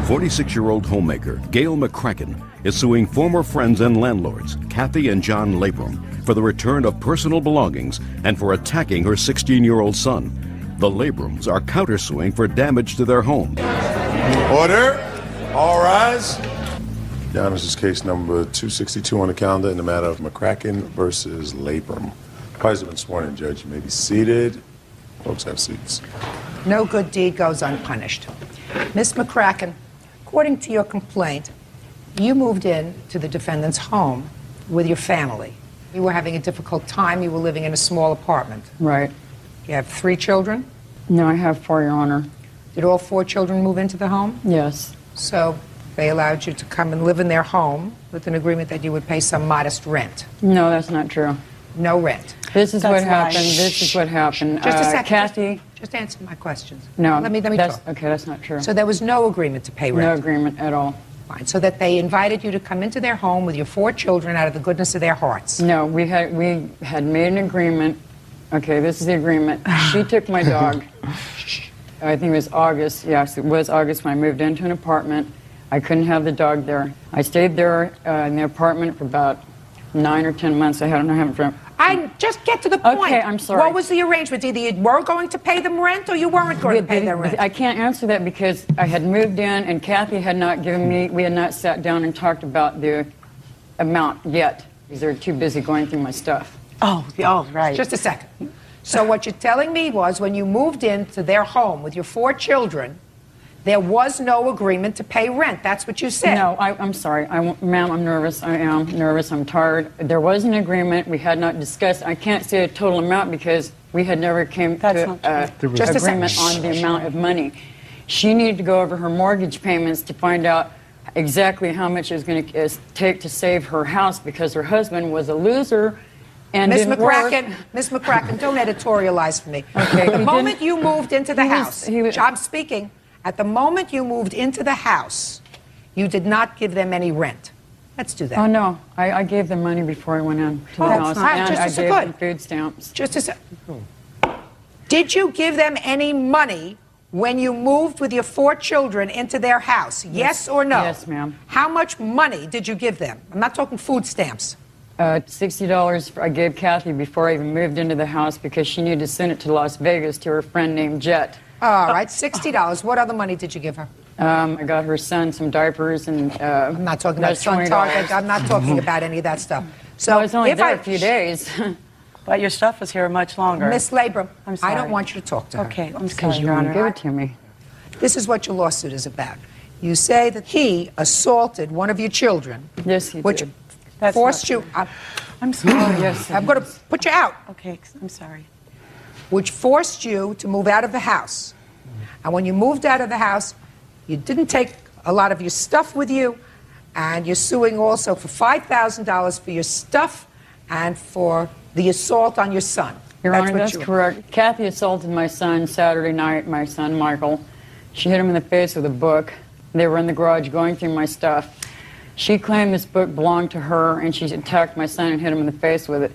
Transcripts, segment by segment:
46-year-old homemaker Gail McCracken is suing former friends and landlords Kathy and John Labrum for the return of personal belongings and for attacking her 16-year-old son. The Labrums are countersuing for damage to their home. Order. All rise. Your Honor, this is case number 262 on the calendar in the matter of McCracken versus Labrum. Parties have been sworn in, Judge. You may be seated. Folks, have seats. No good deed goes unpunished. Miss McCracken, according to your complaint, you moved in to the defendant's home with your family. You were having a difficult time. You were living in a small apartment. Right. You have 3 children? No, I have 4, Your Honor. Did all 4 children move into the home? Yes. So they allowed you to come and live in their home with an agreement that you would pay some modest rent? No, that's not true. No rent? This is what happened. This is what happened. Just a second. Kathy. Just answer my questions. No. Let me talk. Okay, that's not true. So there was no agreement to pay rent? No agreement at all. Fine. So that they invited you to come into their home with your 4 children out of the goodness of their hearts? No, we had made an agreement. Okay, this is the agreement. She took my dog. I think it was August. Yes, it was August when I moved into an apartment. I couldn't have the dog there. I stayed there in the apartment for about 9 or 10 months. I don't have. I just get to the point. Okay, I'm sorry. What was the arrangement? Either you were going to pay them rent or you weren't going to pay them rent? I can't answer that because I had moved in and Kathy had not given me, we had not sat down and talked about the amount yet because they were too busy going through my stuff. Oh, right. Just a second. So what you're telling me was when you moved into their home with your 4 children, there was no agreement to pay rent. That's what you said. No, I'm sorry. Ma'am, I'm nervous. I am nervous. I'm tired. There was an agreement. We had not discussed. I can't say a total amount because we had never came to agreement on the amount of money. She needed to go over her mortgage payments to find out exactly how much it was going to take to save her house because her husband was a loser. And Miss McCracken, don't editorialize for me. Okay, the moment you moved into the house, I'm speaking. At the moment you moved into the house, you did not give them any rent. Let's do that. Oh, no. I gave them money before I went in to the house. And I gave them food stamps. Just a second. Did you give them any money when you moved with your 4 children into their house? Yes or no? Yes, ma'am. How much money did you give them? I'm not talking food stamps. $60 I gave Kathy before I even moved into the house because she needed to send it to Las Vegas to her friend named Jet. All right, $60. What other money did you give her? I got her son some diapers and I'm not talking about son target. I'm not talking about any of that stuff. So I was only there a few days. But your stuff was here much longer. Miss Labrum, I'm sorry. I don't want you to talk to her. Okay, I'm sorry, Because you Your won't Honor. give it to me. This is what your lawsuit is about. You say that he assaulted one of your children. Yes, he which did. That's forced not you. I'm sorry. Yes. I'm going to put you out. Okay, I'm sorry. Which forced you to move out of the house. And when you moved out of the house, you didn't take a lot of your stuff with you, and you're suing also for $5,000 for your stuff and for the assault on your son. Your Honor, that's correct. Kathy assaulted my son Saturday night, my son Michael. She hit him in the face with a book. They were in the garage going through my stuff. She claimed this book belonged to her, and she attacked my son and hit him in the face with it.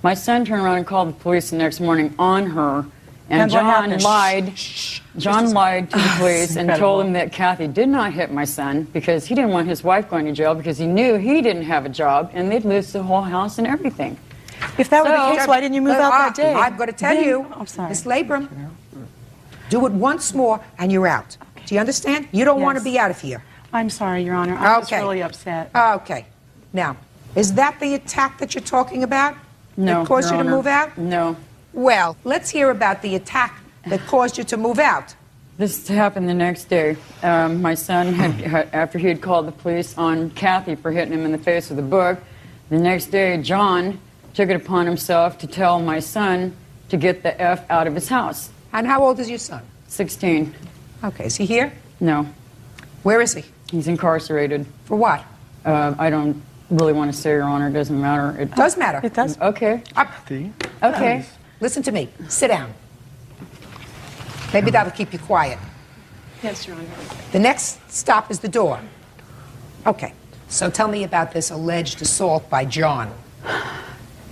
My son turned around and called the police the next morning on her, and John lied. John lied to the police and told him that Kathy did not hit my son because he didn't want his wife going to jail because he knew he didn't have a job and they'd lose the whole house and everything. If that were the case, why didn't you move out that day? I'm going to tell you, I'm sorry. Miss Labrum, do it once more and you're out. Do you understand? You don't want to be out of here. I'm sorry, Your Honor. I was really upset. Okay. Now, is that the attack that you're talking about? No, that caused Your you to Honor. move out? No. Well, let's hear about the attack that caused you to move out. This happened the next day. My son, after he had called the police on Kathy for hitting him in the face with a book, the next day John took it upon himself to tell my son to get the F out of his house. And how old is your son? 16. Okay, is he here? No. Where is he? He's incarcerated. For what? I don't really want to say, Your Honor. It doesn't matter. It does matter. It does. Okay. Okay. Listen to me. Sit down. Maybe that'll keep you quiet. Yes, Your Honor. The next stop is the door. Okay. So tell me about this alleged assault by John.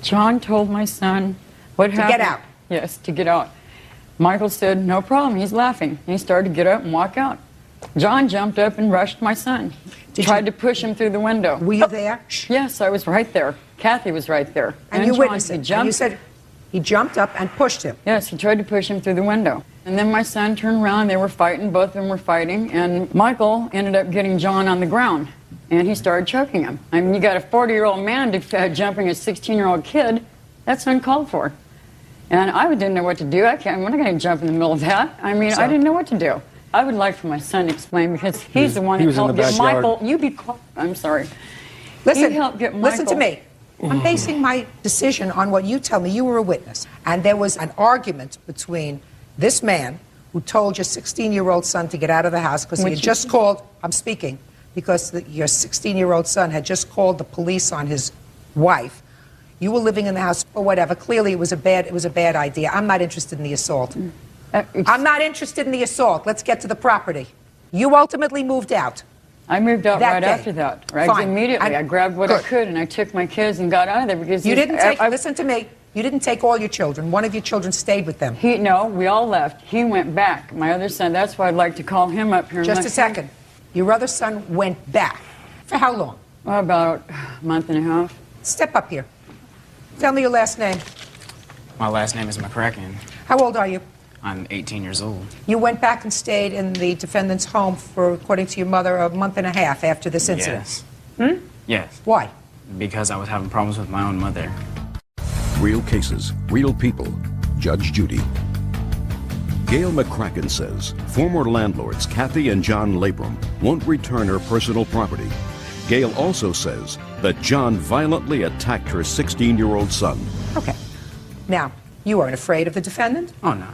John told my son what happened. To get out? Yes, to get out. Michael said, no problem. He's laughing. He started to get up and walk out. John jumped up and rushed my son. Tried to push him through the window. Were you there? Yes, I was right there. Kathy was right there. And you witnessed it. And you said he jumped up and pushed him. Yes, he tried to push him through the window. And then my son turned around. They were fighting. Both of them were fighting. And Michael ended up getting John on the ground. And he started choking him. I mean, you got a 40-year-old man jumping a 16-year-old kid. That's uncalled for. And I didn't know what to do. I'm not going to jump in the middle of that. I mean, I didn't know what to do. I would like for my son to explain, because he's the one that helped get Michael. You be quiet. I'm sorry. Listen, he helped get Michael. Listen to me. I'm basing my decision on what you tell me. You were a witness. And there was an argument between this man who told your 16-year-old son to get out of the house because he had just called, I'm speaking, because your 16-year-old son had just called the police on his wife. You were living in the house or whatever. Clearly, it was a bad idea. I'm not interested in the assault. I'm not interested in the assault. Let's get to the property. You ultimately moved out. I moved out right after that. Right immediately. I grabbed what I could and I took my kids and got out of there because you didn't take. Listen to me. You didn't take all your children. One of your children stayed with them. No, we all left. He went back. My other son. That's why I'd like to call him up here. Just a second. Your other son went back. For how long? Well, about a month and a half. Step up here. Tell me your last name. My last name is McCracken. How old are you? I'm 18 years old. You went back and stayed in the defendant's home for, according to your mother, a month and a half after this incident? Yes. Yes. Why? Because I was having problems with my own mother. Real cases, real people. Judge Judy. Gail McCracken says former landlords Kathy and John Labrum won't return her personal property. Gail also says that John violently attacked her 16-year-old son. Okay. Now, you weren't afraid of the defendant? Oh, no.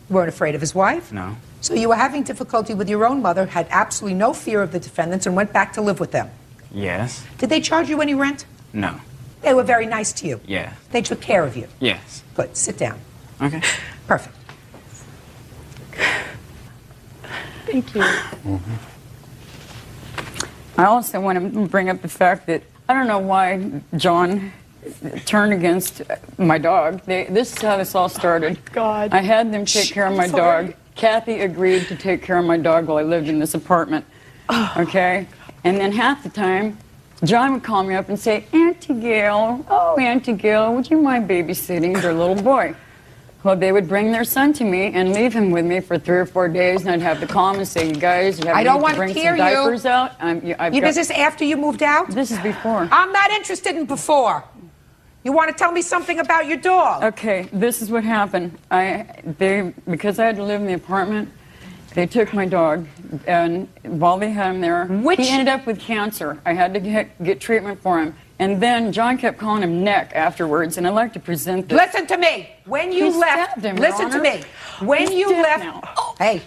You weren't afraid of his wife? No. So you were having difficulty with your own mother, had absolutely no fear of the defendants, and went back to live with them? Yes. Did they charge you any rent? No. They were very nice to you? Yeah. They took care of you? Yes. Good. Sit down. Okay. Perfect. Thank you. Mm-hmm. I also want to bring up the fact that I don't know why John turned against my dog. This is how this all started. God. I had them take care of my dog. Kathy agreed to take care of my dog while I lived in this apartment. Okay? And then half the time, John would call me up and say, Auntie Gail, oh, Auntie Gail, would you mind babysitting their little boy? Well, they would bring their son to me and leave him with me for 3 or 4 days, and I'd have to call him and say, you guys, you have to bring some diapers out. Is this after you moved out? This is before. I'm not interested in before. You want to tell me something about your dog? Okay, this is what happened. Because I had to live in the apartment, they took my dog, and while they had him there, he ended up with cancer. I had to get treatment for him. And then John kept calling him Neck afterwards, and I'd like to present this. Listen to me. When you left, listen to me. When you left, hey,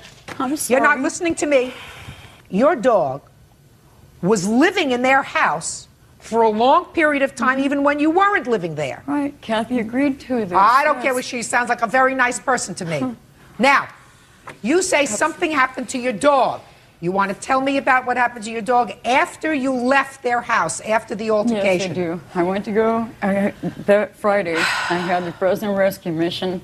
you're not listening to me. Your dog was living in their house for a long period of time, even when you weren't living there. Right. Kathy agreed to this. I don't care what she sounds like. A very nice person to me. Now, you say something happened to your dog. You want to tell me about what happened to your dog after you left their house, after the altercation? Yes, I do. I went to go, that Friday, I had the Fresno Rescue Mission.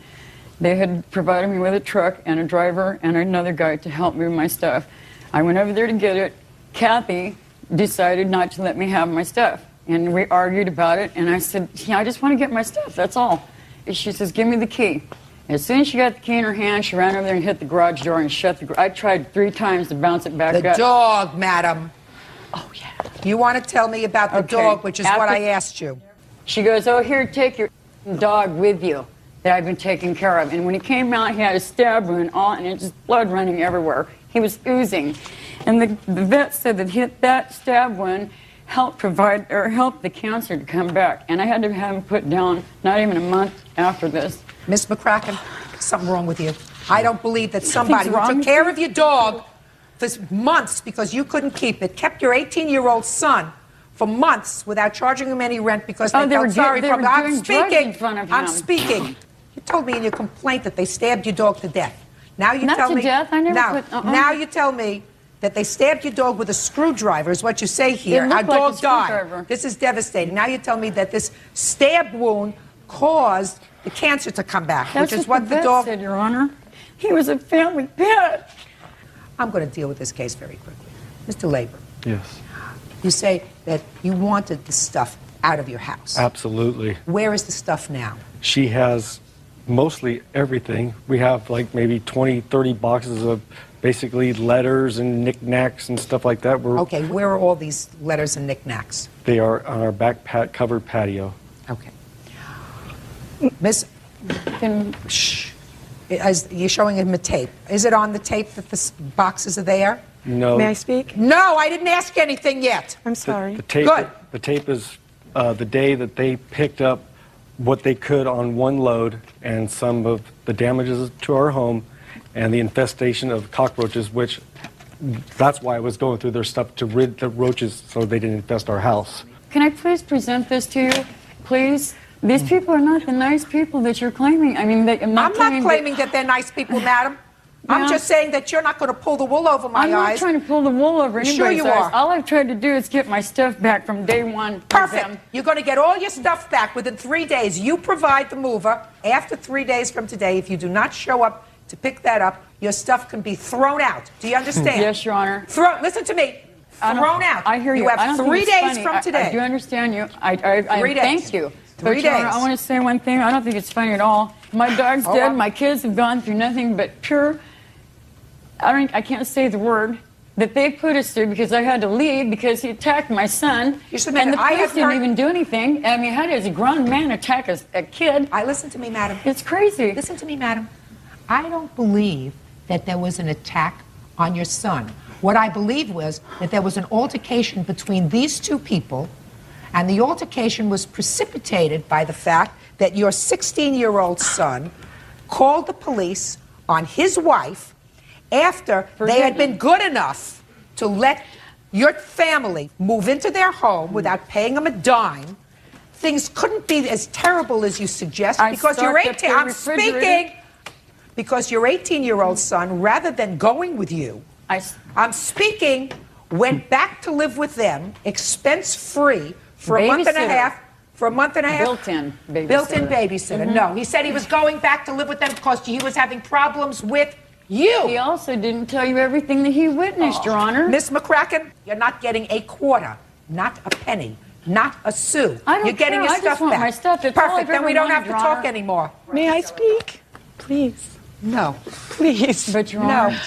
They had provided me with a truck and a driver and another guy to help move my stuff. I went over there to get it. Kathy decided not to let me have my stuff. And we argued about it, and I said, I just want to get my stuff, that's all. And she says, give me the key. As soon as she got the key in her hand, she ran over there and hit the garage door and shut the garage. I tried 3 times to bounce it back up. The dog, madam. Oh, yeah. You want to tell me about the dog, which is what I asked you. She goes, oh, here, take your dog with you that I've been taking care of. And when he came out, he had a stab wound, and it's just blood running everywhere. He was oozing. And the vet said that that stab wound helped the cancer to come back. And I had to have him put down not even a month after this. Miss McCracken, something wrong with you. I don't believe that somebody who took care of your dog for months because you couldn't keep it, kept your 18-year-old son for months without charging him any rent because they felt sorry for him. I'm speaking. You told me in your complaint that they stabbed your dog to death. Now you tell me. Not to death. I never put. Now you tell me that they stabbed your dog with a screwdriver, is what you say here. Our dog died. This is devastating. Now you tell me that this stab wound caused the cancer to come back, which is what the dog said, Your Honor. He was a family pet. I'm going to deal with this case very quickly. Mr. Labor, Yes. you say that you wanted the stuff out of your house. Absolutely. Where is the stuff now? She has mostly everything. We have like maybe 20, 30 boxes of basically letters and knickknacks and stuff like that. Okay, where are all these letters and knickknacks? They are on our back covered patio. Okay. Miss, shh. You're showing him a tape. Is it on the tape that the boxes are there? No. May I speak? No, I didn't ask anything yet. I'm sorry. The tape, Good. The tape is the day that they picked up what they could on one load and some of the damages to our home and the infestation of cockroaches, which that's why I was going through their stuff to rid the roaches so they didn't infest our house. Can I please present this to you, please? These people are not the nice people that you're claiming. I mean, I'm not claiming that they're nice people, madam. I'm Yeah. just saying that you're not going to pull the wool over my I'm not eyes. trying to pull the wool over anybody's Sure you eyes. are. All I've tried to do is get my stuff back from day one. with Perfect. them. You're going to get all your stuff back within 3 days. You provide the mover. After 3 days from today, if you do not show up to pick that up, your stuff can be thrown out. Do you understand? Yes, Your Honor. Listen to me. Thrown out. I hear you. You I have don't 3 think it's days funny. from today. I do understand you. I 3 days. Thank you. 3 But, Your Honor, days. I want to say one thing. I don't think it's funny at all. My dog's Oh, dead. My kids have gone through nothing but pure. I can't say the word that they put us through because I had to leave because he attacked my son. You should admit and it. the I police have didn't heard- even do anything. I mean, how does a grown man attack a kid? Listen to me, madam. It's crazy. Listen to me, madam. I don't believe that there was an attack on your son. What I believe was that there was an altercation between these two people, and the altercation was precipitated by the fact that your 16-year-old son called the police on his wife after they had been good enough to let your family move into their home without paying them a dime. Things couldn't be as terrible as you suggest because you're 18. I'm speaking. Because your 18-year-old son, rather than going with you, I'm speaking, went back to live with them, expense-free, for a month and a half. For a month and a half. Built-in babysitter. Built-in babysitter. No, he said he was going back to live with them because he was having problems with you. He also didn't tell you everything that he witnessed, Your Honor. Miss McCracken, you're not getting a quarter, not a penny, not a sou. I don't You're getting care. your I stuff just want back. my stuff. That's all I've Perfect. Then ever we don't wanted, have to Your talk Honor. anymore. May I speak? Please. No. Please. But Your No. Honor,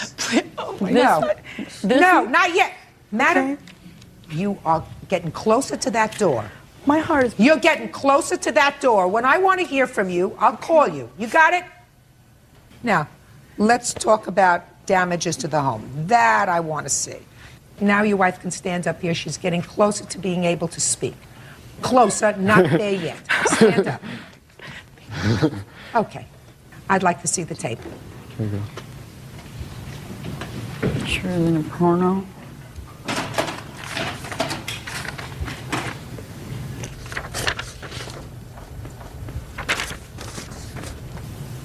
Oh my No. God. No, not yet. Madam, you are getting closer to that door. My heart is... You're getting closer to that door. When I want to hear from you, I'll call you. You got it? Now, let's talk about damages to the home. That I want to see. Now your wife can stand up here. She's getting closer to being able to speak. Closer, not there yet. Stand up. Okay. I'd like to see the tape. Here you go. sure than a porno.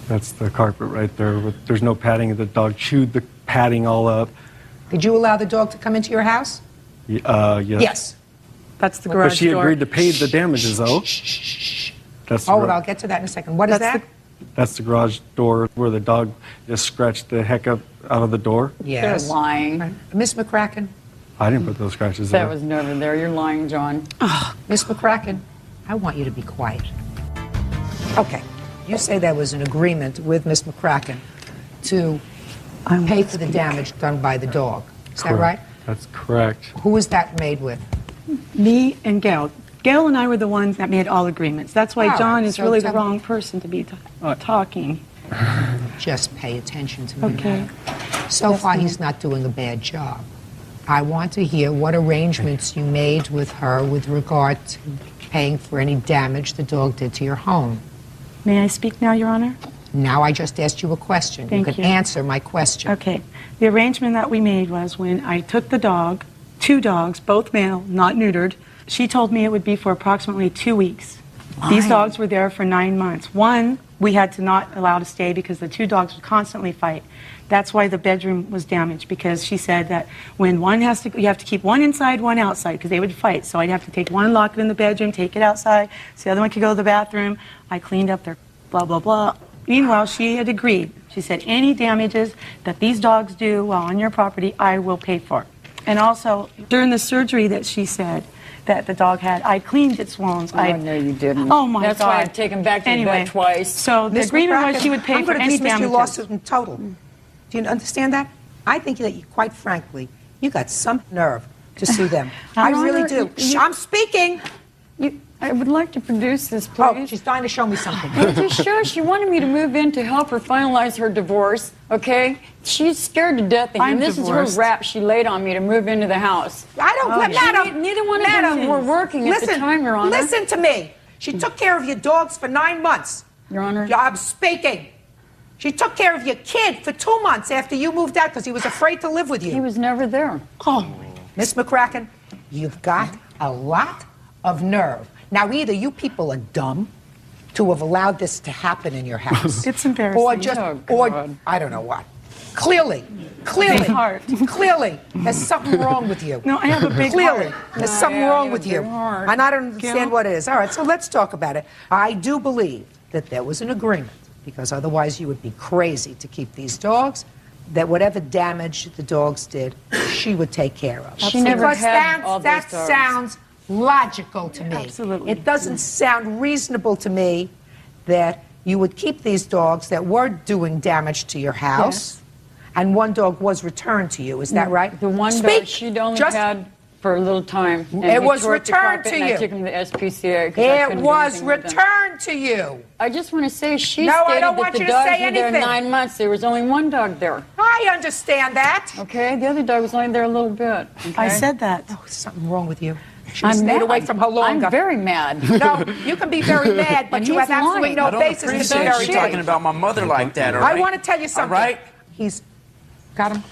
That's the carpet right there. There's no padding. The dog chewed the padding all up. Did you allow the dog to come into your house? Yes. Yes. That's the garage But she door. agreed to pay the damages, though. That's the Oh, gar- well, I'll get to that in a second. What is That's that? That's the garage door where the dog just scratched the heck up out of the door. Yes. They're lying. Miss McCracken. I didn't put those scratches there. That was never there. You're lying, John. Miss McCracken, I want you to be quiet. Okay. You say there was an agreement with Miss McCracken to pay for the damage done by the dog. Is that Correct. right? That's correct. Who was that made with? Me and Gail. Gail and I were the ones that made all agreements. That's why All John right, is so really the tell me- wrong person to be talking. Just pay attention to me. Okay. Madam. So far, he's not doing a bad job. I want to hear what arrangements you made with her with regard to paying for any damage the dog did to your home. May I speak now, Your Honor? Now I just asked you a question. Thank you can you. answer my question. Okay. The arrangement that we made was when I took the dog, 2 dogs, both male, not neutered, she told me it would be for approximately 2 weeks. These dogs were there for 9 months. One, we had to not allow to stay because the 2 dogs would constantly fight. That's why the bedroom was damaged, because she said that when one has to, you have to keep one inside, one outside, because they would fight. So I'd have to take one, lock it in the bedroom, take it outside, so the other one could go to the bathroom. I cleaned up their blah, blah, blah. Meanwhile, she had agreed. She said, any damages that these dogs do while on your property, I will pay for. And also, during the surgery that she said that the dog had, I cleaned its wounds. Oh, no, you didn't. Oh, my That's God. why I've taken back to the vet twice. So the Ms. agreement McCracken, was she would pay I'm for going to any dismiss damages. your lawsuit in total. Do you understand that? I think that, quite frankly, you got some nerve to sue them. I Your really Honor, do. I'm speaking. I would like to produce this, Oh, please. she's dying to show me something. It just shows she wanted me to move in to help her finalize her divorce, okay? She's scared to death of him. I'm This divorced. is her rap she laid on me to move into the house. I don't, madam. Neither one of them were working at the time, Your Honor. Listen to me. She took care of your dogs for 9 months. Your Honor. I'm speaking. She took care of your kid for 2 months after you moved out because he was afraid to live with you. He was never there. Oh, Miss McCracken, you've got a lot of nerve. Now, either you people are dumb to have allowed this to happen in your house. It's embarrassing. Or just, Oh, or God. I don't know what. Clearly, Big heart. clearly, there's something wrong with you. No, I have a big Clearly, heart. there's No, something yeah, wrong you have with a you. big heart. And I don't understand Gail? what it is. All right, so let's talk about it. I do believe that there was an agreement, because otherwise you would be crazy to keep these dogs, that whatever damage the dogs did, she would take care of. She never Because had all those that dogs. sounds logical to me. Absolutely. It doesn't sound reasonable to me that you would keep these dogs that were doing damage to your house, and one dog was returned to you. Is that right? The one Speak. dog she'd only Just- had for a little time. And It he was tore up the returned carpet to and you. I took him to the SPCA. 'Cause I It couldn't do was anything with him. returned to you. I just want to say she No, I stated don't that want the you to dogs say were there anything. 9 months. There was only one dog there. I understand that. Okay, the other dog was only there a little bit. Okay? I said that. Oh, something wrong with you. Should I'm have stayed mad. away from her longer. I'm very mad. No, you can be very mad, but And you he's have absolutely lying. no I don't basis to be appreciate very you talking mad. about my mother like that, all right? I want to tell you something. All right? He's got him.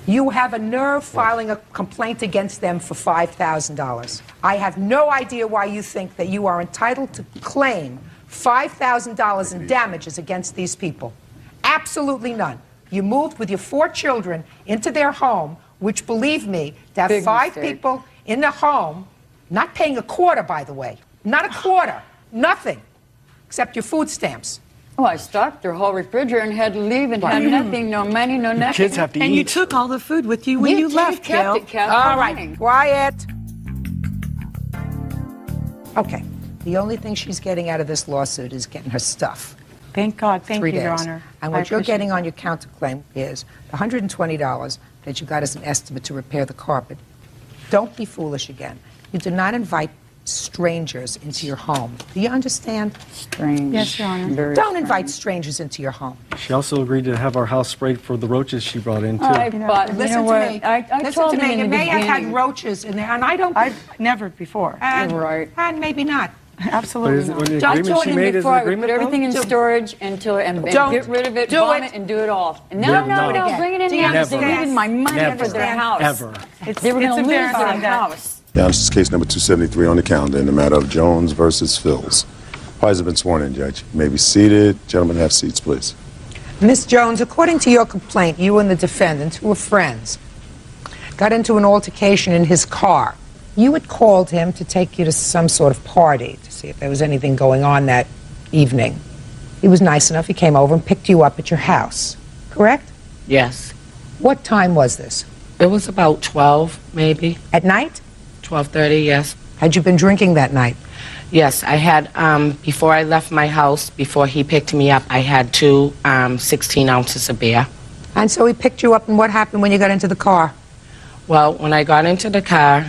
You have a nerve filing a complaint against them for $5,000. I have no idea why you think that you are entitled to claim $5,000 in damages against these people. Absolutely none. You moved with your 4 children into their home, which, believe me, to have Big 5 mistake. people in the home, not paying a quarter, by the way, not a quarter, nothing, except your food stamps. Oh, I stocked their whole refrigerator and had to leave and had nothing, no money, no nothing. Kids have to And you eat. took all the food with you when you left, kept Gail. it, Kath. All right, Fine. quiet. Okay, the only thing she's getting out of this lawsuit is getting her stuff. Thank God. Thank 3 you, days. Your Honor. And I what you're appreciate getting on your counterclaim is the $120 that you got as an estimate to repair the carpet. Don't be foolish again. You do not invite strangers into your home. Do you understand? Strange. Yes, Your Honor. Very Don't strange. invite strangers into your home. She also agreed to have our house sprayed for the roaches she brought in, too. I thought, you Listen know to what? me. I Listen told to him me. in You the may have had beginning. roaches in there, and I don't. I've never before. and, Right. And maybe not. But Absolutely is, not. when the I agreement told she him made is before an I would put agreement, everything in Do- storage until and Don't get rid of it, do bomb it. it, and do it all. And Never. no, bring it in Do you there because they understand? needed my money Never. for their house. ever. They were going to lose their embarrassing that- house. Now, this is case number 273 on the calendar in the matter of Jones versus Phils. Parties have been sworn in, Judge. You may be seated. Gentlemen, have seats, please. Miss Jones, according to your complaint, you and the defendant, who were friends, got into an altercation in his car. You had called him to take you to some sort of party to see if there was anything going on that evening. He was nice enough. He came over and picked you up at your house, correct? Yes. What time was this? It was about 12, maybe. At night? 12:30, yes. Had you been drinking that night? Yes, I had, before I left my house, before he picked me up, I had 2 16 ounces of beer. And so he picked you up, and what happened when you got into the car? Well, when I got into the car,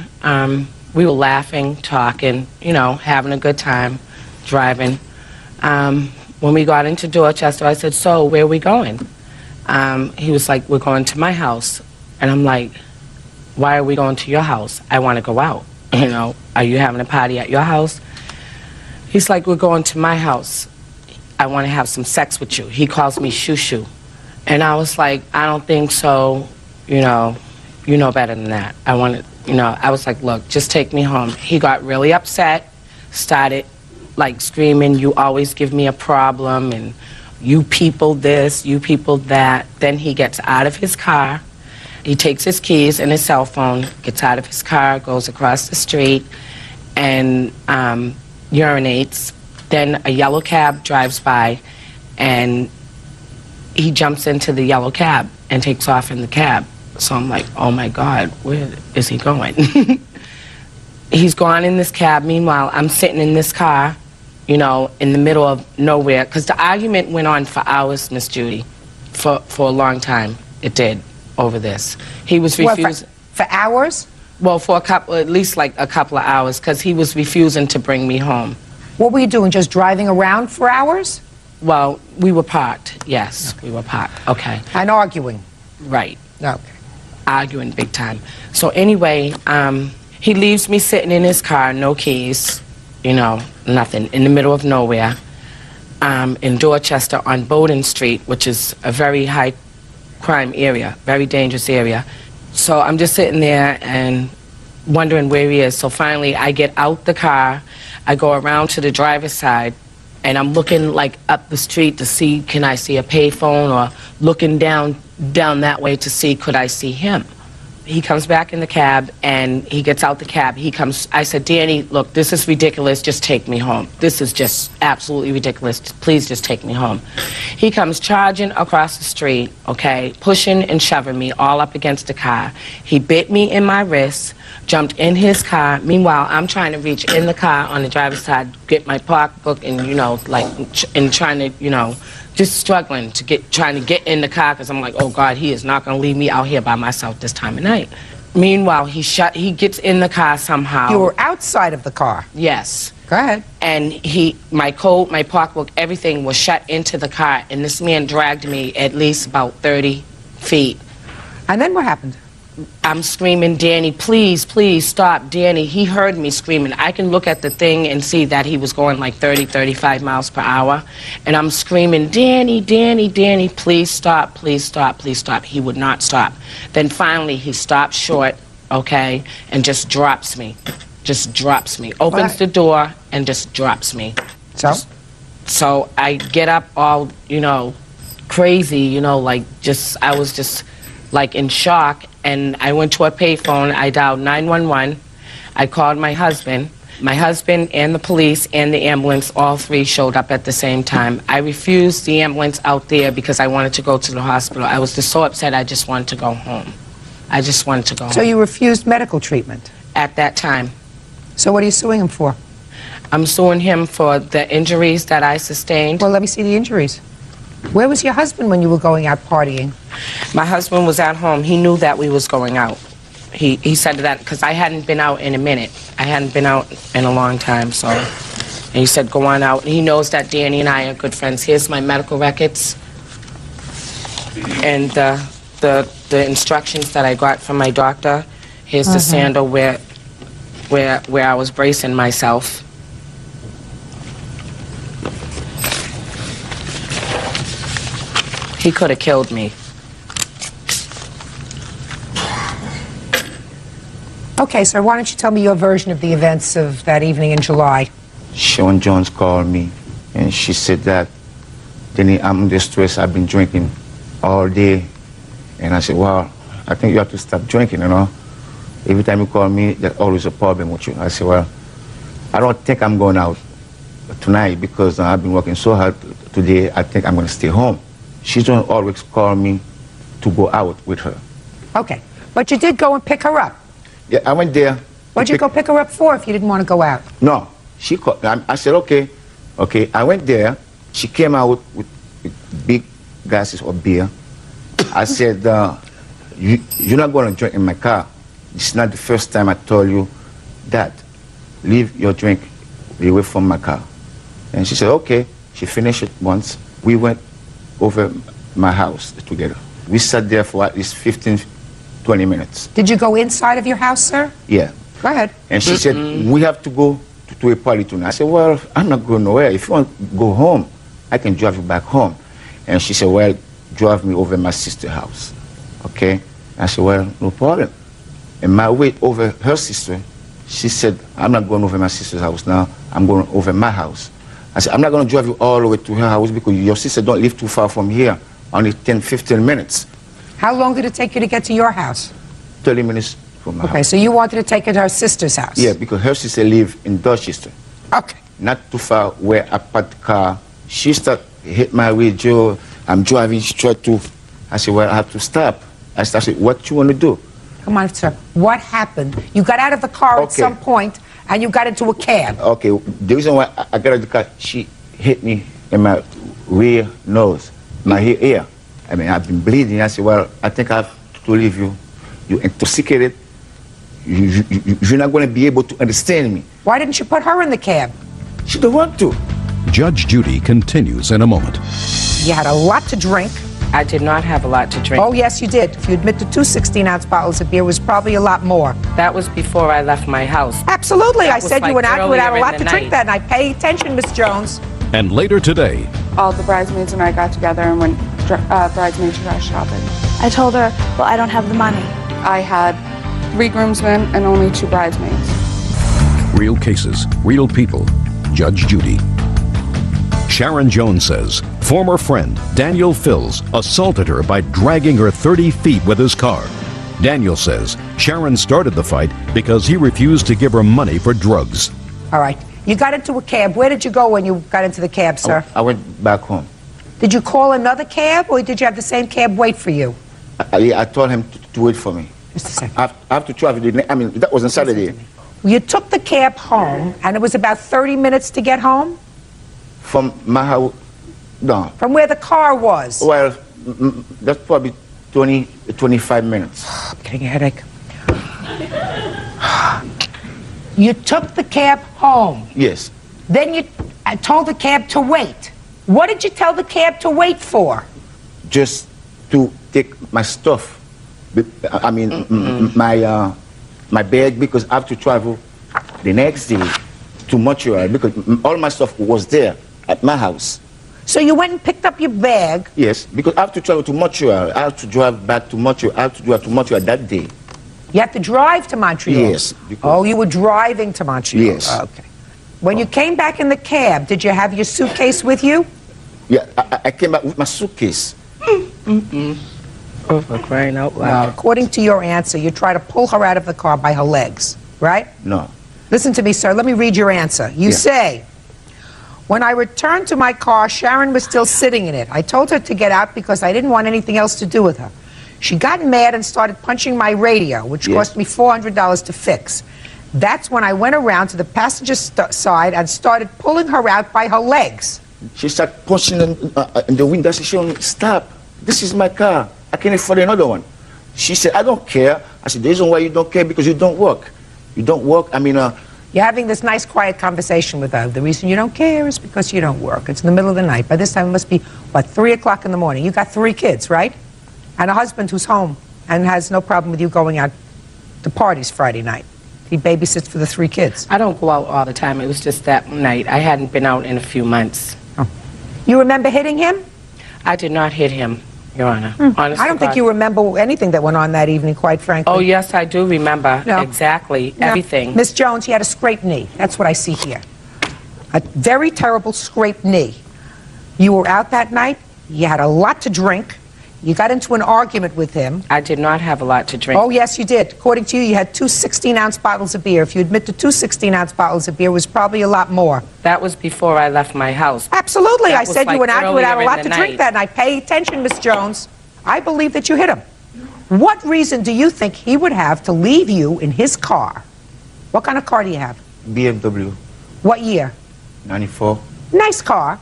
we were laughing, talking, you know, having a good time, driving. When we got into Dorchester, I said, so, where are we going? He was like, we're going to my house. And I'm like, why are we going to your house? I want to go out. You know, are you having a party at your house? He's like, we're going to my house. I want to have some sex with you. He calls me shoo-shoo. And I was like, I don't think so. You know better than that. I wanted, I was like, look, just take me home. He got really upset, started like screaming, you always give me a problem, and you people this, you people that. Then he gets out of his car. He takes his keys and his cell phone, gets out of his car, goes across the street, and urinates Then a yellow cab drives by, and he jumps into the yellow cab and takes off in the cab. So I'm like, oh my God, where is he going? He's gone in this cab. Meanwhile, I'm sitting in this car, you know, in the middle of nowhere. Because the argument went on for hours, Miss Judy, for a long time. It did, over this. He was refusing. For hours? Well, for a couple, at least like a couple of hours, because he was refusing to bring me home. What were you doing, just driving around for hours? Well, we were parked, yes, we were parked, okay. And arguing? Right. Okay. Arguing big time. So anyway, he leaves me sitting in his car, no keys, you know, nothing, in the middle of nowhere, in Dorchester on Bowden Street, which is a very high crime area, very dangerous area. So I'm just sitting there and wondering where he is. So finally, I get out the car, I go around to the driver's side, and I'm looking like up the street to see, can I see a payphone, or looking down that way to see, could I see him? He comes back in the cab, and he gets out the cab. He comes, I said, Danny, look, this is ridiculous, just take me home. This is just absolutely ridiculous, please just take me home. He comes charging across the street, okay, pushing and shoving me all up against the car. He bit me in my wrist, jumped in his car. Meanwhile, I'm trying to reach in the car on the driver's side, get my pocketbook, and, you know, like, and trying to, you know, just struggling to trying to get in the car, because I'm like, oh God, he is not going to leave me out here by myself this time of night. Meanwhile, he gets in the car somehow. You were outside of the car? Yes. Go ahead. And my coat, my pocketbook, everything was shut into the car, and this man dragged me at least about 30 feet. And then what happened? I'm screaming, Danny, please, please stop, Danny. He heard me screaming. I can look at the thing and see that he was going like 30, 35 miles per hour. And I'm screaming, Danny, Danny, Danny, please stop, please stop, please stop. He would not stop. Then finally he stops short, okay, and just drops me. Just drops me. Opens the door and just drops me. So? So I get up all, you know, crazy, you know, like I was just like in shock. And I went to a payphone, I dialed 911, I called my husband. My husband and the police and the ambulance, all three showed up at the same time. I refused the ambulance out there because I wanted to go to the hospital. I was just so upset, I just wanted to go home. I just wanted to go home. So you refused medical treatment? At that time. So what are you suing him for? I'm suing him for the injuries that I sustained. Well, let me see the injuries. Where was your husband when you were going out partying? My husband was at home. He knew that we was going out. He said that because I hadn't been out in a minute. I hadn't been out in a long time, so. And he said, go on out. And he knows that Danny and I are good friends. Here's my medical records and the instructions that I got from my doctor. Here's the sandal where I was bracing myself. He could have killed me. Okay, so why don't you tell me your version of the events of that evening in July? Shawn Jones called me, and she said that, Danny, I'm in distress. I've been drinking all day. And I said, well, I think you have to stop drinking, you know. Every time you call me, there's always a problem with you. I said, well, I don't think I'm going out tonight because I've been working so hard today. I think I'm going to stay home. She don't always call me to go out with her. Okay, but you did go and pick her up. Yeah, I went there. What'd you go pick her up for if you didn't want to go out? No, she called. I said, okay. I went there. She came out with big glasses of beer. I said, you're not going to drink in my car. It's not the first time I told you that. Leave your drink away from my car. And she said, okay. She finished it once. We went over my house together. We sat there for at least 15, 20 minutes. Did you go inside of your house, sir? Yeah. Go ahead. And she said, we have to go to a party tonight. I said, well, I'm not going nowhere. If you want to go home, I can drive you back home. And she said, well, drive me over my sister's house. Okay? I said, well, no problem. And my way over her sister, she said, I'm not going over my sister's house now. I'm going over my house. I said, I'm not going to drive you all the way to her house because your sister don't live too far from here, only 10, 15 minutes. How long did it take you to get to your house? 30 minutes from my house. Okay, so you wanted to take her to her sister's house? Yeah, because her sister lives in Dorchester. Okay. not too far where I parked the car. She started hit my radio. I'm driving straight to. I said, well, I have to stop. I said, what you want to do? Come on, sir. What happened? You got out of the car at some point, and you got into a cab. Okay, the reason why I got out of the car, she hit me in my rear nose, my ear. I mean, I've been bleeding. I said, well, I think I have to leave you. You're intoxicated. You're not going to be able to understand me. Why didn't you put her in the cab? She don't want to. Judge Judy continues in a moment. You had a lot to drink. I did not have a lot to drink. Oh, yes, you did. If you admit to 2 16-ounce bottles of beer, it was probably a lot more. That was before I left my house. Absolutely. I said you went out, you had a lot to night. drink that night. Pay attention, Miss Jones. And later today, all the bridesmaids and I got together and went bridesmaid dress shopping. I told her, well, I don't have the money. I had 3 groomsmen and only 2 bridesmaids. real cases, real people. Judge Judy. Sharon Jones says former friend Daniel Phils assaulted her by dragging her 30 feet with his car. Daniel says Sharon started the fight because he refused to give her money for drugs. All right. You got into a cab. Where did you go when you got into the cab, sir? I went back home. Did you call another cab, or did you have the same cab wait for you? I told him to wait for me. Just a second. I have to travel. I mean, that was on Saturday. You took the cab home, and it was about 30 minutes to get home? From my house, no. From where the car was? Well, that's probably 25 minutes. I'm getting a headache. You took the cab home. Yes. Then you told the cab to wait. What did you tell the cab to wait for? Just to take my stuff. I mean, my bag, because I have to travel the next day to Montreal, because all my stuff was there at my house. So you went and picked up your bag? Yes, because I have to travel to Montreal. I have to drive back to Montreal. I have to drive to Montreal that day. You have to drive to Montreal? Yes. Oh, you were driving to Montreal? Yes. Okay. When you came back in the cab, did you have your suitcase with you? Yeah, I came back with my suitcase. Oh, for crying out loud. Well, according to your answer, you tried to pull her out of the car by her legs, right? No. Listen to me, sir. Let me read your answer. You say, when I returned to my car, Sharon was still sitting in it. I told her to get out because I didn't want anything else to do with her. She got mad and started punching my radio, which cost me $400 to fix. That's when I went around to the passenger side and started pulling her out by her legs. She started punching in the window. She said, stop. This is my car. I can't afford another one. She said, I don't care. I said, the reason why you don't care because you don't work. You don't work. I mean, you're having this nice, quiet conversation with her. The reason you don't care is because you don't work. It's in the middle of the night. By this time, it must be, what, 3 o'clock in the morning. You got 3 kids, right? And a husband who's home and has no problem with you going out to parties Friday night. He babysits for the 3 kids. I don't go out all the time. It was just that night. I hadn't been out in a few months. Oh. You remember hitting him? I did not hit him, Your Honor. I don't think you remember anything that went on that evening, quite frankly. Oh, yes, I do remember exactly everything. Miss Jones, he had a scraped knee. That's what I see here. A very terrible scraped knee. You were out that night. You had a lot to drink. You got into an argument with him. I did not have a lot to drink. Oh, yes, you did. According to you, you had 2 16-ounce bottles of beer. If you admit to 2 16-ounce bottles of beer, it was probably a lot more. That was before I left my house. Absolutely. I was said like you went out, you had a lot to earlier in the drink night. that night. Pay attention, Miss Jones. I believe that you hit him. What reason do you think he would have to leave you in his car? What kind of car do you have? BMW. What year? 94. Nice car.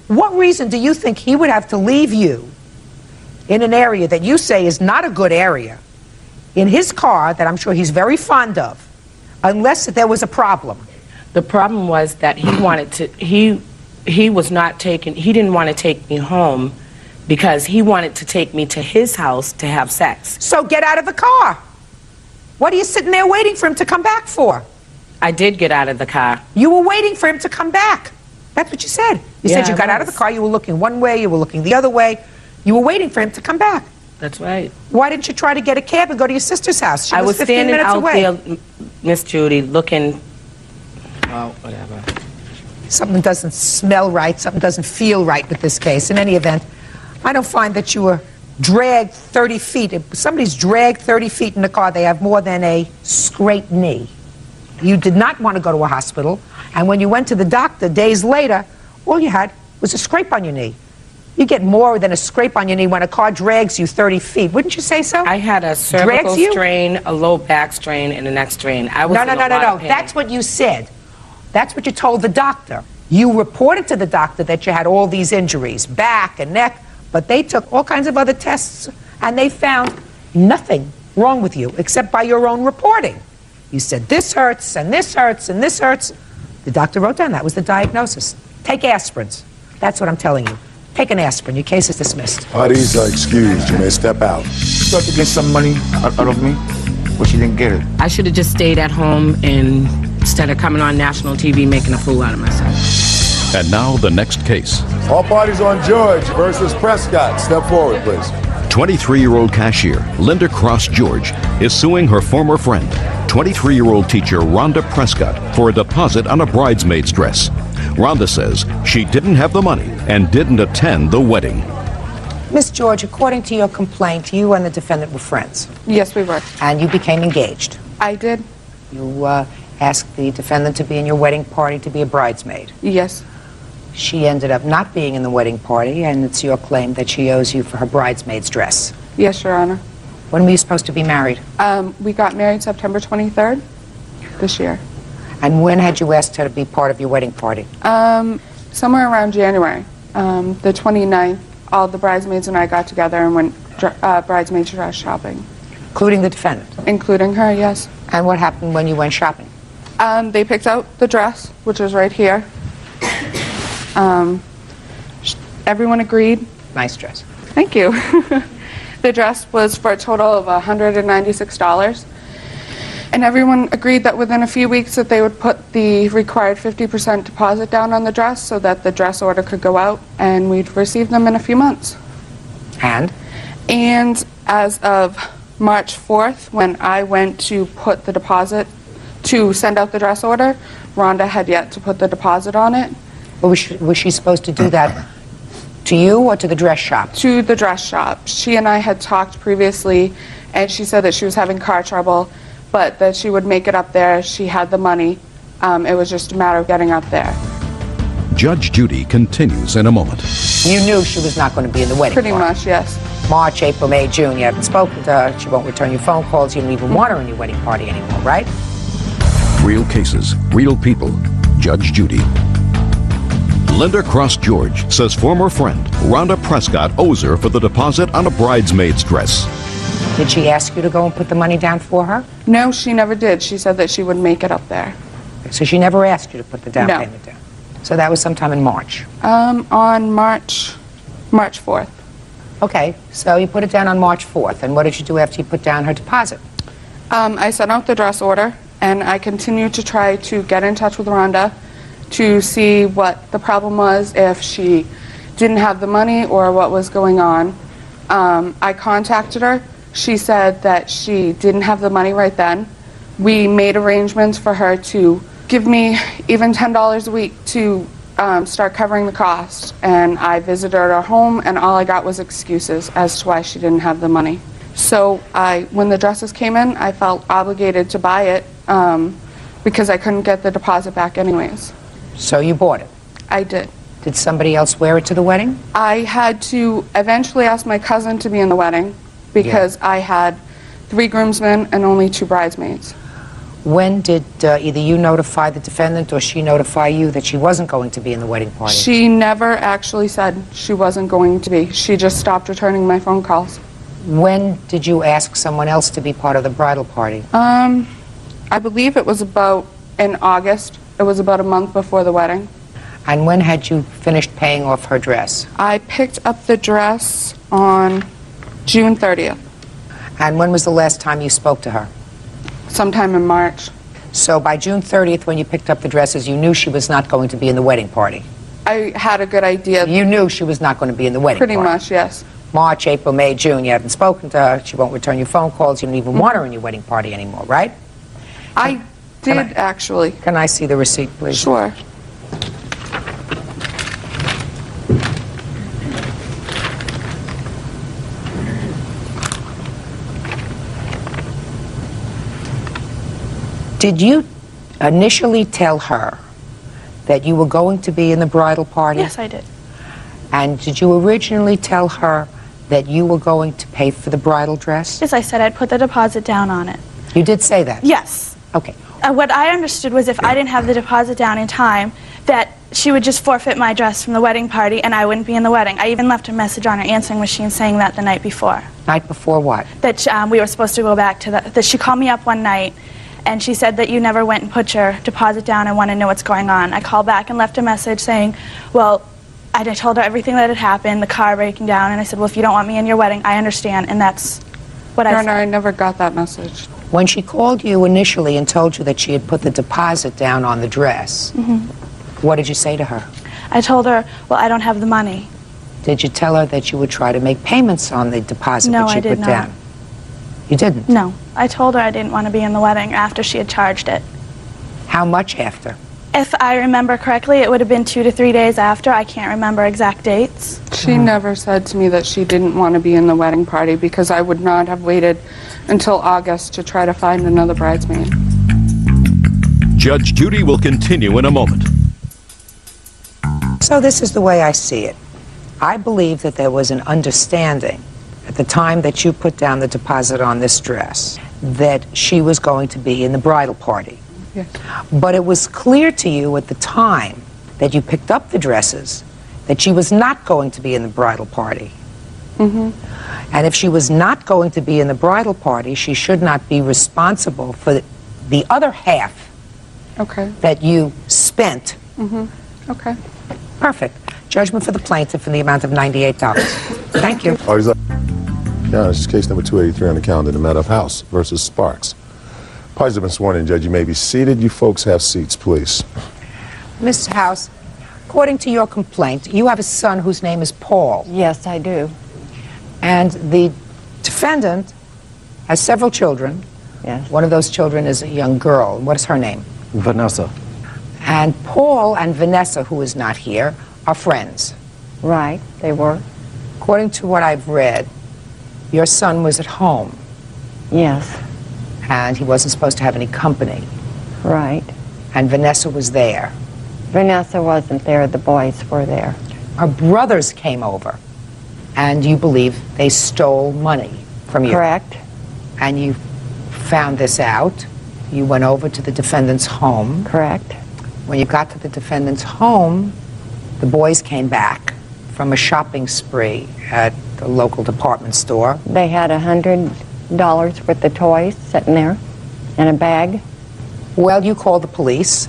What reason do you think he would have to leave you in an area that you say is not a good area, in his car that I'm sure he's very fond of, unless there was a problem? The problem was that he wanted to, he was not taking, he didn't want to take me home because he wanted to take me to his house to have sex. So get out of the car. What are you sitting there waiting for him to come back for? I did get out of the car. You were waiting for him to come back. That's what you said. You said you got out of the car, you were looking one way, you were looking the other way. You were waiting for him to come back. That's right. Why didn't you try to get a cab and go to your sister's house? She I was 15 standing minutes out away. there, Miss Judy, looking, oh, whatever. Something doesn't smell right, something doesn't feel right with this case. In any event, I don't find that you were dragged 30 feet. If somebody's dragged 30 feet in the car, they have more than a scraped knee. You did not want to go to a hospital, and when you went to the doctor days later, all you had was a scrape on your knee. You get more than a scrape on your knee when a car drags you 30 feet. Wouldn't you say so? I had a cervical strain, a low back strain, and a neck strain. I was No. in a lot of pain. That's what you said. That's what you told the doctor. You reported to the doctor that you had all these injuries, back and neck, but they took all kinds of other tests, and they found nothing wrong with you except by your own reporting. You said this hurts, and this hurts, and this hurts. The doctor wrote down that was the diagnosis. Take aspirins. That's what I'm telling you. Take an aspirin. Your case is dismissed. Parties are excused. You may step out. She tried to get some money out of me, but she didn't get it. I should have just stayed at home and instead of coming on national TV making a fool out of myself. And now the next case. All parties on George versus Prescott. Step forward, please. 23-year-old cashier Linda Cross George is suing her former friend, 23-year-old teacher Rhonda Prescott, for a deposit on a bridesmaid's dress. Rhonda says she didn't have the money and didn't attend the wedding. Miss George, according to your complaint, you and the defendant were friends. Yes, we were. And you became engaged. I did. You asked the defendant to be in your wedding party to be a bridesmaid. Yes. She ended up not being in the wedding party, and it's your claim that she owes you for her bridesmaid's dress. Yes, Your Honor. When were you supposed to be married? We got married September 23rd this year. And when had you asked her to be part of your wedding party? Somewhere around January. The 29th, all the bridesmaids and I got together and went bridesmaid dress shopping. Including the defendant? Including her, yes. And what happened when you went shopping? They picked out the dress, which is right here. Everyone agreed. Nice dress. Thank you. The dress was for a total of $196. And everyone agreed that within a few weeks that they would put the required 50% deposit down on the dress so that the dress order could go out, and we'd receive them in a few months. And? And as of March 4th, when I went to put the deposit, to send out the dress order, Rhonda had yet to put the deposit on it. Well, was she supposed to do that to you or to the dress shop? To the dress shop. She and I had talked previously, and she said that she was having car trouble, but that she would make it up there. She had the money. It was just a matter of getting up there. Judge Judy continues in a moment. You knew she was not going to be in the wedding Pretty party. much, yes. March, April, May, June. You haven't spoken to her. She won't return your phone calls. You don't even want her in your wedding party anymore, right? Real cases, real people. Judge Judy. Linda Cross George says former friend Rhonda Prescott owes her for the deposit on a bridesmaid's dress. Did she ask you to go and put the money down for her? No, she never did. She said that she would make it up there. So she never asked you to put the down No. payment down? So that was sometime in March? On March 4th. Okay, so you put it down on March 4th, and what did you do after you put down her deposit? I sent out the dress order, and I continued to try to get in touch with Rhonda to see what the problem was, if she didn't have the money or what was going on. I contacted her. She said that she didn't have the money right then. We made arrangements for her to give me even $10 a week to start covering the cost. And I visited her home, and all I got was excuses as to why she didn't have the money. So when the dresses came in, I felt obligated to buy it because I couldn't get the deposit back anyways. So you bought it? I did. Did somebody else wear it to the wedding? I had to eventually ask my cousin to be in the wedding because I had 3 groomsmen and only 2 bridesmaids. When did either you notify the defendant or she notify you that she wasn't going to be in the wedding party? She never actually said she wasn't going to be. She just stopped returning my phone calls. When did you ask someone else to be part of the bridal party? I believe it was about in August. It was about a month before the wedding. And when had you finished paying off her dress? I picked up the dress on June 30th. And when was the last time you spoke to her? Sometime in March. So by June 30th, when you picked up the dresses, you knew she was not going to be in the wedding party? I had a good idea. You knew she was not going to be in the wedding Pretty party? much, yes. March, April, May, June, you haven't spoken to her, she won't return your phone calls, you don't even want her in your wedding party anymore, right? I did, actually. Can I see the receipt, please? Sure. Did you initially tell her that you were going to be in the bridal party? Yes, I did. And did you originally tell her that you were going to pay for the bridal dress? Yes, I said I'd put the deposit down on it. You did say that? Yes. Okay. What I understood was if I didn't have the deposit down in time, that she would just forfeit my dress from the wedding party and I wouldn't be in the wedding. I even left a message on her answering machine saying that the night before. Night before what? That we were supposed to go back to that she called me up one night and she said that you never went and put your deposit down and want to know what's going on. I called back and left a message saying, well, I told her everything that had happened, the car breaking down, and I said, well, if you don't want me in your wedding, I understand, and that's what I said. Your Honor, I never got that message. When she called you initially and told you that she had put the deposit down on the dress, what did you say to her? I told her, well, I don't have the money. Did you tell her that you would try to make payments on the deposit No, that she I did put not. down? You didn't? No. I told her I didn't want to be in the wedding after she had charged it. How much after? If I remember correctly, it would have been 2 to 3 days after. I can't remember exact dates. She never said to me that she didn't want to be in the wedding party because I would not have waited until August to try to find another bridesmaid. Judge Judy will continue in a moment. So this is the way I see it. I believe that there was an understanding at the time that you put down the deposit on this dress that she was going to be in the bridal party. Yes. But it was clear to you at the time that you picked up the dresses that she was not going to be in the bridal party. And if she was not going to be in the bridal party, she should not be responsible for the other half that you spent. Okay. Perfect. Judgment for the plaintiff in the amount of $98. Thank you. Yeah, this is case number 283 on the calendar, the matter of House versus Sparks. Parties have been sworn in, Judge. You may be seated. You folks have seats, please. Mrs. House, according to your complaint, you have a son whose name is Paul. Yes, I do. And the defendant has several children. Yes. One of those children is a young girl. What is her name? Vanessa. And Paul and Vanessa, who is not here, are friends. Right, they were. According to what I've read, your son was at home. Yes. And he wasn't supposed to have any company. Right. And Vanessa was there. Vanessa wasn't there, the boys were there. Her brothers came over, and you believe they stole money from you. Correct. And you found this out. You went over to the defendant's home. Correct. When you got to the defendant's home, the boys came back from a shopping spree at the local department store. They had $100 worth of toys sitting there in a bag. Well, you called the police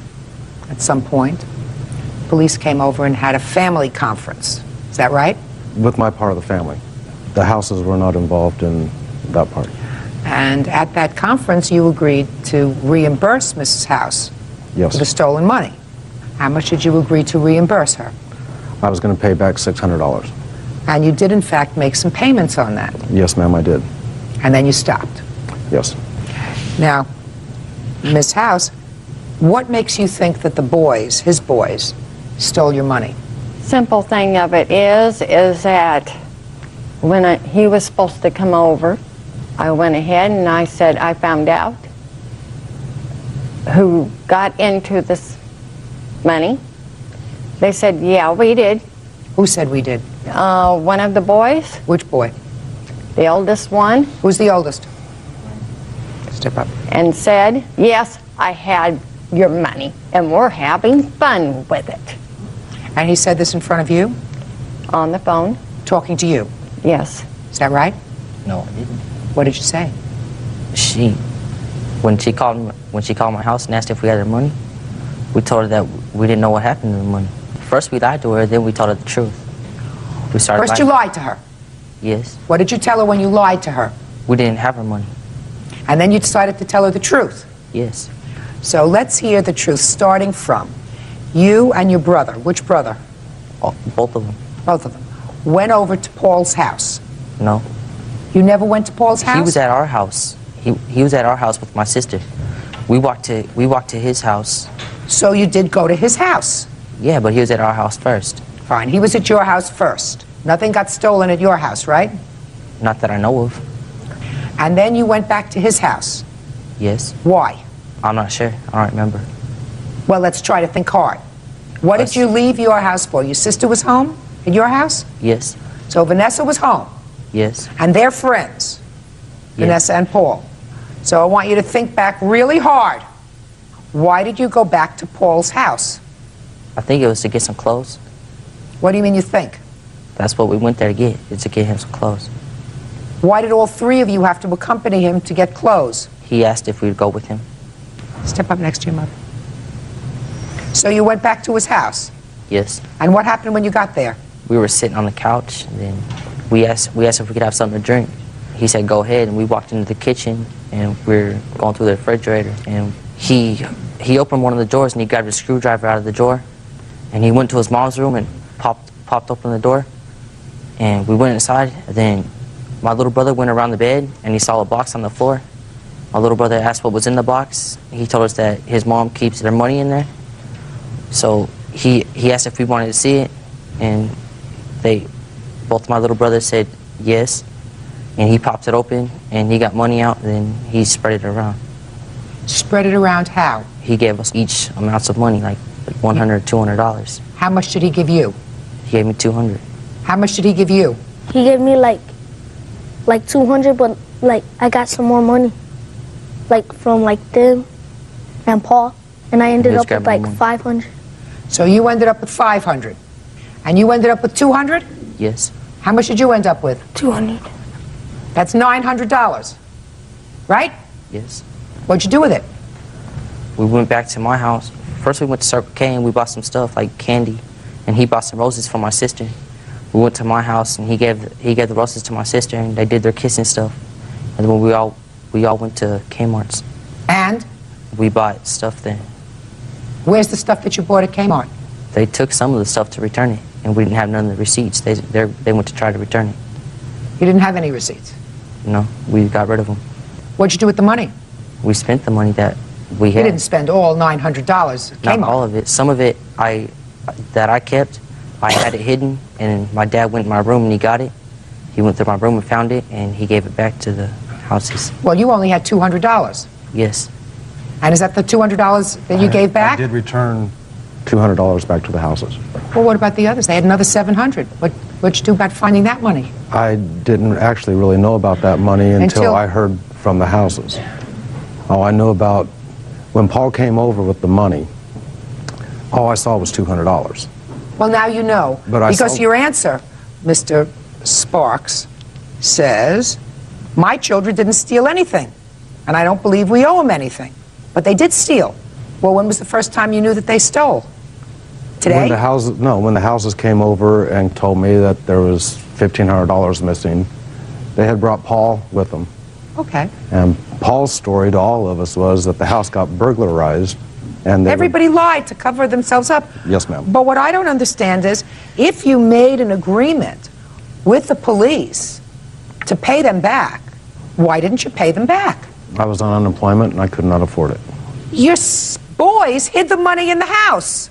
at some point. Police came over and had a family conference. Is that right? With my part of the family. The Houses were not involved in that part. And at that conference, you agreed to reimburse Mrs. House Yes. for the stolen money. How much did you agree to reimburse her? I was going to pay back $600. And you did, in fact, make some payments on that. Yes, ma'am, I did. And then you stopped. Yes. Now, Miss House, what makes you think that the boys, his boys, stole your money? Simple thing of it is that when he was supposed to come over, I went ahead and I said, I found out who got into this money. They said, yeah, we did. Who said we did? One of the boys. Which boy? The oldest one. Who's the oldest? Step up. And said, yes, I had your money, and we're having fun with it. And he said this in front of you? On the phone. Talking to you? Yes. Is that right? No, I didn't. What did you say? When she called my house and asked if we had her money, we told her that we didn't know what happened to the money. First we lied to her, then we told her the truth. We started First you lied to her? Yes. What did you tell her when you lied to her? We didn't have her money. And then you decided to tell her the truth? Yes. So let's hear the truth, starting from you and your brother. Which brother? Both of them. Both of them. Went over to Paul's house. No. You never went to Paul's house? He was at our house. He was at our house with my sister. We walked to his house. So you did go to his house? Yeah, but he was at our house first. Fine. He was at your house first. Nothing got stolen at your house, right? Not that I know of. And then you went back to his house? Yes. Why? I'm not sure. I don't remember. Well, let's try to think hard. What did you leave your house for? Your sister was home at your house? Yes. So Vanessa was home. Yes. And they're friends, Vanessa and Paul. So I want you to think back really hard. Why did you go back to Paul's house? I think it was to get some clothes. What do you mean you think? That's what we went there to get, is to get him some clothes. Why did all three of you have to accompany him to get clothes? He asked if we'd go with him. Step up next to your mother. So you went back to his house? Yes. And what happened when you got there? We were sitting on the couch, and then we asked if we could have something to drink. He said, go ahead, and we walked into the kitchen, and we were going through the refrigerator, and he opened one of the doors, and he grabbed a screwdriver out of the drawer, and he went to his mom's room and popped open the door, and we went inside, and then my little brother went around the bed, and he saw a box on the floor. My little brother asked what was in the box. He told us that his mom keeps their money in there. So he asked if we wanted to see it, and both my little brothers said yes, and he popped it open, and he got money out, and then he spread it around. Spread it around how? He gave us each amounts of money, like $100, $200. How much did he give you? He gave me $200. How much did he give you? He gave me like 200, but like I got some more money, like from like them and Paul, and I ended up with like 500. So you ended up with 500, and you ended up with 200? Yes. How much did you end up with? 200. That's $900, right? Yes. What'd you do with it? We went back to my house. First we went to Circle K and we bought some stuff like candy, and he bought some roses for my sister. We went to my house and he gave the roses to my sister, and they did their kissing stuff. And then we all went to Kmart's. And? We bought stuff there. Where's the stuff that you bought at Kmart? They took some of the stuff to return it, and we didn't have none of the receipts. They went to try to return it. You didn't have any receipts? No, we got rid of them. What'd you do with the money? We spent the money that we had. You didn't spend all $900 at Kmart. Not all of it. Some of it that I kept, I had it hidden, and my dad went in my room and he got it. He went through my room and found it, and he gave it back to the houses. Well, you only had $200. Yes. And is that the $200 that you gave back? I did return $200 back to the houses. Well, what about the others? They had another $700. What'd you do about finding that money? I didn't actually really know about that money until I heard from the houses. All I knew about, when Paul came over with the money, all I saw was $200. Well, now you know. Because your answer, Mr. Sparks, says, my children didn't steal anything, and I don't believe we owe them anything. But they did steal. Well, when was the first time you knew that they stole? Today? When the houses came over and told me that there was $1,500 missing, they had brought Paul with them. Okay. And Paul's story to all of us was that the house got burglarized, and everybody lied to cover themselves up. Yes, ma'am. But what I don't understand is, if you made an agreement with the police to pay them back, why didn't you pay them back? I was on unemployment and I could not afford it. Your boys hid the money in the house.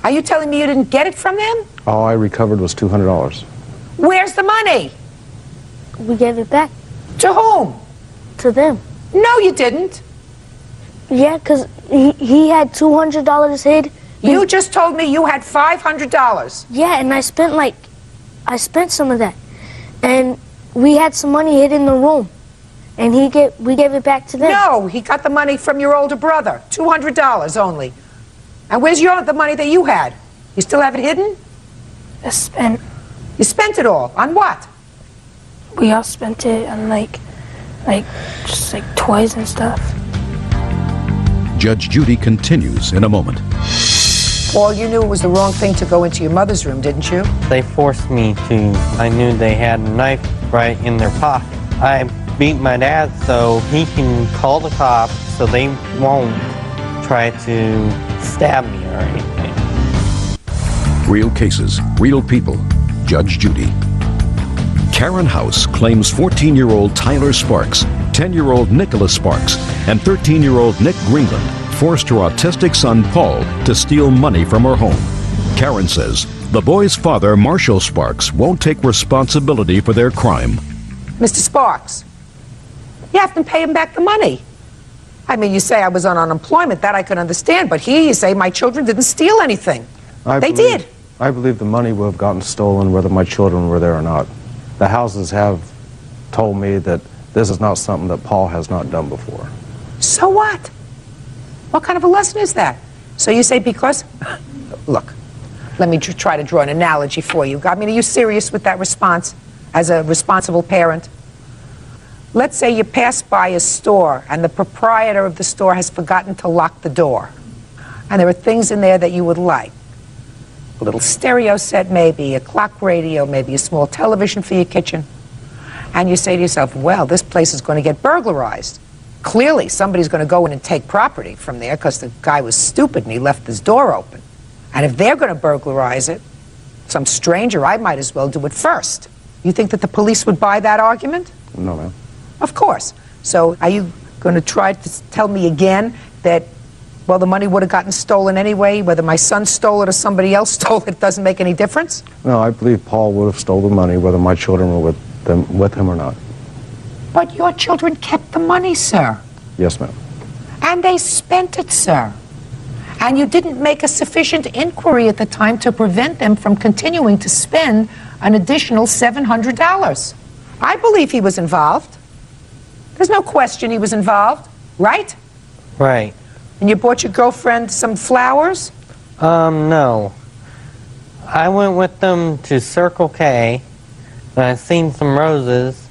Are you telling me you didn't get it from them? All I recovered was $200. Where's the money? We gave it back. To whom? To them. No, you didn't. Yeah, because he had $200 hid. You just told me you had $500. Yeah, and I spent some of that. And we had some money hid in the room. And we gave it back to them. No, he got the money from your older brother. $200 only. And where's the money that you had? You still have it hidden? I spent. You spent it all. On what? We all spent it on just toys and stuff. Judge Judy continues in a moment. Paul, you knew it was the wrong thing to go into your mother's room, didn't you? They forced me to. I knew they had a knife right in their pocket. I beat my dad so he can call the cops so they won't try to stab me or anything. Real cases, real people. Judge Judy. Karen House claims 14-year-old Tyler Sparks, 10-year-old Nicholas Sparks, and 13-year-old Nick Greenland forced her autistic son Paul to steal money from her home. Karen says the boy's father, Marshall Sparks, won't take responsibility for their crime. Mr. Sparks, you have to pay him back the money. I mean, you say I was on unemployment, that I can understand, but here you say my children didn't steal anything. They did. I believe the money would have gotten stolen whether my children were there or not. The houses have told me that this is not something that Paul has not done before. So what? What kind of a lesson is that? So you say because... Look, let me try to draw an analogy for you. I mean, are you serious with that response as a responsible parent? Let's say you pass by a store and the proprietor of the store has forgotten to lock the door. And there are things in there that you would like. A little stereo set maybe, a clock radio, maybe a small television for your kitchen. And you say to yourself, well, this place is going to get burglarized. Clearly, somebody's going to go in and take property from there because the guy was stupid and he left his door open. And if they're going to burglarize it, some stranger, I might as well do it first. You think that the police would buy that argument? No, ma'am. Of course. So are you going to try to tell me again that, well, the money would have gotten stolen anyway, whether my son stole it or somebody else stole it doesn't make any difference? No, I believe Paul would have stolen the money whether my children were with him or not. But your children kept the money, sir. Yes, ma'am. And they spent it, sir. And you didn't make a sufficient inquiry at the time to prevent them from continuing to spend an additional $700. I believe he was involved. There's no question he was involved, right? Right. And you bought your girlfriend some flowers? No. I went with them to Circle K, and I seen some roses,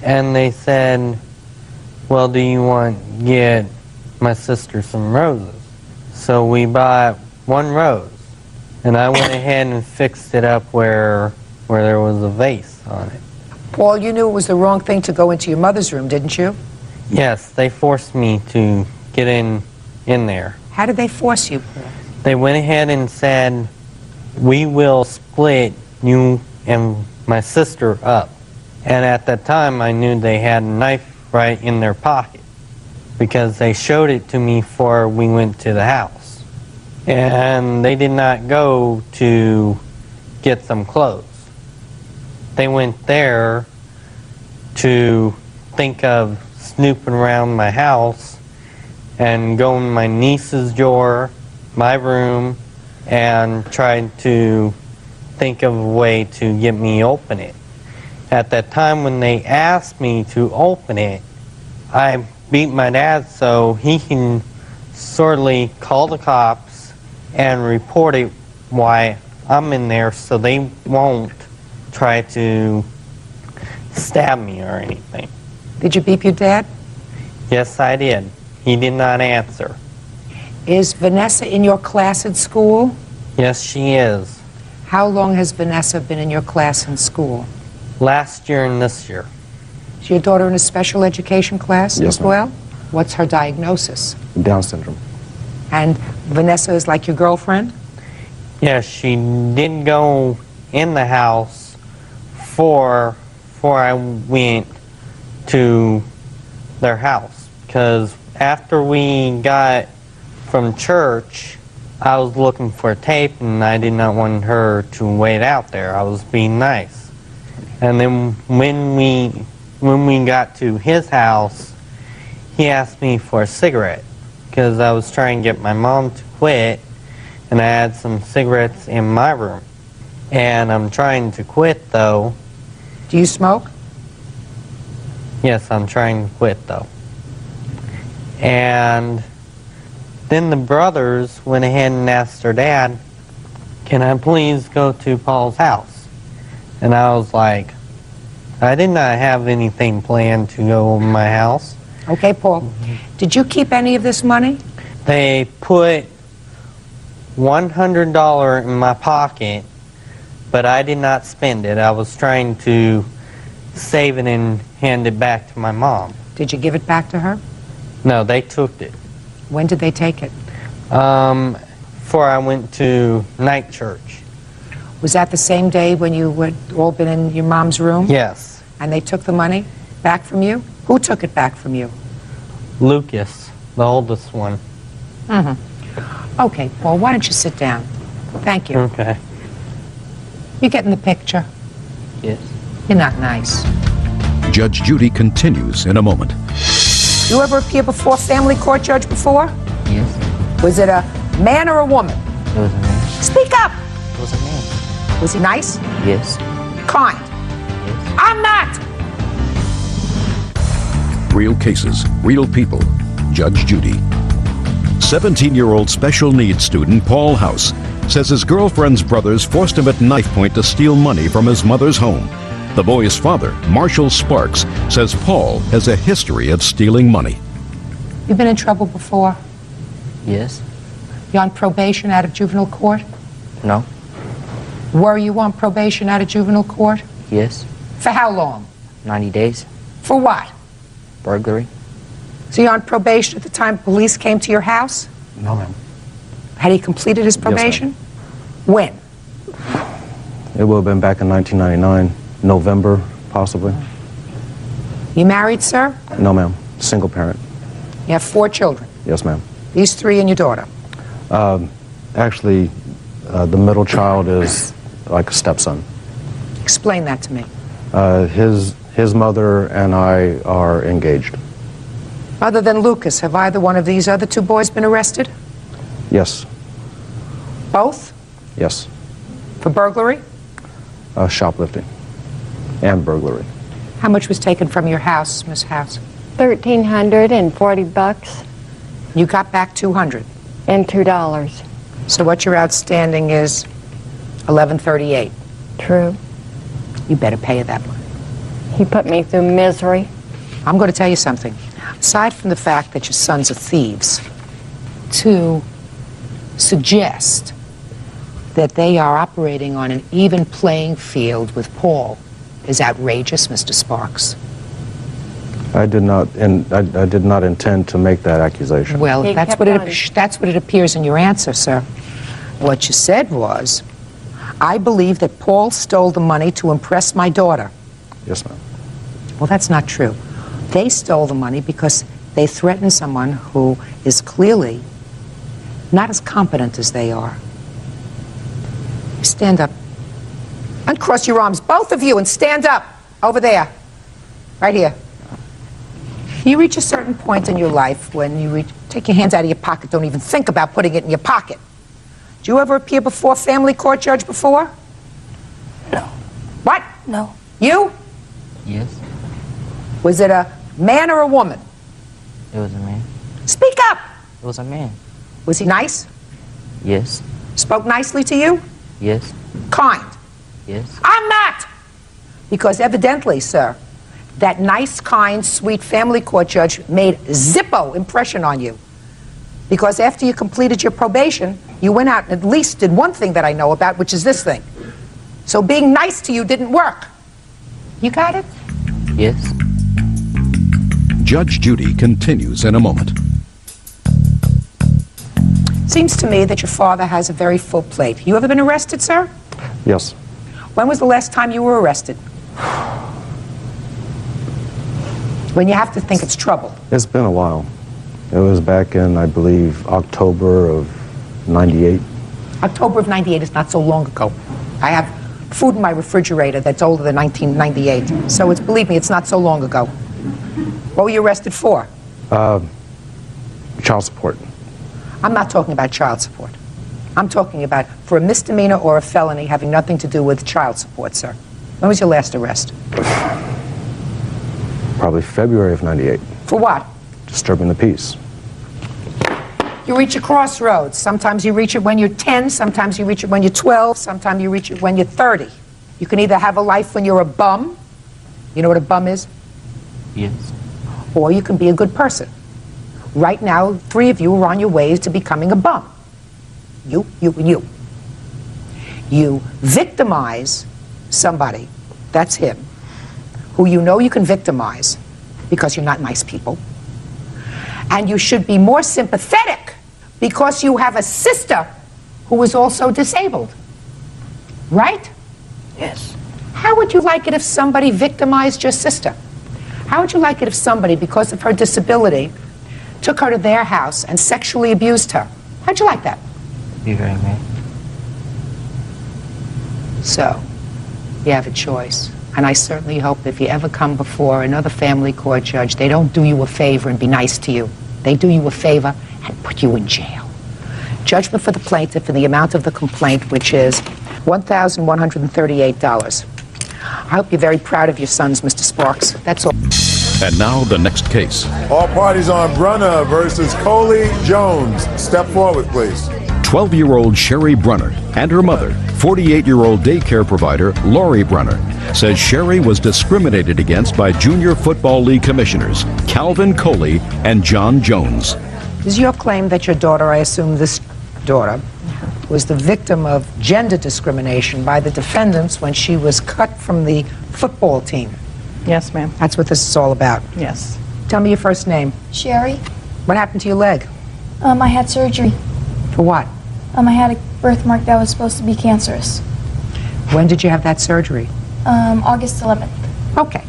and they said, well, do you want to get my sister some roses? So we bought one rose, and I went ahead and fixed it up where there was a vase on it. Paul, you knew it was the wrong thing to go into your mother's room, didn't you? Yes, they forced me to get in there. How did they force you, Paul? They went ahead and said, we will split you and my sister up. And at that time, I knew they had a knife right in their pocket because they showed it to me before we went to the house. And they did not go to get some clothes. They went there to think of snooping around my house and go in my niece's drawer, my room, and tried to think of a way to get me open it. At that time when they asked me to open it, I beat my dad so he can sorely call the cops and report it why I'm in there so they won't try to stab me or anything. Did you beep your dad? Yes, I did. He did not answer. Is Vanessa in your class in school? Yes, she is. How long has Vanessa been in your class in school? Last year and this year. Is your daughter in a special education class Yes, as well? What's her diagnosis? Down syndrome. And Vanessa is like your girlfriend? Yes, she did go in the house before I went to their house. Because after we got from church, I was looking for tape and I did not want her to wait out there. I was being nice. And then when we got to his house, he asked me for a cigarette because I was trying to get my mom to quit, and I had some cigarettes in my room. And I'm trying to quit though. Do you smoke? Yes, I'm trying to quit though. And then the brothers went ahead and asked their dad, can I please go to Paul's house? And I was like, I did not have anything planned to go to my house. Okay, Paul. Did you keep any of this money? They put $100 in my pocket, but I did not spend it. I was trying to save it and hand it back to my mom. Did you give it back to her? No, they took it. When did they take it? Before I went to night church. Was that the same day when you would all been in your mom's room? Yes. And they took the money back from you? Who took it back from you? Lucas, the oldest one. Mm-hmm. Okay, Paul, why don't you sit down? Thank you. Okay. You getting the picture? Yes. You're not nice. Judge Judy continues in a moment. You ever appear before a family court judge before? Yes. Was it a man or a woman? It was a man. Speak up! It was a man. Was he nice? Yes. Kind? Yes. I'm not! Real cases, real people. Judge Judy. 17-year-old special needs student Paul House says his girlfriend's brothers forced him at knife point to steal money from his mother's home. The boy's father, Marshall Sparks, says Paul has a history of stealing money. You been in trouble before? Yes. You on probation out of juvenile court? No. Were you on probation out of juvenile court? Yes. For how long? 90 days. For what? Burglary. So you're on probation at the time police came to your house? No, ma'am. Had he completed his probation? Yes, when? It would have been back in 1999, November, possibly. You married, sir? No, ma'am. Single parent. You have 4 children? Yes, ma'am. These 3 and your daughter? Actually, the middle child is like a stepson. Explain that to me. His mother and I are engaged. Other than Lucas, have either one of these other 2 boys been arrested? Yes. Both? Yes. For burglary? Shoplifting and burglary. How much was taken from your house, Miss House? $1,340. You got back 200. And $2. So what your outstanding is $1138. True. You better pay that money. He put me through misery. I'm going to tell you something. Aside from the fact that your sons are thieves, to suggest that they are operating on an even playing field with Paul is outrageous, Mr. Sparks. I did not intend to make that accusation. Well, He that's kept what on. that's what it appears in your answer, sir. What you said was, I believe that Paul stole the money to impress my daughter. Yes, ma'am. Well, that's not true. They stole the money because they threatened someone who is clearly not as competent as they are. Stand up. Uncross your arms, both of you, and stand up. Over there. Right here. You reach a certain point in your life when you take your hands out of your pocket, don't even think about putting it in your pocket. Did you ever appear before a family court judge before? No. What? No. You? Yes. Was it a man or a woman? It was a man. Speak up! It was a man. Was he nice? Yes. Spoke nicely to you? Yes. Kind? Yes. I'm not! Because evidently, sir, that nice, kind, sweet family court judge made Zippo impression on you. Because after you completed your probation, you went out and at least did one thing that I know about, which is this thing. So being nice to you didn't work. You got it? Yes. Judge Judy continues in a moment. Seems to me that your father has a very full plate. You ever been arrested, sir? Yes. When was the last time you were arrested? When you have to think it's trouble. It's been a while. It was back in, I believe, October of '98. October of '98 is not so long ago. I have food in my refrigerator that's older than 1998. So it's, believe me, it's not so long ago. What were you arrested for? Child support. I'm not talking about child support. I'm talking about for a misdemeanor or a felony having nothing to do with child support, sir. When was your last arrest? Probably February of '98. For what? Disturbing the peace. You reach a crossroads. Sometimes you reach it when you're 10, sometimes you reach it when you're 12, sometimes you reach it when you're 30. You can either have a life when you're a bum. You know what a bum is? Yes. Or you can be a good person. Right now, 3 of you are on your ways to becoming a bum. You, and you. You victimize somebody, that's him, who you know you can victimize because you're not nice people. And you should be more sympathetic because you have a sister who is also disabled. Right? Yes. How would you like it if somebody victimized your sister? How would you like it if somebody, because of her disability, took her to their house and sexually abused her? How'd you like that? Be very mad. So, you have a choice. And I certainly hope if you ever come before another family court judge, they don't do you a favor and be nice to you. They do you a favor and put you in jail. Judgment for the plaintiff in the amount of the complaint, which is $1,138. I hope you're very proud of your sons, Mr. Sparks. That's all. And now the next case. All parties on Brunner versus Coley Jones. Step forward, please. 12-year-old Sherry Brunner and her mother, 48-year-old daycare provider Lori Brunner, says Sherry was discriminated against by Junior Football League commissioners Calvin Coley and John Jones. Is your claim that your daughter, I assume this daughter, was the victim of gender discrimination by the defendants when she was cut from the football team? Yes, ma'am. That's what this is all about. Yes. Tell me your first name. Sherry. What happened to your leg? I had surgery. For what? I had a birthmark that was supposed to be cancerous. When did you have that surgery? August 11th. Okay.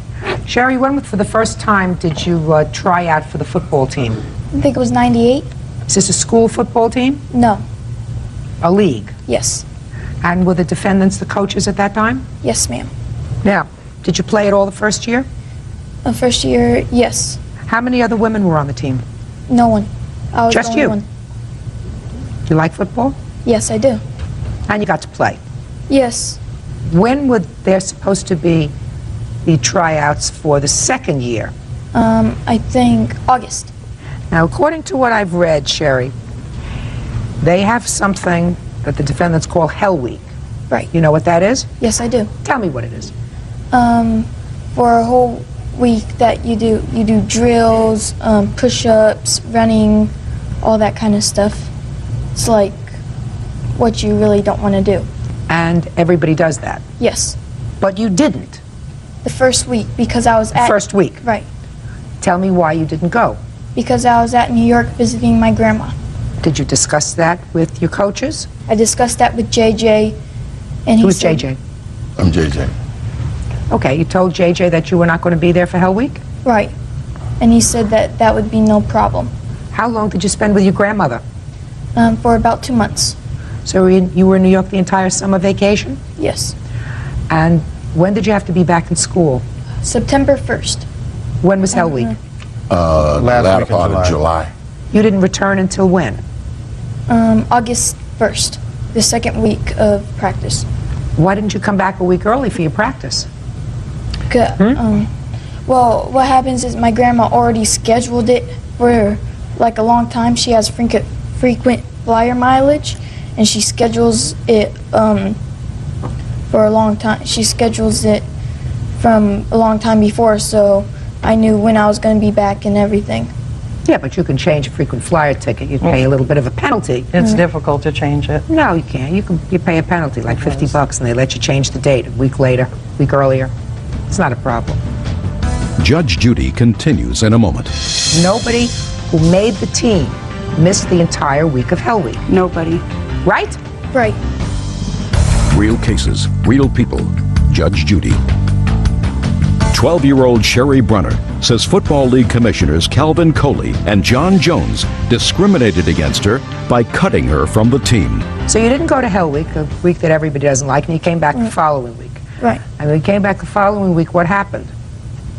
Sherry, when for the first time did you try out for the football team? I think it was 98. Is this a school football team? No. A league? Yes. And were the defendants the coaches at that time? Yes, ma'am. Now, did you play at all the first year? The first year, yes. How many other women were on the team? No one. I was Just the only you? one. You like football? Yes, I do. And you got to play? Yes. When were there supposed to be the tryouts for the second year? I think August. Now, according to what I've read, Sherry, they have something that the defendants call Hell Week. Right. You know what that is? Yes, I do. Tell me what it is. For a whole week that you do drills, push-ups, running, all that kind of stuff. It's like what you really don't want to do. And everybody does that? Yes. But you didn't? The first week, because I was at... First week? Right. Tell me why you didn't go. Because I was at New York visiting my grandma. Did you discuss that with your coaches? I discussed that with JJ, and he Who's said... JJ? I'm JJ. Okay, you told JJ that you were not going to be there for Hell Week? Right. And he said that that would be no problem. How long did you spend with your grandmother? For about 2 months. So you were in New York the entire summer vacation? Yes. And when did you have to be back in school? September 1st. When was Hell Week? Latter part of July. You didn't return until when? August 1st, the second week of practice. Why didn't you come back a week early for your practice? Well, what happens is my grandma already scheduled it for like a long time. She has frequent flyer mileage, and she schedules it for a long time. She schedules it from a long time before, so I knew when I was going to be back and everything. Yeah, but you can change a frequent flyer ticket. You pay a little bit of a penalty. It's difficult to change it. No, you can't. You pay a penalty, like $50, and they let you change the date a week later, a week earlier. It's not a problem. Judge Judy continues in a moment. Nobody who made the team missed the entire week of Hell Week. Nobody. Right? Right. Real cases, real people. Judge Judy. 12-year-old Sherry Brunner says Football League commissioners Calvin Coley and John Jones discriminated against her by cutting her from the team. So you didn't go to Hell Week, a week that everybody doesn't like, and you came back the following week. Right. And when you came back the following week, what happened?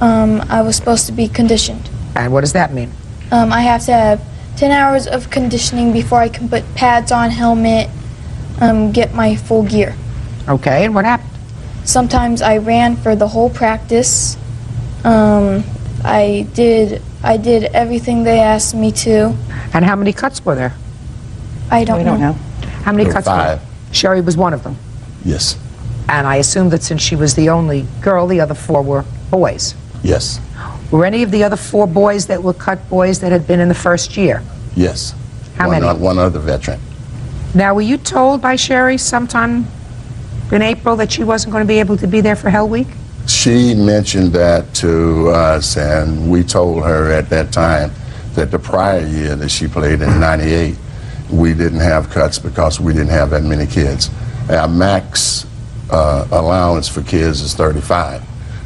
I was supposed to be conditioned. And what does that mean? I have to have 10 hours of conditioning before I can put pads on, helmet, get my full gear. Okay, and what happened? Sometimes I ran for the whole practice. I did everything they asked me to. And how many cuts were there? I don't know. How many There were cuts 5. were there? Sherry was one of them. Yes. And I assume that since she was the only girl, the other 4 were boys. Yes. Were any of the other 4 boys that were cut boys that had been in the first year? Yes. How many? One other veteran. Now, were you told by Sherry sometime in April that she wasn't going to be able to be there for Hell Week? She mentioned that to us, and we told her at that time that the prior year that she played in '98, we didn't have cuts because we didn't have that many kids. Our max allowance for kids is 35,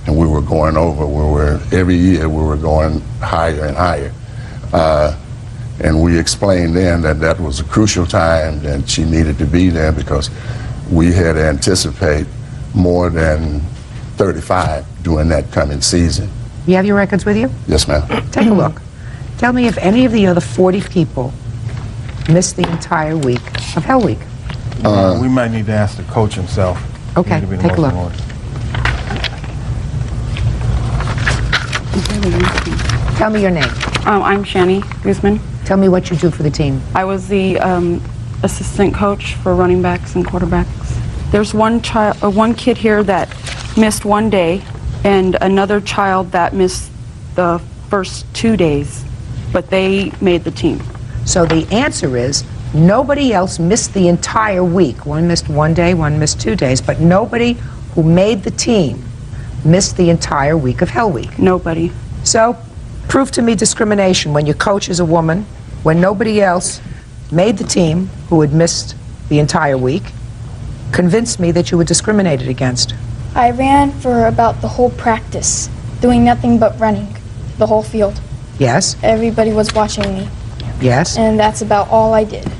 and we were going over. Every year we were going higher and higher. And we explained then that that was a crucial time and she needed to be there because we had to anticipate more than 35 during that coming season. You have your records with you? Yes, ma'am. Take a look. Tell me if any of the other 40 people missed the entire week of Hell Week. We might need to ask the coach himself. Okay, take a look. Tell me your name. I'm Shani Guzman. Tell me what you do for the team. I was the assistant coach for running backs and quarterbacks. There's one kid here that missed 1 day, and another child that missed the first 2 days, but they made the team. So the answer is nobody else missed the entire week. One missed 1 day, one missed 2 days, but nobody who made the team missed the entire week of Hell Week. Nobody. So prove to me discrimination when your coach is a woman, when nobody else made the team who had missed the entire week. Convince me that you were discriminated against. I ran for about the whole practice, doing nothing but running, the whole field. Yes. Everybody was watching me. Yes. And that's about all I did.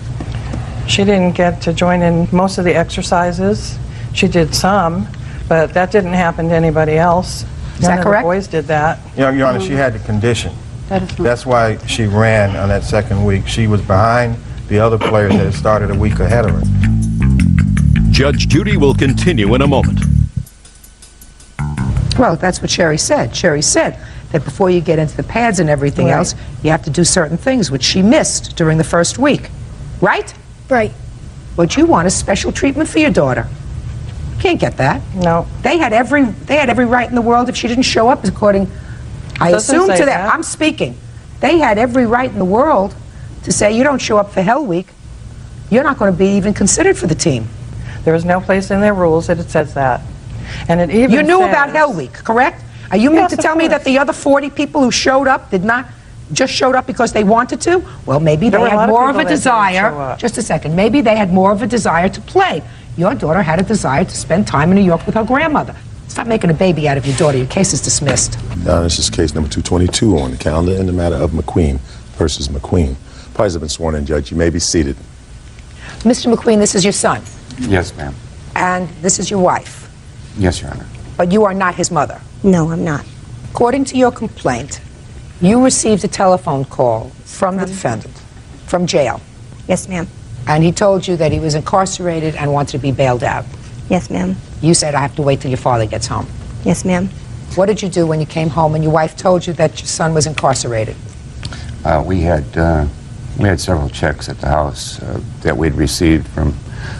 She didn't get to join in most of the exercises. She did some, but that didn't happen to anybody else. None of the boys did that. Your Honor, she had the condition. That is not. That's why she ran on that second week. She was behind the other players that had started a week ahead of her. Judge Judy will continue in a moment. Well, that's what Sherry said. Sherry said that before you get into the pads and everything else, you have to do certain things, which she missed during the first week. Right? Right. What you want is special treatment for your daughter. Can't get that. No. They had every right in the world if she didn't show up, according, I assume to them. I'm speaking. They had every right in the world to say you don't show up for Hell Week, you're not going to be even considered for the team. There is no place in their rules that it says that. And it even You knew says, about Hell Week, correct? Are you meant to tell me that the other 40 people who showed up did not just showed up because they wanted to? Well, maybe they had more of a desire. Just a second. Maybe they had more of a desire to play. Your daughter had a desire to spend time in New York with her grandmother. Stop making a baby out of your daughter. Your case is dismissed. Now, this is case number 222 on the calendar in the matter of McQueen versus McQueen. Parties have been sworn in, Judge. You may be seated. Mr. McQueen, this is your son. Yes, ma'am. And this is your wife. Yes, Your Honor. But you are not his mother. No, I'm not. According to your complaint, you received a telephone call from the defendant, from jail. Yes, ma'am. And he told you that he was incarcerated and wanted to be bailed out. Yes, ma'am. You said, I have to wait till your father gets home. Yes, ma'am. What did you do when you came home and your wife told you that your son was incarcerated? We had several checks at the house that we'd received from.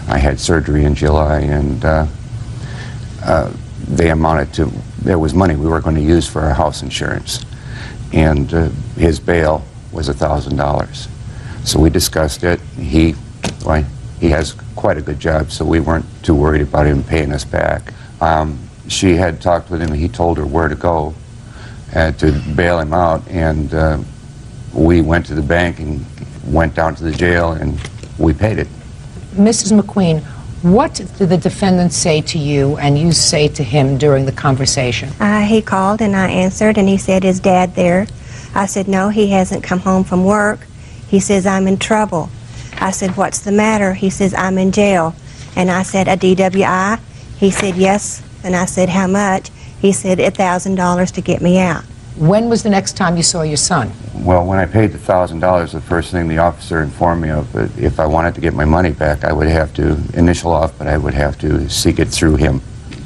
I had surgery in July, and they amounted to. There was money we were going to use for our house insurance, and his bail was $1,000. So we discussed it. He has quite a good job, so we weren't too worried about him paying us back. She had talked with him, and he told her where to go to bail him out, and we went to the bank and went down to the jail, and we paid it. Mrs. McQueen, what did the defendant say to you and you say to him during the conversation? He called and I answered, and he said, is Dad there? I said, no, he hasn't come home from work. He says, I'm in trouble. I said, what's the matter? He says, I'm in jail. And I said, a DWI? He said, yes. And I said, how much? He said, $1,000 to get me out. When was the next time you saw your son? Well, when I paid the $1,000, the first thing the officer informed me of, that if I wanted to get my money back, I would have to initial off, but I would have to seek it through him.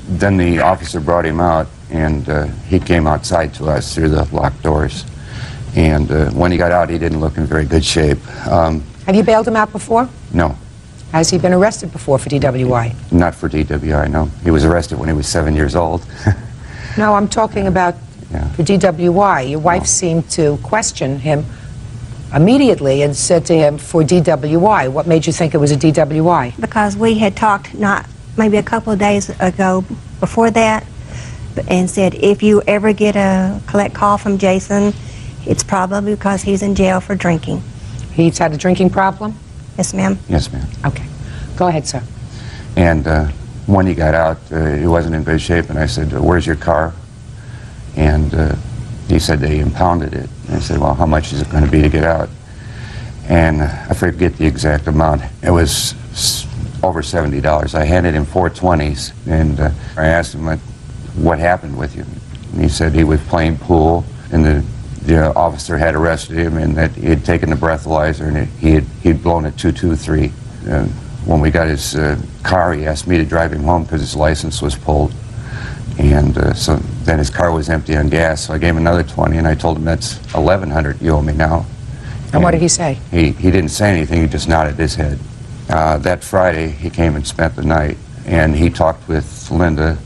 Then the officer brought him out, and he came outside to us through the locked doors. And when he got out, he didn't look in very good shape. Have you bailed him out before? No. Has he been arrested before for DWI? Not for DWI, no. He was arrested when he was 7 years old. No, I'm talking about for DWI. Your wife seemed to question him immediately and said to him, for DWI. What made you think it was a DWI? Because we had talked maybe a couple of days ago before that, and said, if you ever get a collect call from Jason, it's probably because he's in jail for drinking. He's had a drinking problem? Yes, ma'am. Yes, ma'am. Okay. Go ahead, sir. And when he got out, he wasn't in good shape, and I said, where's your car? And he said they impounded it. And I said, well, how much is it going to be to get out? And I forget the exact amount. It was over $70. I handed him 4 20s, and I asked him, what happened with you? And he said he was playing pool, and the officer had arrested him, and that he had taken the breathalyzer, and he'd blown a 223. When we got his car, he asked me to drive him home because his license was pulled. And so then his car was empty on gas, so I gave him another 20, and I told him that's $1,100 you owe me now. And what did he say? He didn't say anything, he just nodded his head. That Friday, he came and spent the night, and he talked with Linda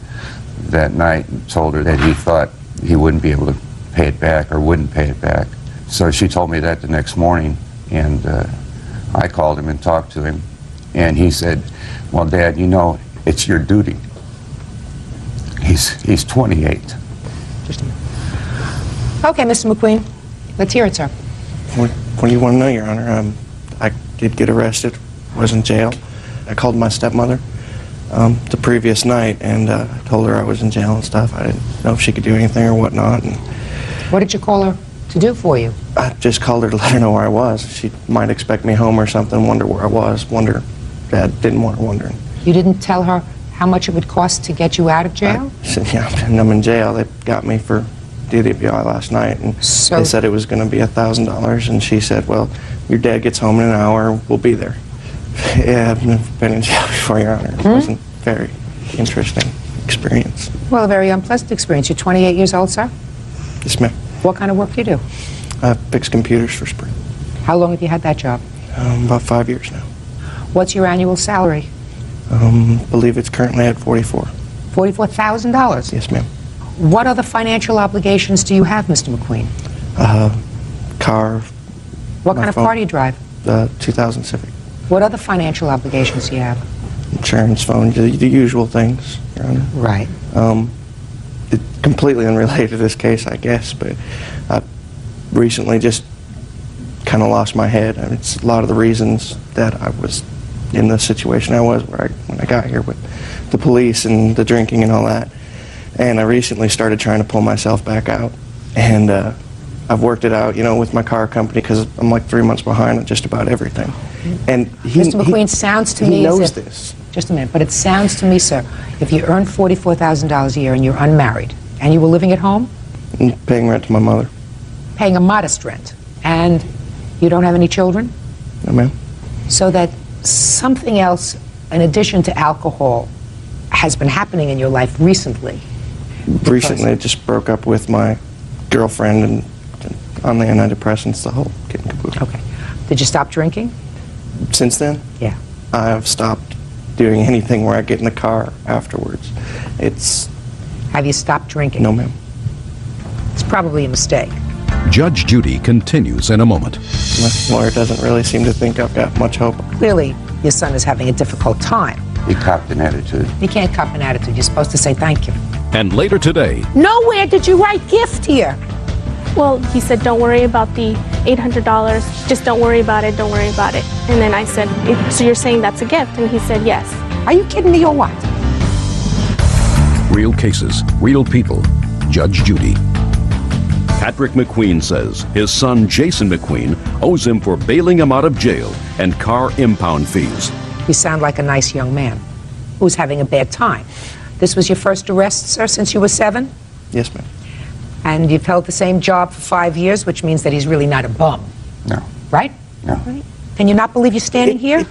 that night and told her that he thought he wouldn't be able to pay it back or wouldn't pay it back. So she told me that the next morning, and I called him and talked to him, and he said, well, Dad, you know, it's your duty. He's 28. Just a minute. Okay, Mr. McQueen, let's hear it, sir. What do you want to know, Your Honor? I did get arrested, was in jail. I called my stepmother the previous night, and I told her I was in jail and stuff. I didn't know if she could do anything or whatnot. And what did you call her to do for you? I just called her to let her know where I was. She might expect me home or something, wonder where I was, Dad didn't want her wondering. You didn't tell her how much it would cost to get you out of jail? I said, yeah, and I'm in jail. They got me for DWI last night, and they said it was going to be $1,000, and she said, well, your dad gets home in an hour, we'll be there. Yeah, I've never been in jail before, Your Honor. It wasn't a very interesting experience. Well, a very unpleasant experience. You're 28 years old, sir? Yes, ma'am. What kind of work do you do? I fix computers for Sprint. How long have you had that job? About 5 years now. What's your annual salary? Believe it's currently at $44,000. $44,000? Yes, ma'am. What other financial obligations do you have, Mr. McQueen? Car. What kind of car do you drive? 2000 Civic. What other financial obligations do you have? Insurance, phone, the usual things, Your Honor. Right. It's completely unrelated to this case, I guess, but I recently just kind of lost my head. I mean, it's a lot of the reasons that I was in the situation I was when I got here with the police and the drinking and all that. And I recently started trying to pull myself back out. And I've worked it out, you know, with my car company, because I'm like 3 months behind on just about everything. And Mr. McQueen, sounds to me he knows as if, this. Just a minute, but it sounds to me, sir, if you earn $44,000 a year and you're unmarried, and you were living at home? And paying rent to my mother. Paying a modest rent. And you don't have any children? No, ma'am. So that something else, in addition to alcohol, has been happening in your life recently? Recently, I just broke up with my girlfriend and on the antidepressants, the whole kit and caboodle. Okay. Did you stop drinking? Since then? Yeah. I've stopped doing anything where I get in the car afterwards. Have you stopped drinking? No, ma'am. It's probably a mistake. Judge Judy continues in a moment. My lawyer doesn't really seem to think I've got much hope. Clearly, your son is having a difficult time. He copped an attitude. You can't cop an attitude. You're supposed to say thank you. And later today, Nowhere did you write gift here. Well, he said, don't worry about the $800. Just don't worry about it. Don't worry about it. And then I said, so you're saying that's a gift? And he said, yes. Are you kidding me or what? real cases, real people. Judge Judy. Patrick McQueen says his son Jason McQueen owes him for bailing him out of jail and car impound fees. You sound like a nice young man who's having a bad time. This was your first arrest, sir, since you were 7? Yes, ma'am. And you've held the same job for 5 years, which means that he's really not a bum. No. Right? No. Can you not believe you're standing here?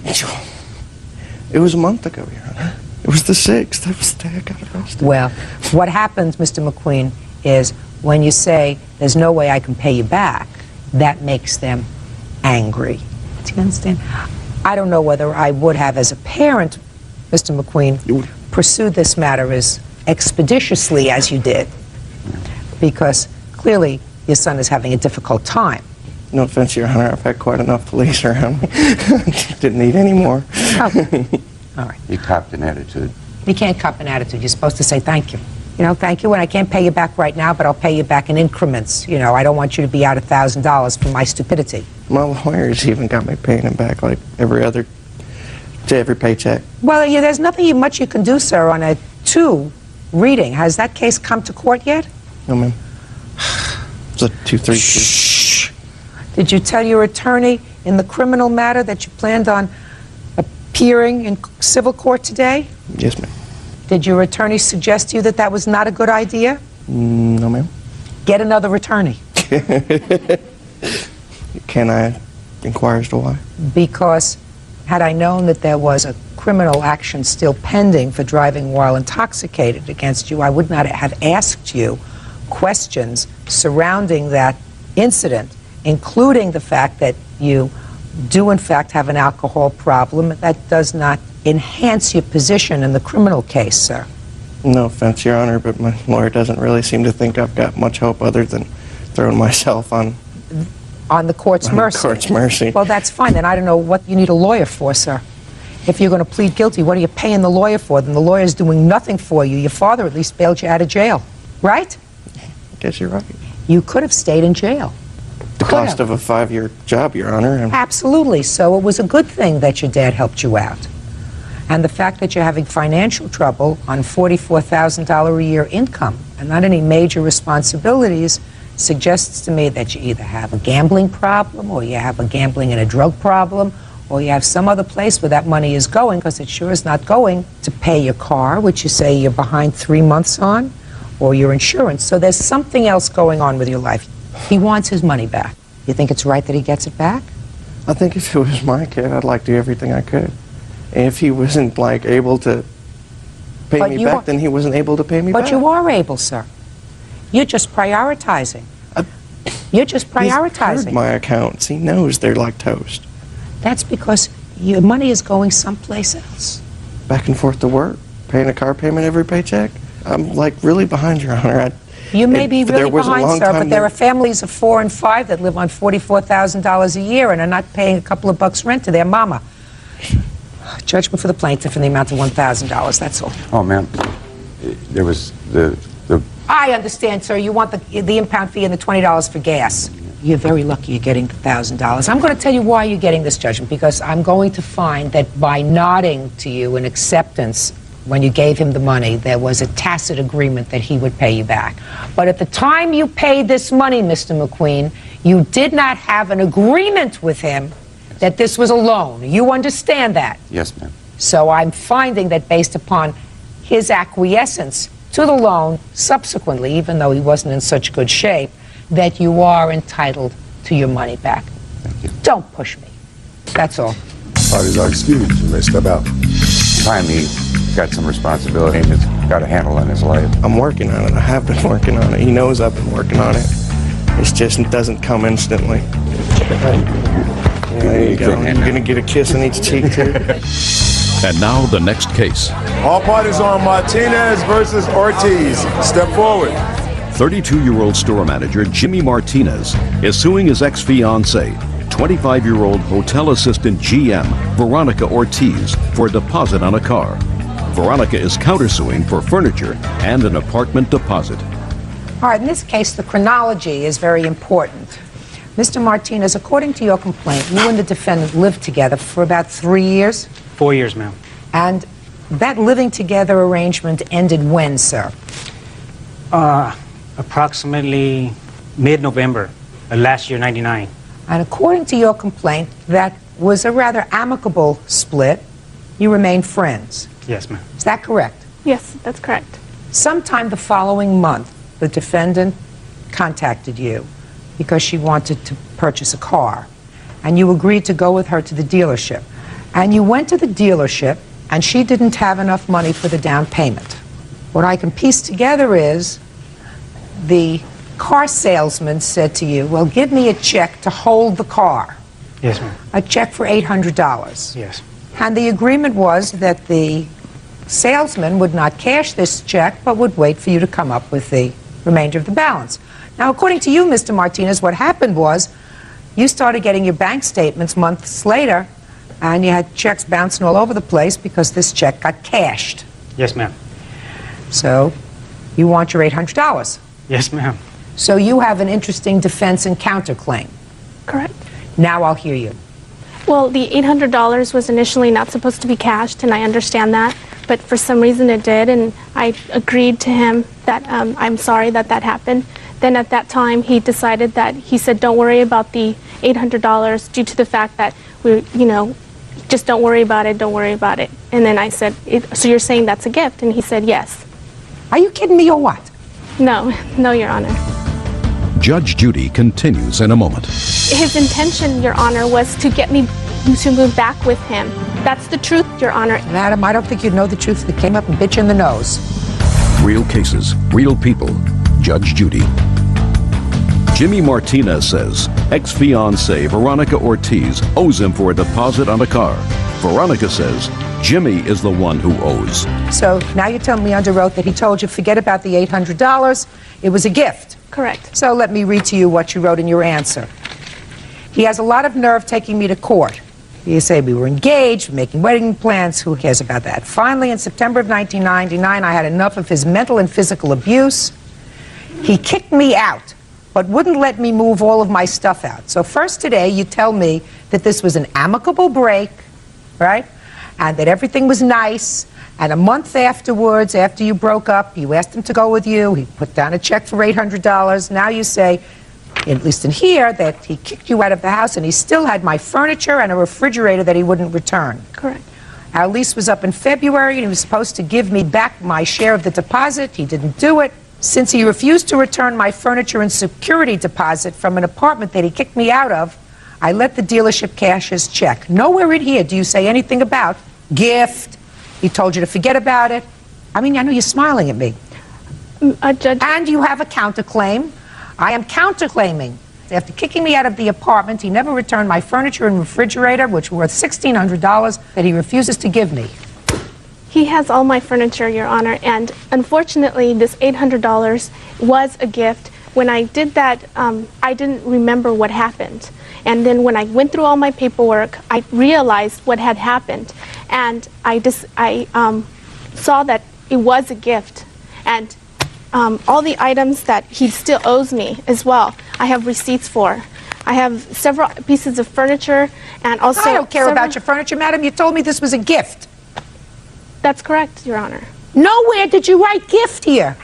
It was a month ago, Your Honor. It was the 6th. That was the day I got arrested. Well, what happens, Mr. McQueen, is when you say, there's no way I can pay you back, that makes them angry. Do you understand? I don't know whether I would have, as a parent, Mr. McQueen, pursued this matter as expeditiously as you did, because clearly your son is having a difficult time. No offense, Your Honor, I've had quite enough police around me. Didn't need any more. Oh. All right. You copped an attitude. You can't cop an attitude. You're supposed to say thank you. You know, thank you, and I can't pay you back right now, but I'll pay you back in increments. You know, I don't want you to be out $1,000 for my stupidity. My lawyers even got me paying him back like every paycheck. Well, yeah, there's nothing much you can do, sir, on a 2 reading. Has that case come to court yet? No, ma'am. It's a 2-3. Shh. Did you tell your attorney in the criminal matter that you planned on appearing in civil court today? Yes, ma'am. Did your attorney suggest to you that that was not a good idea? No, ma'am. Get another attorney. Can I inquire as to why? Because had I known that there was a criminal action still pending for driving while intoxicated against you, I would not have asked you questions surrounding that incident, including the fact that you do in fact have an alcohol problem. That does not enhance your position in the criminal case, sir. No offense, Your Honor, but my lawyer doesn't really seem to think I've got much hope other than throwing myself on the court's mercy. The court's mercy. Well, that's fine. Then I don't know what you need a lawyer for, sir. If you're going to plead guilty, what are you paying the lawyer for? Then the lawyer's doing nothing for you. Your father at least bailed you out of jail, right? I guess you're right. You could have stayed in jail. The cost of a 5-year job, Your Honor. Absolutely. So it was a good thing that your dad helped you out. And the fact that you're having financial trouble on $44,000 a year income and not any major responsibilities suggests to me that you either have a gambling problem, or you have a gambling and a drug problem, or you have some other place where that money is going, because it sure is not going to pay your car, which you say you're behind 3 months on, or your insurance. So there's something else going on with your life. He wants his money back. You think it's right that he gets it back? I think if it was my kid, I'd like to do everything I could. And if he wasn't, like, able to pay me back, then he wasn't able to pay me back. But you are able, sir. You're just prioritizing. You're just prioritizing. He's heard my accounts. He knows they're like toast. That's because your money is going someplace else. Back and forth to work, paying a car payment every paycheck. I'm, like, really behind, Your Honor. You may be really behind, sir, but there are families of 4 and 5 that live on $44,000 a year and are not paying a couple of bucks rent to their mama. Judgment for the plaintiff in the amount of $1,000, that's all. Oh, ma'am, there was the... I understand, sir. You want the impound fee and the $20 for gas. You're very lucky you're getting the $1,000. I'm going to tell you why you're getting this judgment, because I'm going to find that by nodding to you in acceptance when you gave him the money, there was a tacit agreement that he would pay you back. But at the time you paid this money, Mr. McQueen, you did not have an agreement with him that this was a loan. You understand that? Yes, ma'am. So I'm finding that based upon his acquiescence to the loan subsequently, even though he wasn't in such good shape, that you are entitled to your money back. Thank you. Don't push me. That's all. Parties are excused. You may step out. Time he got some responsibility and has got a handle on his life. I'm working on it. I have been working on it. He knows I've been working on it. It doesn't come instantly. There you go. You're going to get a kiss on each cheek, too. And now the next case. All parties on Martinez versus Ortiz. Step forward. 32-year-old store manager Jimmy Martinez is suing his ex-fiancée, 25-year-old hotel assistant GM Veronica Ortiz, for a deposit on a car. Veronica is countersuing for furniture and an apartment deposit. All right, in this case, the chronology is very important. Mr. Martinez, according to your complaint, you and the defendant lived together for about 3 years? 4 years, ma'am. And that living together arrangement ended when, sir? Approximately mid-November last year, 99. And according to your complaint, that was a rather amicable split. You remained friends. Yes, ma'am. Is that correct? Yes, that's correct. Sometime the following month, the defendant contacted you because she wanted to purchase a car. And you agreed to go with her to the dealership. And you went to the dealership, and she didn't have enough money for the down payment. What I can piece together is the car salesman said to you, well, give me a check to hold the car. Yes, ma'am. A check for $800. Yes. And the agreement was that the salesman would not cash this check, but would wait for you to come up with the remainder of the balance. Now, according to you, Mr. Martinez, what happened was you started getting your bank statements months later, and you had checks bouncing all over the place because this check got cashed. Yes, ma'am. So you want your $800. Yes, ma'am. So you have an interesting defense and counterclaim. Correct. Now I'll hear you. Well, the $800 was initially not supposed to be cashed, and I understand that. But for some reason it did, and I agreed to him that I'm sorry that that happened. Then at that time, he decided that he said, don't worry about the $800 due to the fact that we, just don't worry about it, don't worry about it. And then I said, so you're saying that's a gift? And he said, yes. Are you kidding me or what? No, no, Your Honor. Judge Judy continues in a moment. His intention, Your Honor, was to get me to move back with him. That's the truth, Your Honor. Madam, I don't think you'd know the truth if it came up and bit you in the nose. Real cases, real people. Judge Judy. Jimmy Martinez says ex-fiancée Veronica Ortiz owes him for a deposit on a car. Veronica says Jimmy is the one who owes. So now you're telling me under oath that he told you forget about the $800. It was a gift. Correct. So let me read to you what you wrote in your answer. He has a lot of nerve taking me to court. You say we were engaged, making wedding plans. Who cares about that? Finally, in September of 1999, I had enough of his mental and physical abuse. He kicked me out, but wouldn't let me move all of my stuff out. So first today, you tell me that this was an amicable break, right? And that everything was nice. And a month afterwards, after you broke up, you asked him to go with you. He put down a check for $800. Now you say, at least in here, that he kicked you out of the house and he still had my furniture and a refrigerator that he wouldn't return. Correct. Our lease was up in February and he was supposed to give me back my share of the deposit. He didn't do it. Since he refused to return my furniture and security deposit from an apartment that he kicked me out of, I let the dealership cash his check. Nowhere in here do you say anything about gift. He told you to forget about it. I mean, I know you're smiling at me. Judge. And you have a counterclaim. I am counterclaiming. After kicking me out of the apartment, he never returned my furniture and refrigerator, which were worth $1,600, that he refuses to give me. He has all my furniture, Your Honor, and unfortunately, this $800 was a gift. When I did that, I didn't remember what happened. And then when I went through all my paperwork, I realized what had happened. And I saw that it was a gift. And all the items that he still owes me as well, I have receipts for. I have several pieces of furniture and also... I don't care about your furniture, madam. You told me this was a gift. That's correct, Your Honor. Nowhere did you write gift here.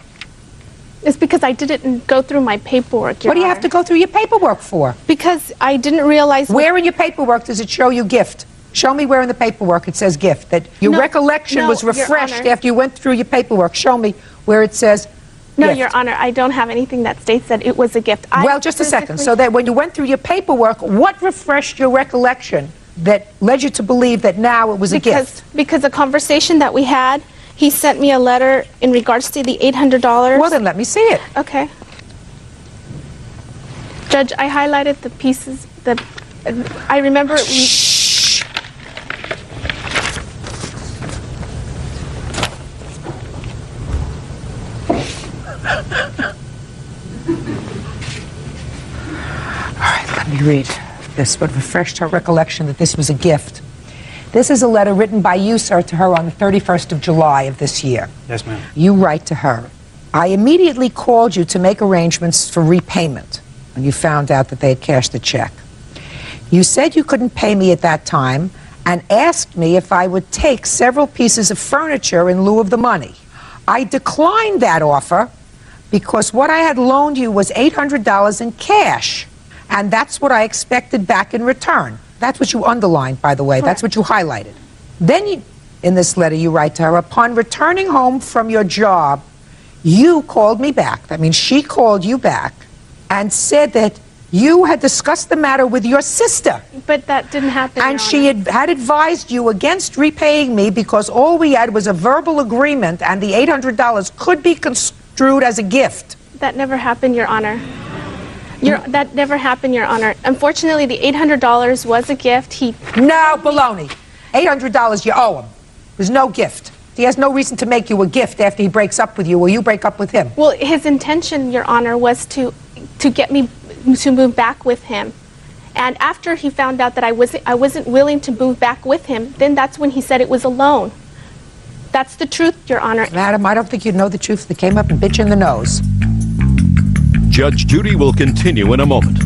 It's because I didn't go through my paperwork, Your What do you have to go through your paperwork for? Because I didn't realize... Where in your paperwork does it show you gift? Show me where in the paperwork it says gift. That your recollection was refreshed after you went through your paperwork. Show me where it says No, gift. Your Honor, I don't have anything that states that it was a gift. Well, just a second. So that when you went through your paperwork, what refreshed your recollection that led you to believe that now it was a gift? Because the conversation that we had, he sent me a letter in regards to the $800. Well, then let me see it. Okay. Judge, I highlighted the pieces that I remember. Shh. All right, let me read this. What refreshed her recollection that this was a gift. This is a letter written by you, sir, to her on the 31st of July of this year. Yes, ma'am. You write to her, I immediately called you to make arrangements for repayment when you found out that they had cashed the check. You said you couldn't pay me at that time and asked me if I would take several pieces of furniture in lieu of the money. I declined that offer because what I had loaned you was $800 in cash, and that's what I expected back in return. That's what you underlined, by the way. That's what you highlighted. Then in this letter you write to her, upon returning home from your job, you called me back. That means she called you back and said that you had discussed the matter with your sister. But that didn't happen, And she had advised you against repaying me because all we had was a verbal agreement and the $800 could be construed as a gift. That never happened, Your Honor. That never happened, Your Honor. Unfortunately, the $800 was a gift. No, baloney. $800 you owe him. There's no gift. He has no reason to make you a gift after he breaks up with you or you break up with him. Well, his intention, Your Honor, was to get me to move back with him. And after he found out that I wasn't willing to move back with him, then that's when he said it was a loan. That's the truth, Your Honor. Madam, I don't think you'd know the truth that came up and bit you in the nose. Judge Judy will continue in a moment.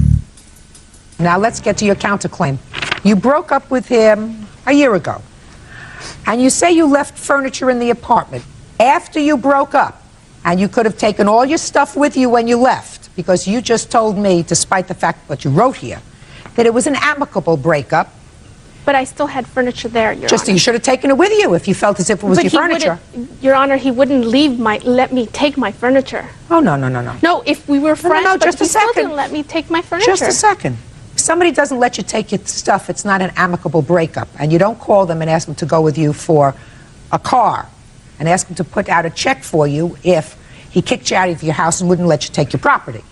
Now let's get to your counterclaim. You broke up with him a year ago. And you say you left furniture in the apartment after you broke up. And you could have taken all your stuff with you when you left, because you just told me, despite the fact what you wrote here, that it was an amicable breakup. But I still had furniture there, Your Just Honor. you should have taken it with you if you felt as if it was But your furniture. Your Honor, he wouldn't let me take my furniture. Oh, no, no, no, no. No, if we were friends, no, but just he a still second. didn't let me take my furniture. Just a second. If somebody doesn't let you take your stuff, it's not an amicable breakup. And you don't call them and ask them to go with you for a car and ask them to put out a check for you if he kicked you out of your house and wouldn't let you take your property.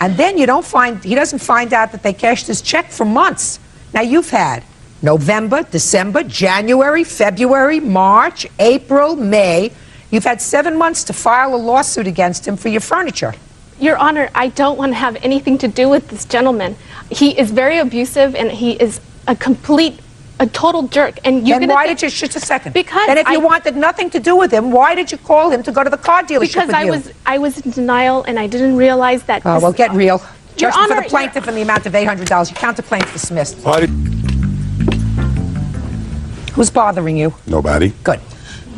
And then he doesn't find out that they cashed his check for months. Now you've had November, December, January, February, March, April, May. You've had 7 months to file a lawsuit against him for your furniture. Your Honor, I don't want to have anything to do with this gentleman. He is very abusive, and he is a total jerk. And Then why did you, just a second. Because then if you wanted nothing to do with him, why did you call him to go to the car dealership with you? Because I was in denial, and I didn't realize that. Oh, well, get real. Your Just Honor, for the plaintiff and the amount of $800. Your counterclaim's dismissed. Who's bothering you? Nobody. Good.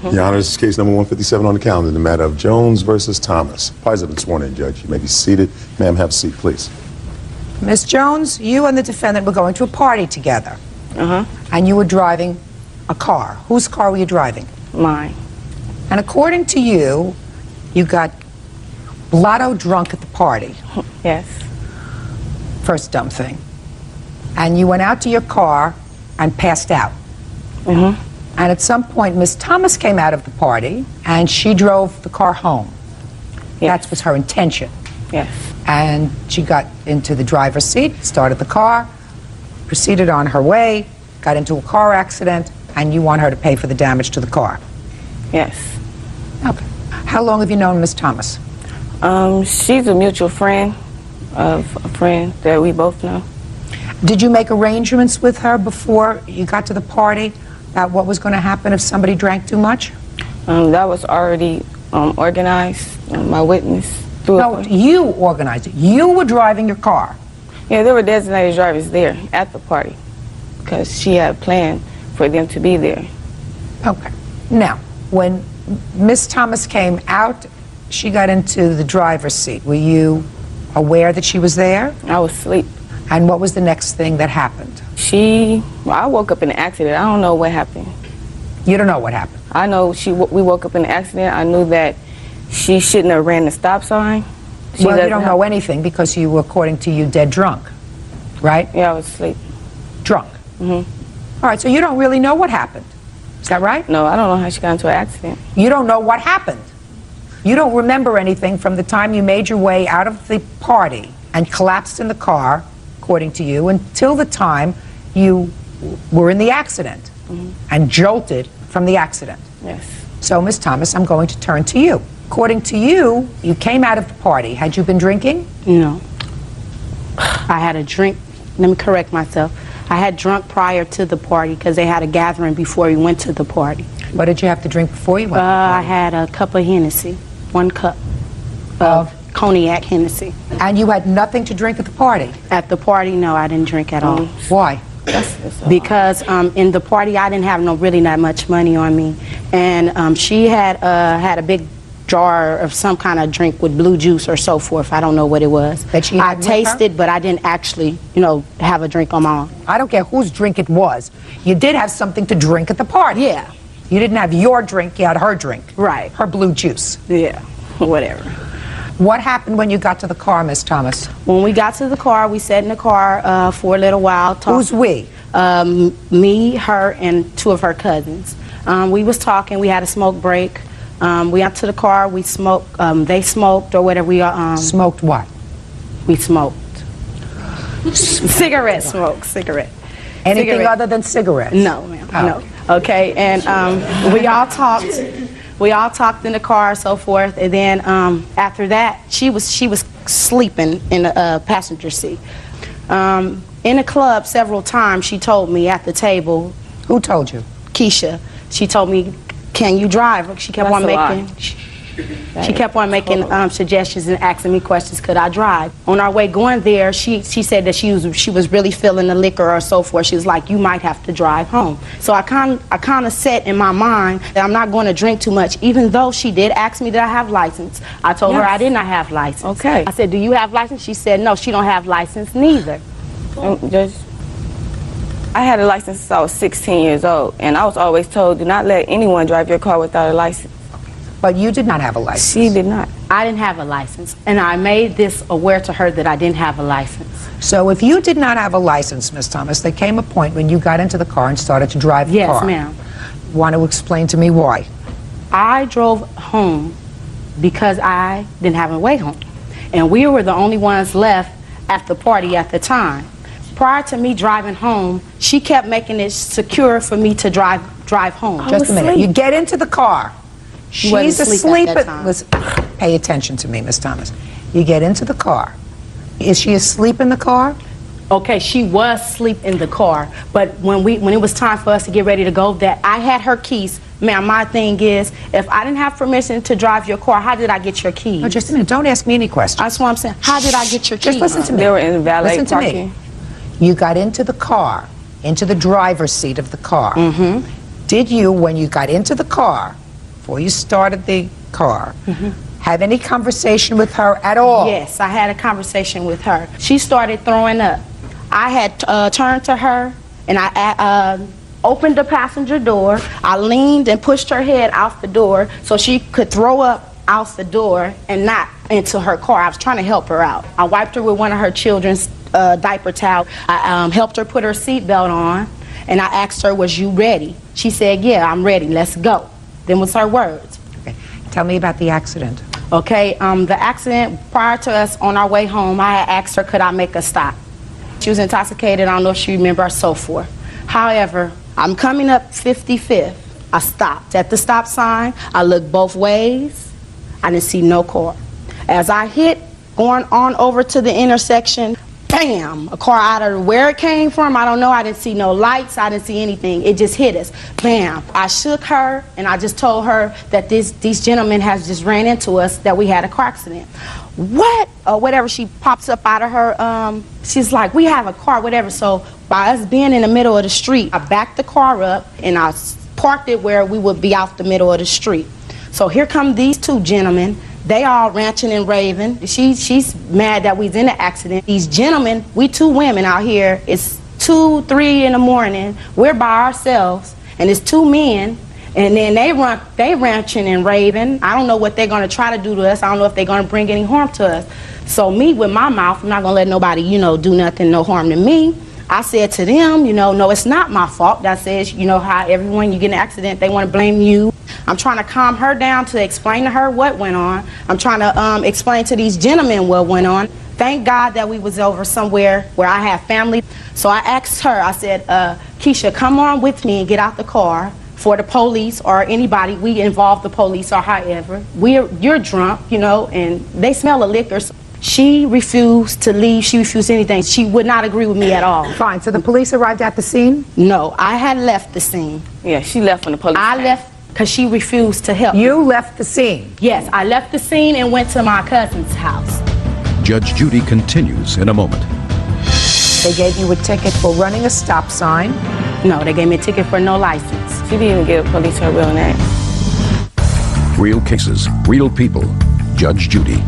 Your Honor, this is case number 157 on the calendar, the matter of Jones versus Thomas. Parties have been sworn in, Judge. You may be seated. Ma'am, have a seat, please. Miss Jones, you and the defendant were going to a party together. And you were driving a car. Whose car were you driving? Mine. And according to you, you got blotto drunk at the party. Yes. First dumb thing. And you went out to your car and passed out. And at some point, Miss Thomas came out of the party and she drove the car home. That was her intention. Yes. And she got into the driver's seat, started the car, proceeded on her way, got into a car accident, and you want her to pay for the damage to the car. Yes. Okay. How long have you known Miss Thomas? She's a mutual friend of a friend that we both know. Did you make arrangements with her before you got to the party about what was going to happen if somebody drank too much? That was already organized. My witness. No, you organized it. You were driving your car. Yeah, there were designated drivers there at the party because she had planned for them to be there. Okay. Now, when Miss Thomas came out, she got into the driver's seat. Were you aware that she was there? I was asleep. And what was the next thing that happened? I woke up in an accident. I don't know what happened. You don't know what happened? I know we woke up in an accident. I knew that she shouldn't have ran the stop sign. Well, you don't know anything because you were, according to you, dead drunk, right? Yeah, I was asleep. Drunk? All right, so you don't really know what happened. Is that right? No, I don't know how she got into an accident. You don't know what happened. You don't remember anything from the time you made your way out of the party and collapsed in the car, according to you, until the time you were in the accident and jolted from the accident. Yes. So, Miss Thomas, I'm going to turn to you. According to you, you came out of the party. Had you been drinking? No. I had a drink. Let me correct myself. I had drunk prior to the party because they had a gathering before we went to the party. What did you have to drink before you went to the party? I had a cup of Hennessy, 1 cup of cognac Hennessy. And you had nothing to drink at the party? At the party, no, I didn't drink at all. Why? Because in the party, I didn't have really not much money on me. And she had a big jar of some kind of drink with blue juice or so forth. I don't know what it was. That she had I tasted, but I didn't actually, have a drink on my own. I don't care whose drink it was. You did have something to drink at the party. Yeah. You didn't have your drink, you had her drink. Right. Her blue juice. Yeah, whatever. What happened when you got to the car, Miss Thomas? When we got to the car, we sat in the car for a little while. Who's we? Me, her, and 2 of her cousins. We was talking. We had a smoke break. We got to the car. We smoked. They smoked or whatever. We smoked what? We smoked. Cigarette smoke. Cigarette. Anything cigarette. other than cigarettes? No, ma'am. No. Okay. And we all talked. We all talked in the car, so forth. And then after that, she was sleeping in the passenger seat. In the club, several times she told me at the table. Who told you? Keisha. She told me, "Can you drive?" She kept on making. She kept on making suggestions and asking me questions. Could I drive? On our way going there, she said that she was really feeling the liquor or so forth. She was like, "You might have to drive home." So I kind of set in my mind that I'm not going to drink too much, even though she did ask me that I have license. I told her I did not have license. Okay. I said, "Do you have license?" She said, "No, she don't have license neither." I had a license since I was 16 years old, and I was always told, do not let anyone drive your car without a license. But you did not have a license. She did not. I didn't have a license, and I made this aware to her that I didn't have a license. So if you did not have a license, Miss Thomas, there came a point when you got into the car and started to drive the car. Yes, ma'am. Want to explain to me why? I drove home because I didn't have a way home. And we were the only ones left at the party at the time. Prior to me driving home, she kept making it secure for me to drive home. Just a minute. You get into the car. She's asleep at that time. Listen, pay attention to me, Miss Thomas. You get into the car. Is she asleep in the car? Okay, she was asleep in the car, but when it was time for us to get ready to go, that I had her keys. Ma'am, my thing is, if I didn't have permission to drive your car, how did I get your keys? No, just a minute. Don't ask me any questions. That's what I'm saying. How did I get your keys? Just listen to me. They were in valet Listen to parking. me. You got into the car, into the driver's seat of the car. Mm-hmm. Did you, when you got into the car, before you started the car, have any conversation with her at all? Yes, I had a conversation with her. She started throwing up. I had turned to her, and I opened the passenger door. I leaned and pushed her head out the door so she could throw up out the door and not into her car. I was trying to help her out. I wiped her with one of her children's diaper towels. I helped her put her seatbelt on, and I asked her, was you ready? She said, yeah, I'm ready, let's go. Them was her words. Okay. Tell me about the accident. Okay, the accident, prior to us on our way home, I had asked her, could I make a stop? She was intoxicated, I don't know if she remembers, so forth. However, I'm coming up 55th. I stopped at the stop sign. I looked both ways. I didn't see no car. As I hit, going on over to the intersection, bam, a car out of where it came from, I don't know. I didn't see no lights. I didn't see anything. It just hit us. Bam. I shook her, and I just told her that these gentlemen has just ran into us, that we had a car accident. What? Or whatever, she pops up out of her, she's like, we have a car, whatever. So by us being in the middle of the street, I backed the car up, and I parked it where we would be out the middle of the street. So here come these two gentlemen. They all ranting and raving. She's mad that we's in an accident. These gentlemen, we two women out here, it's 2, 3 in the morning. We're by ourselves, and it's two men, and then they ranting and raving. I don't know what they're gonna try to do to us. I don't know if they're gonna bring any harm to us. So me, with my mouth, I'm not gonna let nobody, do nothing, no harm to me. I said to them, no, it's not my fault. That says, how everyone, you get in an accident, they want to blame you. I'm trying to calm her down to explain to her what went on. I'm trying to explain to these gentlemen what went on. Thank God that we was over somewhere where I have family. So I asked her, I said, Keisha, come on with me and get out the car for the police or anybody. We involve the police or however. You're drunk, and they smell the liquor. She refused to leave. She refused anything. She would not agree with me at all. Fine. So the police arrived at the scene? No, I had left the scene. Yeah, she left when the police I came. left because she refused to help. You left the scene? Yes, I left the scene and went to my cousin's house. Judge Judy continues in a moment. They gave you a ticket for running a stop sign? No, they gave me a ticket for no license. She didn't even give the police her real name. Real cases, real people. Judge Judy.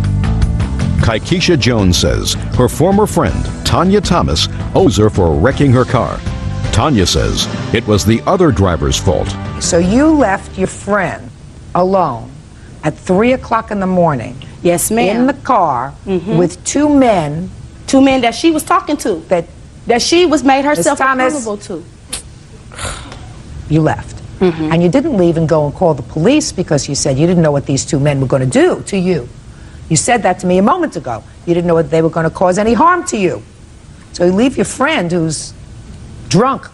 Kaikisha Jones says her former friend, Tanya Thomas, owes her for wrecking her car. Tanya says it was the other driver's fault. So you left your friend alone at 3 o'clock in the morning. Yes, ma'am. In the car with two men. Two men that she was talking to. That she was made herself accountable to. You left. And you didn't leave and go and call the police because you said you didn't know what these two men were going to do to you. You said that to me a moment ago. You didn't know whether they were going to cause any harm to you. So you leave your friend who's drunk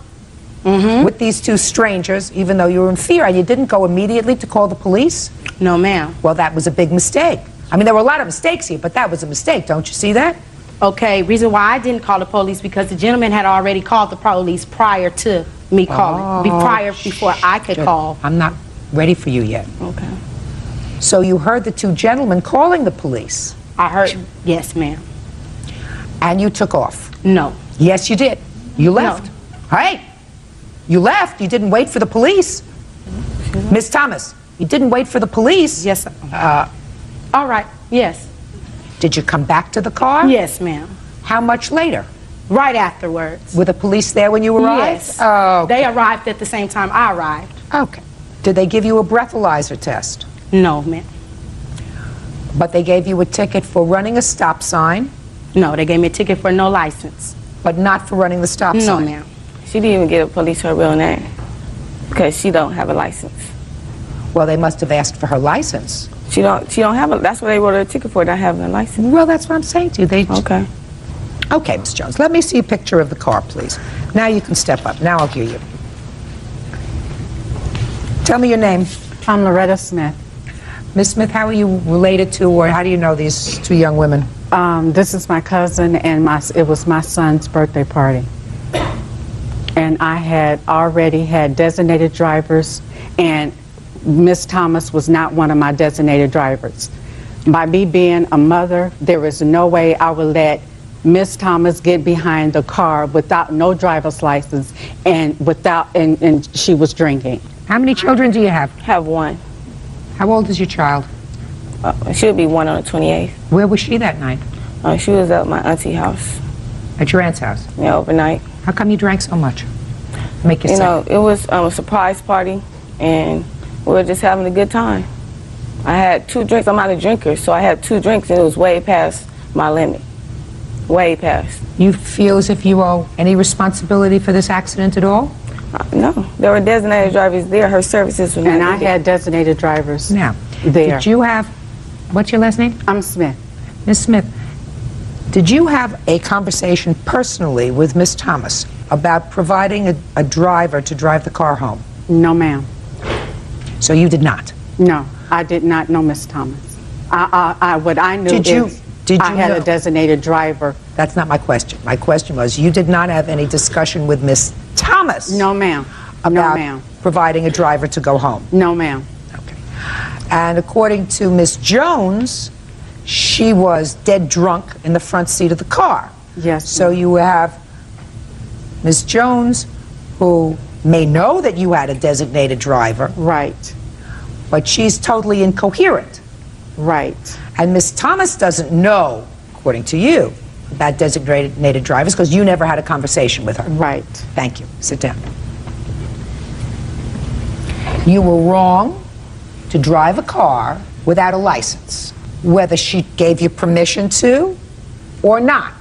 with these two strangers, even though you were in fear, and you didn't go immediately to call the police? No, ma'am. Well, that was a big mistake. I mean, there were a lot of mistakes here, but that was a mistake. Don't you see that? Okay, reason why I didn't call the police because the gentleman had already called the police prior to me calling. Before I could call. I'm not ready for you yet. Okay. So you heard the two gentlemen calling the police? I heard, yes, ma'am. And you took off? No. Yes, you did. You left. No. Hey, you left. You didn't wait for the police. Miss Thomas, you didn't wait for the police. Yes. All right, yes. Did you come back to the car? Yes, ma'am. How much later? Right afterwards. Were the police there when you arrived? Yes. Oh. They arrived at the same time I arrived. Okay. Did they give you a breathalyzer test? No, ma'am. But they gave you a ticket for running a stop sign? No, they gave me a ticket for no license. But not for running the stop sign? No, ma'am. She didn't even give the police her real name because she don't have a license. Well, they must have asked for her license. She don't have a, that's what they wrote her a ticket for, not having a license. Well, that's what I'm saying to you. Okay. Okay, Ms. Jones, let me see a picture of the car, please. Now you can step up. Now I'll hear you. Tell me your name. I'm Loretta Smith. Ms. Smith, how are you related to, or how do you know these two young women? This is my cousin, and it was my son's birthday party. And I had already had designated drivers, and Miss Thomas was not one of my designated drivers. By me being a mother, there is no way I would let Miss Thomas get behind the car without no driver's license and she was drinking. How many children do you have? Have one. How old is your child? She'll be one on the 28th. Where was she that night? She was at my auntie house. At your aunt's house? Yeah, overnight. How come you drank so much? Make you sick. You know, it was a surprise party, and we were just having a good time. I had 2 drinks. I'm not a drinker, so I had 2 drinks, and it was way past my limit. Way past. You feel as if you owe any responsibility for this accident at all? No. There were designated drivers there. Her services were not And I had designated drivers now, there. Did you have, what's your last name? I'm Smith. Ms. Smith, did you have a conversation personally with Miss Thomas about providing a driver to drive the car home? No, ma'am. So you did not? No, I did not know Miss Thomas. What I knew is I had a designated driver. That's not my question. My question was, you did not have any discussion with Miss Thomas? No, ma'am. About providing a driver to go home? No, ma'am. Okay. And according to Miss Jones, she was dead drunk in the front seat of the car. Yes. So you have Miss Jones, who may know that you had a designated driver. Right. But she's totally incoherent. Right. And Miss Thomas doesn't know, according to you, about designated drivers because you never had a conversation with her. Right. Thank you. Sit down. You were wrong to drive a car without a license, whether she gave you permission to or not.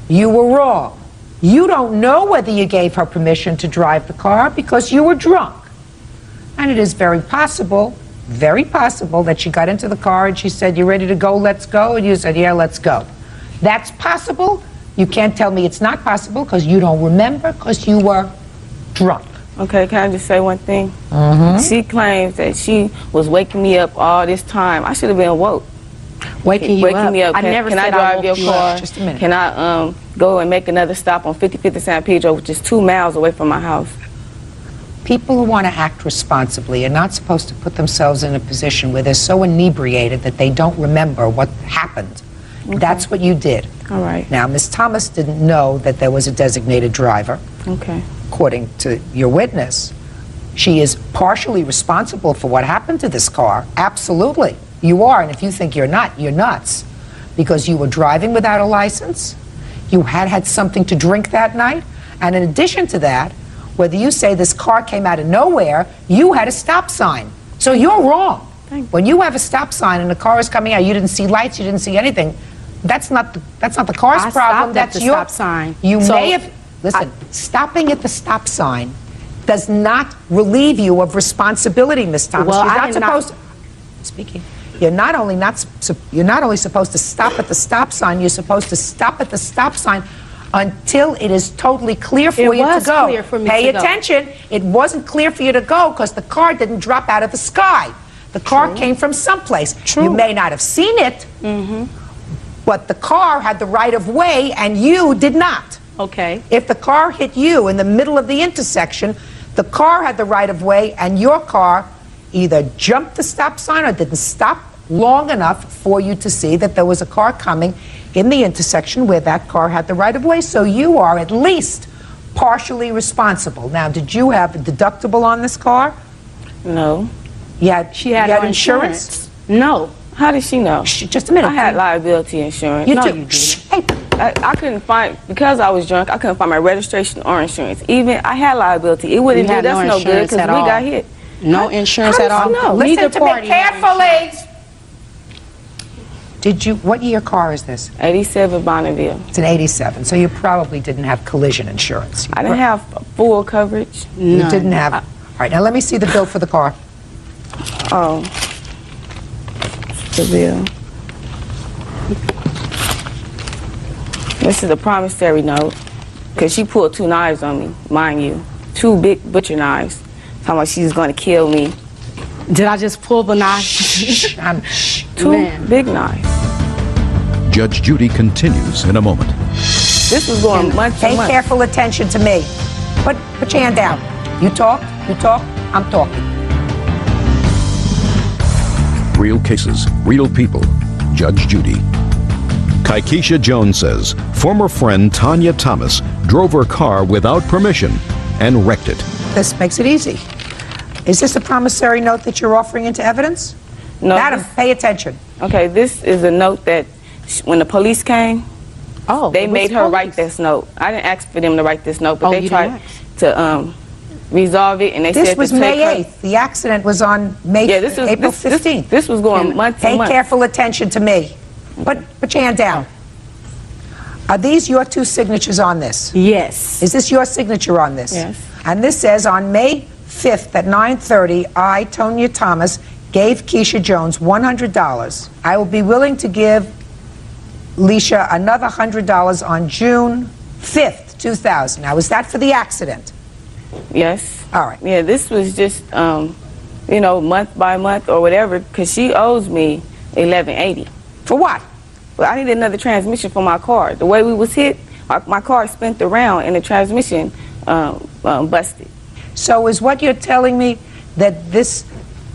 You were wrong. You don't know whether you gave her permission to drive the car because you were drunk. And it is very possible that she got into the car and she said, "You ready to go? Let's go." And you said, "Yeah, let's go." That's possible. You can't tell me it's not possible because you don't remember because you were drunk. Okay, can I just say one thing? She claims that she was waking me up all this time. I should have been woke. Waking you up? Me up. I never can said I drive woke your you car? up. Just a minute. Can I go and make another stop on 5050 San Pedro, which is 2 miles away from my house? People who want to act responsibly are not supposed to put themselves in a position where they're so inebriated that they don't remember what happened. Okay. That's what you did. All right. Now, Ms. Thomas didn't know that there was a designated driver. Okay. According to your witness, she is partially responsible for what happened to this car. Absolutely. You are, and if you think you're not, you're nuts. Because you were driving without a license, you had something to drink that night, and in addition to that, whether you say this car came out of nowhere, you had a stop sign. So you're wrong. When you have a stop sign and the car is coming out, you didn't see lights, you didn't see anything. That's not the car's problem. That's your stop sign. You may have listen. Stopping at the stop sign does not relieve you of responsibility, Miss Thomas. Well, you're not supposed to. Speaking. You're not only supposed to stop at the stop sign. You're supposed to stop at the stop sign until it is totally clear for you to go. Clear for me Pay to go. attention. It wasn't clear for you to go because the car didn't drop out of the sky. The car came from someplace. True. You may not have seen it, but the car had the right of way and you did not. Okay. If the car hit you in the middle of the intersection, the car had the right of way and your car either jumped the stop sign or didn't stop long enough for you to see that there was a car coming in the intersection where that car had the right of way. So you are at least partially responsible. Now, did you have a deductible on this car? No. She had no insurance? No. How did she know? Just a minute. I had liability insurance. You no, do. you didn't. Hey, I couldn't find, because I was drunk, I couldn't find my registration or insurance. Even I had liability. It wouldn't do us no good because we got hit. No insurance at all. No. Listen to me carefully. What year car is this? 87 Bonneville. It's an 87, so you probably didn't have collision insurance. I didn't have full coverage. You didn't have. All right, now let me see the bill for the car. Oh. The bill. This is a promissory note, because she pulled 2 knives on me, mind you. 2 big butcher knives. Talking about she's going to kill me. Did I just pull the knife? 2 big knives. Judge Judy continues in a moment. This was going month to Pay month. careful attention to me. Put your hand down. You talk, I'm talking. Real cases, real people. Judge Judy. Kaikisha Jones says former friend Tanya Thomas drove her car without permission and wrecked it. This makes it easy. Is this a promissory note that you're offering into evidence? No. Madam, pay attention. Okay, this is a note that when the police came, they made her write this note. I didn't ask for them to write this note, but they tried to resolve it, and they said this was May 8th. The accident was on April 15th. This was going month to month. Pay careful attention to me. Put your hand down. Are these your 2 signatures on this? Yes. Is this your signature on this? Yes. And this says on May 5th at 9:30, I, Tanya Thomas, gave Keisha Jones $100. I will be willing to give Leisha another $100 on June 5th, 2000. Now, is that for the accident? Yes. All right. Yeah, this was just, month by month or whatever, because she owes me $11.80. For what? Well, I needed another transmission for my car. The way we was hit, my car spun around and the transmission busted. So is what you're telling me that this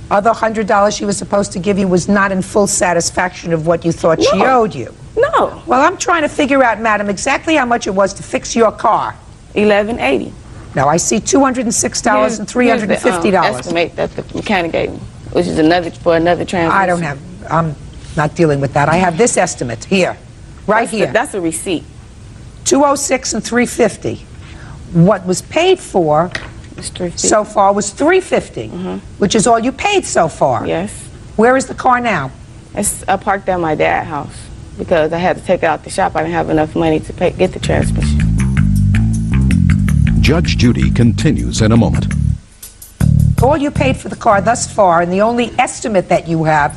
other $100 she was supposed to give you was not in full satisfaction of what you thought she owed you? No. Well, I'm trying to figure out, madam, exactly how much it was to fix your car. $11.80. Now, I see $206 and $350. Estimate that the mechanic gave me, which is another transmission. I don't have, I'm not dealing with that. I have this estimate here, here. That's a receipt. $206 and $350. What was paid for so far was $350, which is all you paid so far. Yes. Where is the car now? I parked at my dad's house because I had to take it out the shop. I didn't have enough money to get the transmission. Judge Judy continues in a moment. All you paid for the car thus far, and the only estimate that you have.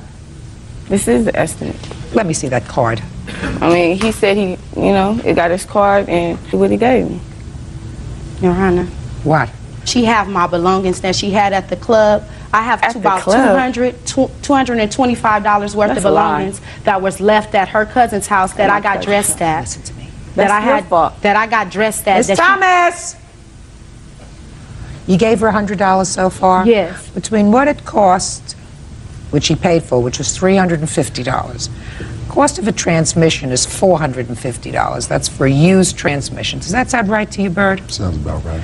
This is the estimate. Let me see that card. I mean, he said he got his card and what he gave me. Your Honor. What? She have my belongings that she had at the club. I have about $225 worth of belongings that was left at her cousin's house that I got dressed at. Listen to me. That I got dressed at. Miss Thomas! You gave her $100 so far? Yes. Between what it cost, which she paid for, which was $350. Cost of a transmission is $450. That's for a used transmission. Does that sound right to you, Bird? Sounds about right.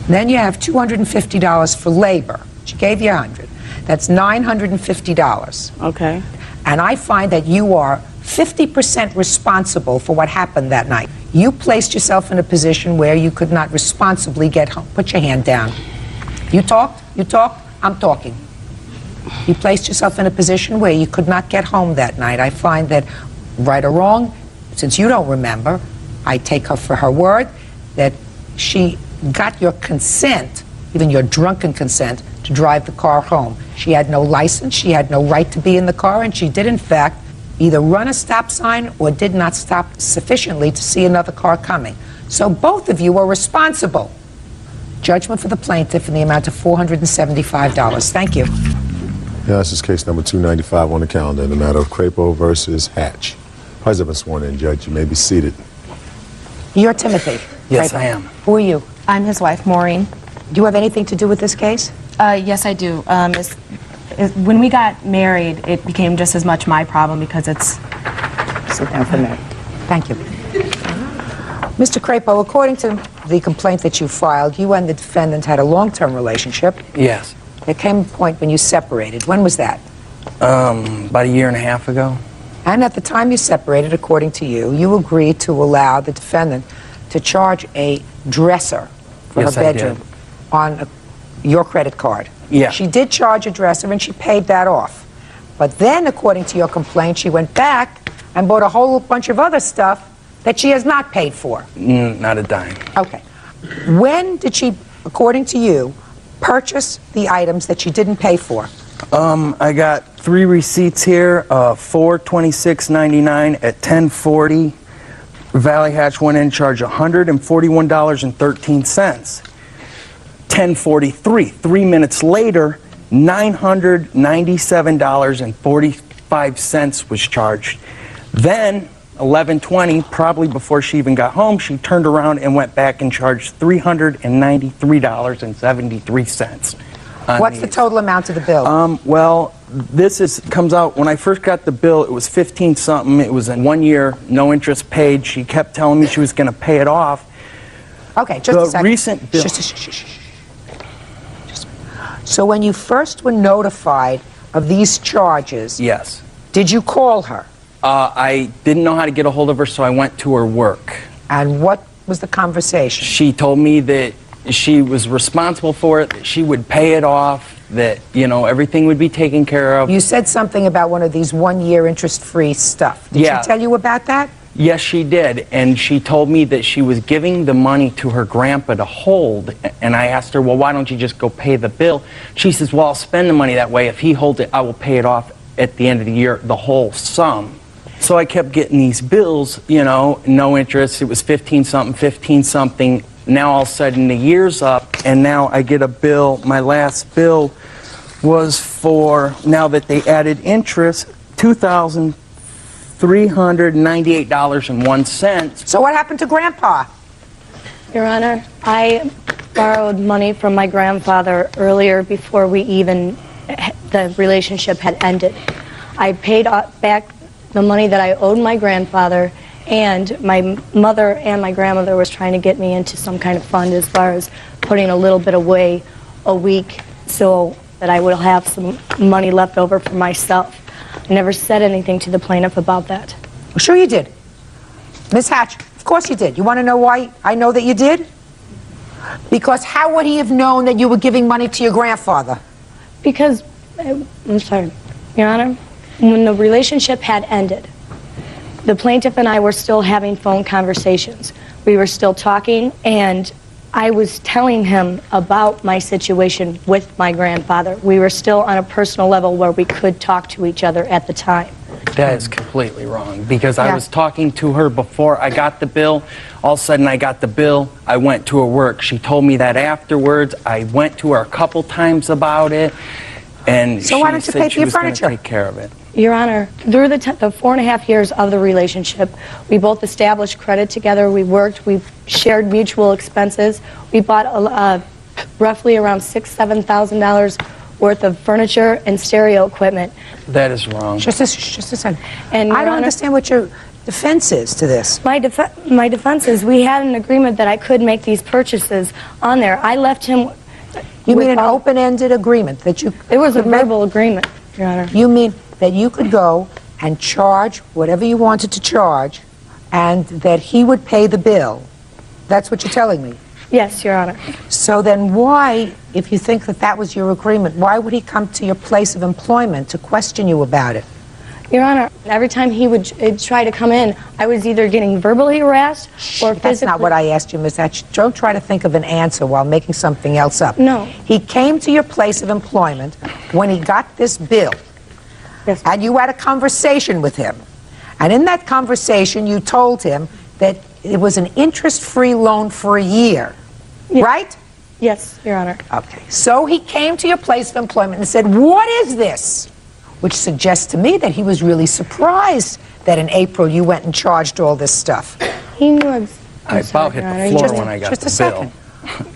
Then you have $250 for labor. She gave you $100. That's $950. Okay. And I find that you are 50% responsible for what happened that night. You placed yourself in a position where you could not responsibly get home. Put your hand down. You talk, I'm talking. You placed yourself in a position where you could not get home that night. I find that, right or wrong, since you don't remember, I take her for her word that she got your consent, even your drunken consent, to drive the car home. She had no license, she had no right to be in the car, and she did, in fact, either run a stop sign or did not stop sufficiently to see another car coming. So both of you are responsible. Judgment for the plaintiff in the amount of $475. Thank you. Yeah, this is case number 295 on the calendar in the matter of Crapo versus Hatch. Parties have been sworn in, Judge. You may be seated. You're Timothy. Yes, Crapo. I am. Who are you? I'm his wife, Maureen. Do you have anything to do with this case? Yes, I do. When we got married, it became just as much my problem because it's... Sit down for a minute. Thank you. Mr. Crapo, according to the complaint that you filed, you and the defendant had a long-term relationship. Yes. There came a point when you separated. When was that? About a year and a half ago. And at the time you separated, according to you, you agreed to allow the defendant to charge a dresser for Yes, her I bedroom did. on your credit card. Yeah. She did charge a dresser and she paid that off. But then, according to your complaint, she went back and bought a whole bunch of other stuff that she has not paid for. Not a dime. Okay. When did she, according to you, purchase the items that she didn't pay for? I got 3 receipts here, $426.99 at 10:40. Valley Hatch went in, charged $141.13. 10:43, 3 minutes later, $997.45 was charged. Then, 11:20, probably before she even got home, she turned around and went back and charged $393.73. What's the total amount of the bill? Well, this comes out, when I first got the bill, it was 15 something. It was in 1 year, no interest paid. She kept telling me she was going to pay it off. Okay, just a second. The recent bill. So when you first were notified of these charges, Yes. did you call her? I didn't know how to get a hold of her, so I went to her work. And what was the conversation? She told me that she was responsible for it, that she would pay it off, that, you know, everything would be taken care of. You said something about one of these 1 year interest-free stuff. Did Yeah. she tell you about that? Yes, she did, and she told me that she was giving the money to her grandpa to hold, and I asked her, well, why don't you just go pay the bill? She says, well, I'll spend the money that way. If he holds it, I will pay it off at the end of the year, the whole sum. So I kept getting these bills, you know, no interest. It was 15-something, 15-something. Now all of a sudden the year's up, and now I get a bill. My last bill was for, now that they added interest, $2,398.01. So what happened to Grandpa? Your Honor, I borrowed money from my grandfather earlier before the relationship had ended. I paid back the money that I owed my grandfather, and my mother and my grandmother was trying to get me into some kind of fund as far as putting a little bit away a week so that I would have some money left over for myself. I never said anything to the plaintiff about that. Well, sure you did. Miss Hatch, of course you did. You want to know why I know that you did? Because how would he have known that you were giving money to your grandfather? Because, I'm sorry, Your Honor, when the relationship had ended, the plaintiff and I were still having phone conversations. We were still talking, and I was telling him about my situation with my grandfather. We were still on a personal level where we could talk to each other at the time. That is completely wrong, because I was talking to her before I got the bill. All of a sudden I got the bill, I went to her work. She told me that afterwards. I went to her a couple times about it, and So why don't you pay for your furniture? Take care of it. Your Honor, through the 4.5 years of the relationship, we both established credit together. We worked. We shared mutual expenses. We bought roughly around $6,000 to $7,000 worth of furniture and stereo equipment. That is wrong. Just a second. And I Your don't Honor, understand what your defense is to this. My defense is we had an agreement that I could make these purchases on there. I left him. You mean an open-ended agreement that you? It was a verbal agreement, Your Honor. You mean that you could go and charge whatever you wanted to charge, and that he would pay the bill? That's what you're telling me? Yes, Your Honor. So then why, if you think that that was your agreement, why would he come to your place of employment to question you about it? Your Honor, every time he would try to come in, I was either getting verbally harassed or physically. That's not what I asked you, Miss Hatch. Don't try to think of an answer while making something else up. No. He came to your place of employment when he got this bill. Yes. And you had a conversation with him. And in that conversation, you told him that it was an interest-free loan for a year. Yes. Right? Yes, Your Honor. Okay. So he came to your place of employment and said, "What is this?" Which suggests to me that he was really surprised that in April you went and charged all this stuff. He knew. I about hit the floor when I got the bill. Just a second.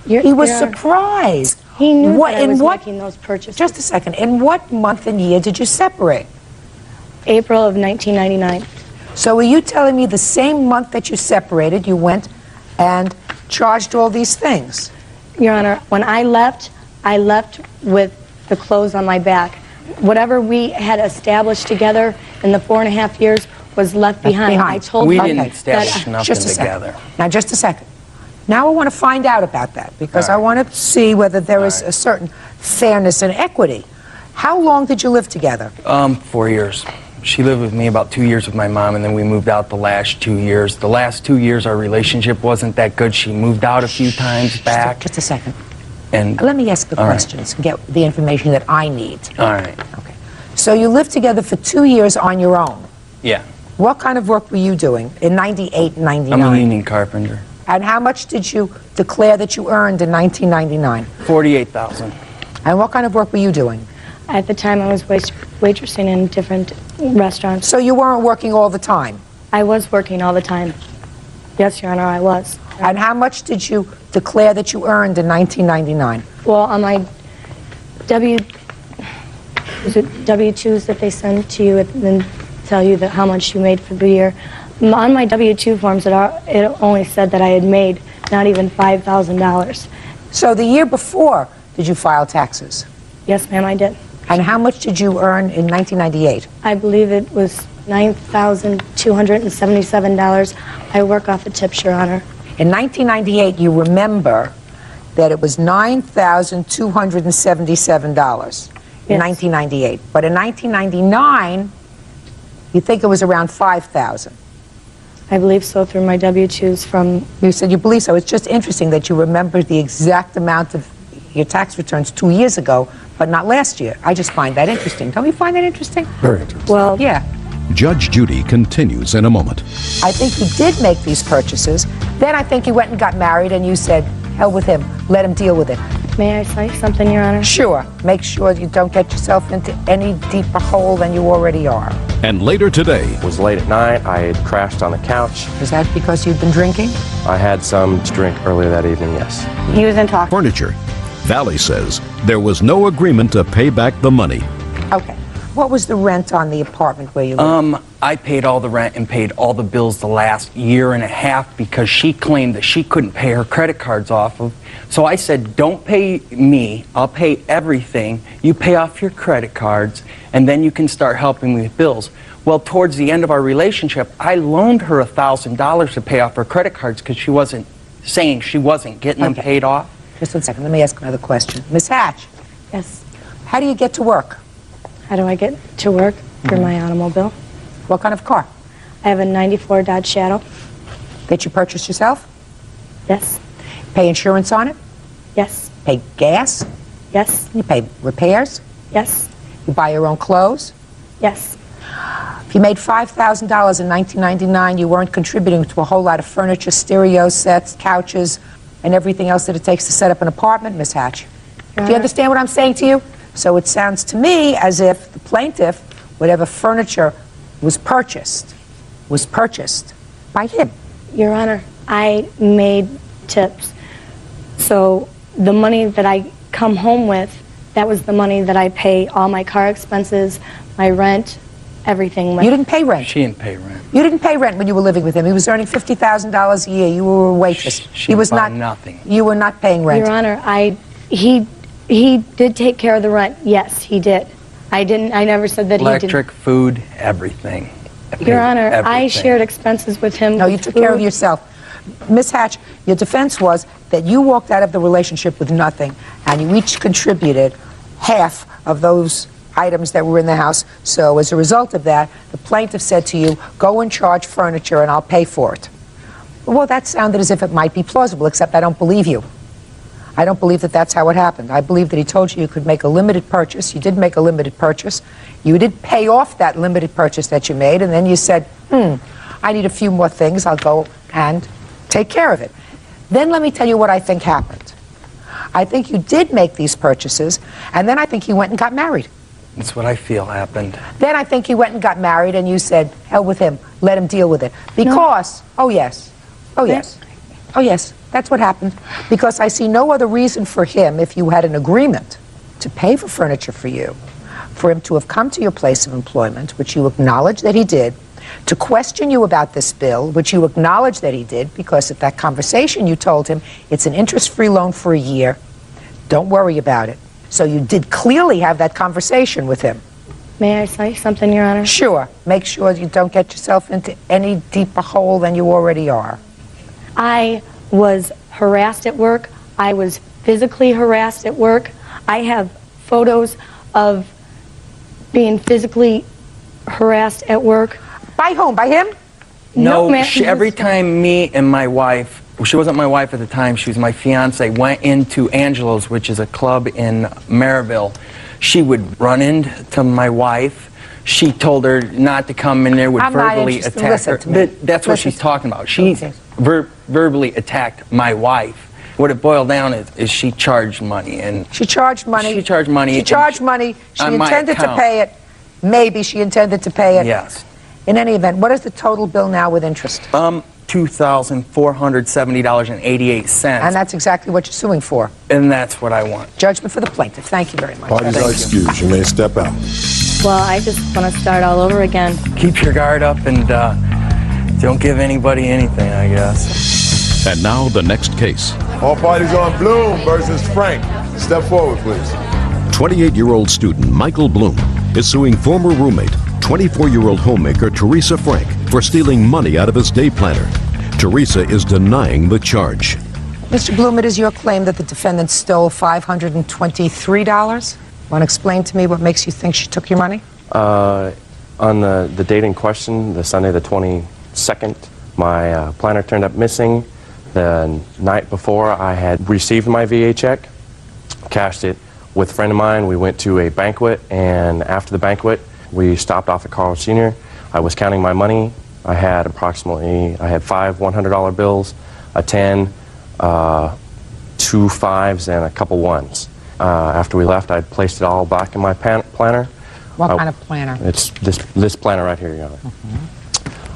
He was surprised. He knew that I was making those purchases. Just a second. In what month and year did you separate? April of 1999. So are you telling me the same month that you separated, you went and charged all these things? Your Honor, when I left with the clothes on my back. whatever we had established together in the 4.5 years was left behind. I told we her didn't that- establish nothing Just a second. together. Now, just a second. Now I want to find out about that because I want to see whether there is a certain fairness and equity. How long did you live together? 4 years. She lived with me about 2 years with my mom, and then we moved out the last 2 years. The last 2 years, our relationship wasn't that good. She moved out a few times back. Just a second. And let me ask the all right. questions and get the information that I need. All right. So you lived together for 2 years on your own. Yeah. What kind of work were you doing in 98 and 99? I'm a union carpenter. And how much did you declare that you earned in 1999? $48,000. And what kind of work were you doing? At the time, I was waitressing in different restaurants. So you weren't working all the time? I was working all the time. Yes, Your Honor, I was. And how much did you declare that you earned in 1999? Well, on my W-2s that they send to you and then tell you that how much you made for the year, on my W-2 forms, it only said that I had made not even $5,000. So the year before, did you file taxes? Yes, ma'am, I did. And how much did you earn in 1998? I believe it was $9,277. I work off the tips, Your Honor. In 1998, you remember that it was $9,277 in 1998. But in 1999, you think it was around $5,000. I believe so through my W-2s from... You said you believe so. It's just interesting that you remember the exact amount of your tax returns 2 years ago, but not last year. I just find that interesting. Don't you find that interesting? Very interesting. Well, yeah. Judge Judy continues in a moment. I think you did make these purchases. Then I think you went and got married and you said, hell with him, let him deal with it. May I say something, Your Honor? Sure. Make sure you don't get yourself into any deeper hole than you already are. And later today, It was late at night. I had crashed on the couch. Is that because you've been drinking? I had some to drink earlier that evening, yes. He was in talk. furniture. Valley says there was no agreement to pay back the money. Okay. What was the rent on the apartment where you lived? I paid all the rent and paid all the bills the last year and a half because she claimed that she couldn't pay her credit cards off of. So I said, don't pay me, I'll pay everything. You pay off your credit cards and then you can start helping me with bills. Well, towards the end of our relationship, I loaned her $1,000 to pay off her credit cards because she wasn't saying she wasn't getting them paid off. Just 1 second, let me ask another question. Miss Hatch. Yes. How do you get to work? How do I get to work? Through my automobile. What kind of car? I have a 94 Dodge Shadow. That you purchased yourself? Yes. Pay insurance on it? Yes. Pay gas? Yes. You pay repairs? Yes. You buy your own clothes? Yes. If you made $5,000 in 1999, you weren't contributing to a whole lot of furniture, stereo sets, couches, and everything else that it takes to set up an apartment, Miss Hatch. Do you understand what I'm saying to you? So it sounds to me as if the plaintiff, whatever furniture was purchased by him. Your Honor, I made tips. So the money that I come home with, that was the money that I pay all my car expenses, my rent, everything with. You didn't pay rent. She didn't pay rent. You didn't pay rent when you were living with him. He was earning $50,000 a year. You were a waitress. She He was bought not nothing. You were not paying rent. Your Honor, he did take care of the rent. Yes, he did. I never said that Electric, food, everything. I paid Your Honor, I everything. shared expenses with him. No, you took care of yourself. Miss Hatch, your defense was that you walked out of the relationship with nothing, and you each contributed half of those items that were in the house. So as a result of that, the plaintiff said to you, go and charge furniture and I'll pay for it. Well, that sounded as if it might be plausible, except I don't believe you. I don't believe that that's how it happened. I believe that he told you you could make a limited purchase. You did make a limited purchase. You did pay off that limited purchase that you made, and then you said, I need a few more things. I'll go and take care of it. Then let me tell you what I think happened. I think you did make these purchases, and then I think you went and got married. That's what I feel happened. Then I think you went and got married, and you said, hell with him, let him deal with it. Because, oh yes, that's what happened. Because I see no other reason for him, if you had an agreement to pay for furniture for you, for him to have come to your place of employment, which you acknowledge that he did, to question you about this bill, which you acknowledge that he did, because at that conversation you told him, it's an interest-free loan for a year, don't worry about it. So you did clearly have that conversation with him. May I say something, Your Honor? Sure. Make sure you don't get yourself into any deeper hole than you already are. I was harassed at work. I was physically harassed at work. I have photos of being physically harassed at work. By whom? By him? No, ma'am. every time me and my wife, she wasn't my wife at the time, she was my fiance, went into Angelo's, which is a club in Maryville, she would run into my wife. She told her not to come in there, would verbally attack her. That's what she's talking about. She verbally attacked my wife. What it boiled down is she charged money. And she charged money. She charged money. She charged money. She intended to pay it. Maybe she intended to pay it. Yes. In any event, what is the total bill now with interest? $2,470.88. And that's exactly what you're suing for. And that's what I want. Judgment for the plaintiff. Thank you very much. Parties are excused. You may step out. Well, I just want to start all over again. Keep your guard up and don't give anybody anything, I guess. And now the next case. All parties on Bloom versus Frank. Step forward, please. 28-year-old student Michael Bloom is suing former roommate, 24-year-old homemaker Teresa Frank, for stealing money out of his day planner. Teresa is denying the charge. Mr. Bloom, it is your claim that the defendant stole $523. Want to explain to me what makes you think she took your money? On the date in question, the Sunday the 22nd, my planner turned up missing. The night before, I had received my VA check, cashed it with a friend of mine. We went to a banquet, and after the banquet, we stopped off at Carl Sr. I was counting my money. I had five $100 bills, a 10, 2 5s, and a couple 1s. After we left, I placed it all back in my planner. What kind of planner? It's this planner right here, Your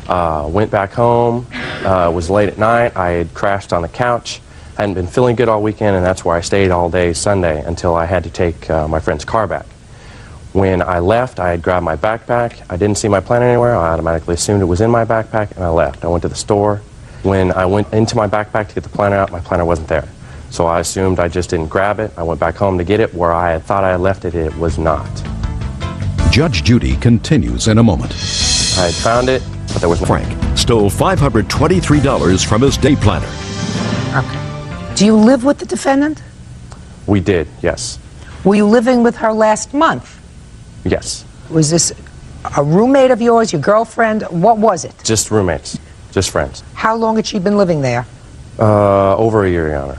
Honor. Went back home. It was late at night. I had crashed on the couch. Hadn't been feeling good all weekend, and that's where I stayed all day Sunday until I had to take my friend's car back. When I left, I had grabbed my backpack. I didn't see my planner anywhere. I automatically assumed it was in my backpack, and I left. I went to the store. When I went into my backpack to get the planner out, my planner wasn't there. So I assumed I just didn't grab it. I went back home to get it. Where I had thought I had left it, it was not. Judge Judy continues in a moment. I had found it, but there was no. Frank stole $523 from his day planner. Okay. Do you live with the defendant? We did, yes. Were you living with her last month? Yes. Was this a roommate of yours, your girlfriend? What was it? Just roommates, just friends. How long had she been living there? Over a year, Your Honor.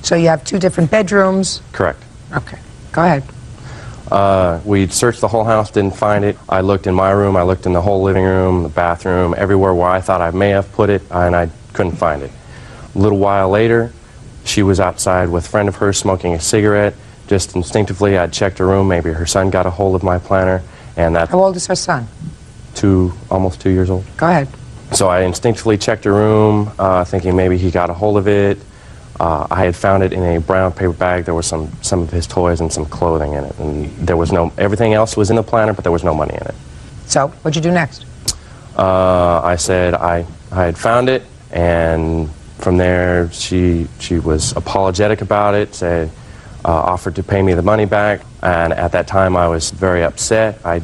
So you have 2 different bedrooms? Correct. Okay. Go ahead. We searched the whole house, didn't find it. I looked in my room, I looked in the whole living room, the bathroom, everywhere where I thought I may have put it, and I couldn't find it. A little while later, she was outside with a friend of hers smoking a cigarette. Just instinctively, I'd checked her room. Maybe her son got a hold of my planner, and that. How old is her son? Almost 2 years old. Go ahead. So I instinctively checked her room, thinking maybe he got a hold of it. I had found it in a brown paper bag. There was some of his toys and some clothing in it, and there was everything else was in the planner, but there was no money in it. So what'd you do next? I said I had found it, and from there she was apologetic about it, said, offered to pay me the money back, and at that time I was very upset. I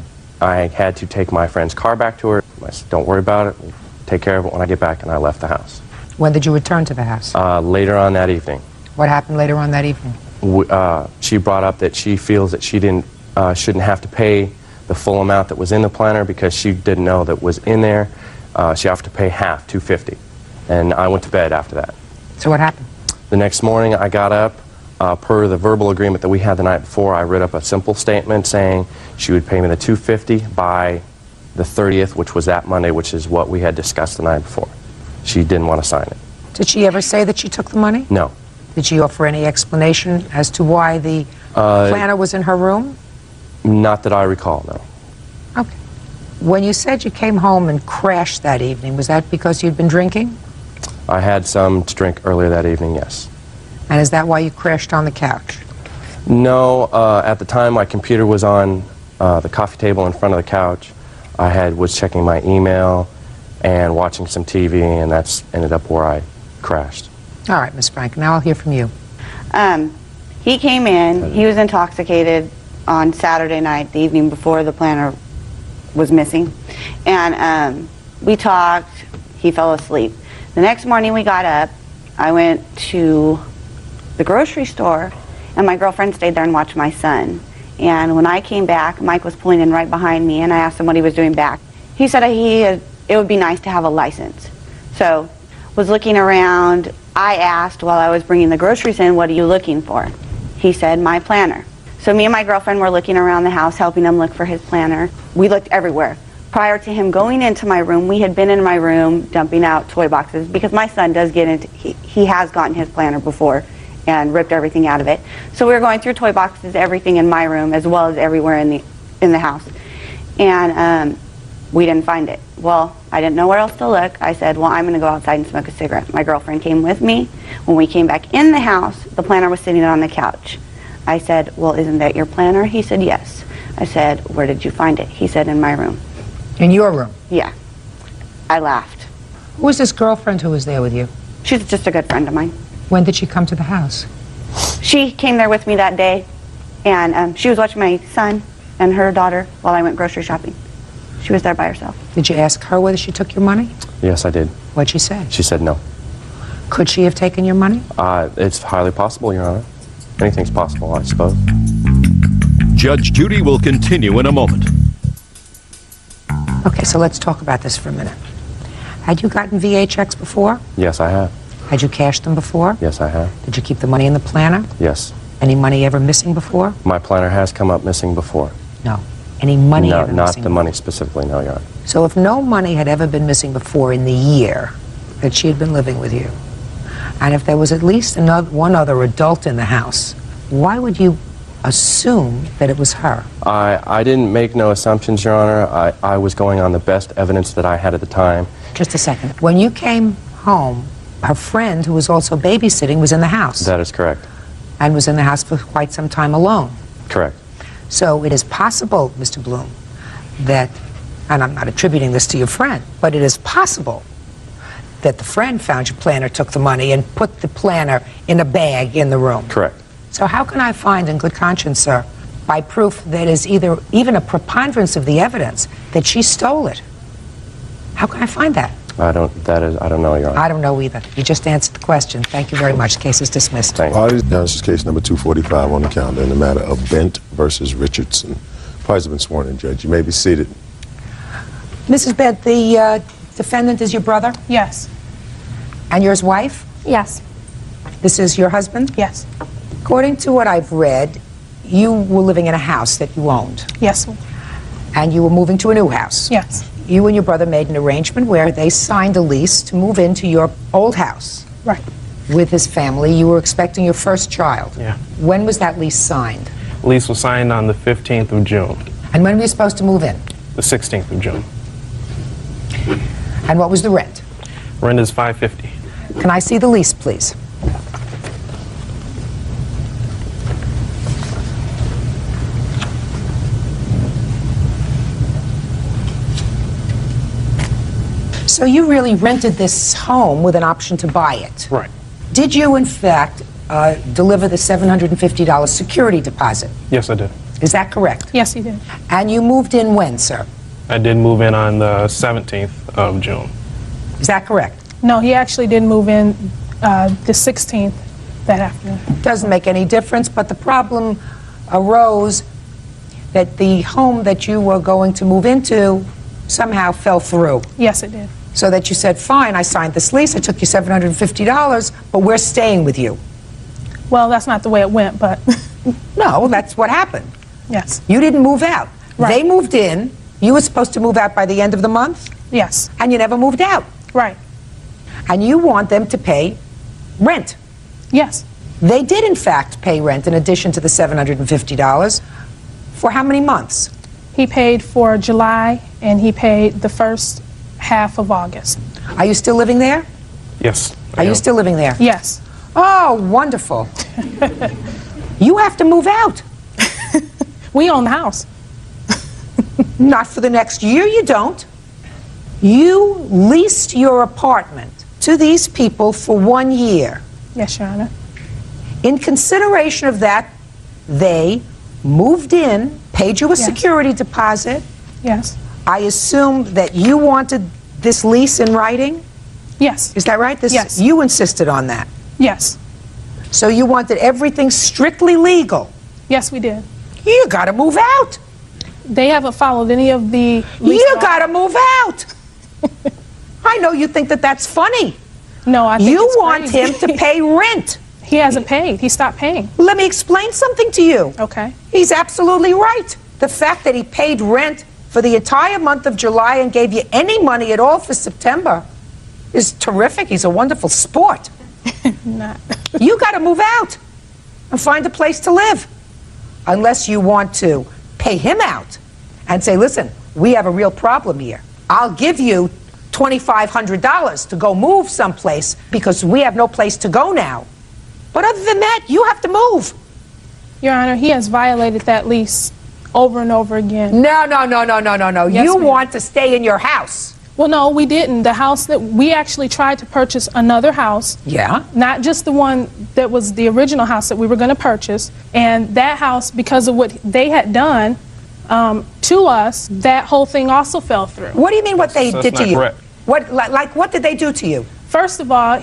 had to take my friend's car back to her. I said, don't worry about it, we'll take care of it when I get back, and I left the house. When did you return to the house? Later on that evening. What happened later on that evening? She brought up that she feels that she shouldn't have to pay the full amount that was in the planner because she didn't know that was in there. She offered to pay half, $250, and I went to bed after that. So what happened? The next morning I got up. Per the verbal agreement that we had the night before, I wrote up a simple statement saying she would pay me the $250 by the 30th, which was that Monday, which is what we had discussed the night before. She didn't want to sign it. Did she ever say that she took the money? No. Did she offer any explanation as to why the planner was in her room? Not that I recall, no. Okay. When you said you came home and crashed that evening, was that because you'd been drinking? I had some to drink earlier that evening, yes. And is that why you crashed on the couch? No, at the time my computer was on the coffee table in front of the couch. I was checking my email and watching some TV, and that's ended up where I crashed. All right, Ms. Frank, now I'll hear from you. He came in, he was intoxicated on Saturday night, the evening before the planner was missing. And we talked, he fell asleep. The next morning we got up, I went to the grocery store, and my girlfriend stayed there and watched my son. And when I came back, Mike was pulling in right behind me, and I asked him what he was doing back. He said it would be nice to have a license. So, was looking around. I asked while I was bringing the groceries in, what are you looking for? He said, my planner. So me and my girlfriend were looking around the house, helping him look for his planner. We looked everywhere. Prior to him going into my room, we had been in my room dumping out toy boxes, because my son does get into, he has gotten his planner before and ripped everything out of it. So we were going through toy boxes, everything in my room, as well as everywhere in the house. And we didn't find it. Well, I didn't know where else to look. I said, well, I'm going to go outside and smoke a cigarette. My girlfriend came with me. When we came back in the house, the planner was sitting on the couch. I said, well, isn't that your planner? He said, yes. I said, where did you find it? He said, in my room. In your room? Yeah. I laughed. Who was this girlfriend who was there with you? She's just a good friend of mine. When did she come to the house? She came there with me that day, and she was watching my son and her daughter while I went grocery shopping. She was there by herself. Did you ask her whether she took your money? Yes, I did. What'd she say? She said no. Could she have taken your money? It's highly possible, Your Honor. Anything's possible, I suppose. Judge Judy will continue in a moment. Okay, so let's talk about this for a minute. Had you gotten VA checks before? Yes, I have. Had you cashed them before? Yes, I have. Did you keep the money in the planner? Yes. Any money ever missing before? My planner has come up missing before. No. Any money ever not missing the money specifically, no, Your Honor. So if no money had ever been missing before in the year that she had been living with you, and if there was at least one other adult in the house, why would you assume that it was her? I didn't make no assumptions, Your Honor. I was going on the best evidence that I had at the time. Just a second. When you came home, her friend, who was also babysitting, was in the house. That is correct. And was in the house for quite some time alone. Correct. So it is possible, Mr. Bloom, that, and I'm not attributing this to your friend, but it is possible that the friend found your planner, took the money, and put the planner in a bag in the room. Correct. So how can I find in good conscience, sir, by proof that is even a preponderance of the evidence, that she stole it? How can I find that? I don't know, Your Honor. I don't know either. You just answered the question. Thank you very much. The case is dismissed. Parties, now this is case number 245 on the calendar in the matter of Bent versus Richardson. Parties have been sworn in, Judge. You may be seated. Mrs. Bent, the defendant is your brother? Yes. And your wife? Yes. This is your husband? Yes. According to what I've read, you were living in a house that you owned. Yes. And you were moving to a new house. Yes. You and your brother made an arrangement where they signed a lease to move into your old house. Right. With his family. You were expecting your first child. Yeah. When was that lease signed? Lease was signed on the 15th of June. And when were you supposed to move in? The 16th of June. And what was the rent? Rent is $550. Can I see the lease, please? So you really rented this home with an option to buy it? Right. Did you, in fact, deliver the $750 security deposit? Yes, I did. Is that correct? Yes, he did. And you moved in when, sir? I did move in on the 17th of June. Is that correct? No, he actually did move in the 16th that afternoon. Doesn't make any difference, but the problem arose that the home that you were going to move into somehow fell through. Yes, it did. So that you said, fine, I signed this lease, I took you $750, but we're staying with you. Well, that's not the way it went, but... No, that's what happened. Yes. You didn't move out. Right. They moved in. You were supposed to move out by the end of the month. Yes. And you never moved out. Right. And you want them to pay rent. Yes. They did, in fact, pay rent in addition to the $750. For how many months? He paid for July, and he paid the first half of August. Are you still living there? Yes. Are you still living there? Yes. Oh, wonderful. You have to move out. We own the house. Not for the next year, you don't. You leased your apartment to these people for 1 year. Yes, Your Honor. In consideration of that, they moved in, paid you a security deposit. Yes. I assume that you wanted this lease in writing? Yes. Is that right? Yes. You insisted on that? Yes. So you wanted everything strictly legal? Yes, we did. You got to move out. They haven't followed any of the lease You law. got to move out. I know you think that that's funny. No, I think you it's want crazy. him to pay rent. He hasn't paid. He stopped paying. Let me explain something to you. Okay. He's absolutely right. The fact that he paid rent for the entire month of July and gave you any money at all for September is terrific. He's a wonderful sport. Not. You got to move out and find a place to live. Unless you want to pay him out and say, listen, we have a real problem here. I'll give you $2,500 to go move someplace because we have no place to go now. But other than that, you have to move. Your Honor, he has violated that lease over and over again. No. Yes, You ma'am. want to stay in your house. Well, no, we didn't. The house that we actually tried to purchase another house. Yeah. Not just the one that was the original house that we were going to purchase. And that house, because of what they had done to us, that whole thing also fell through. What do you mean what they So did that's to not you? correct. What did they do to you? First of all,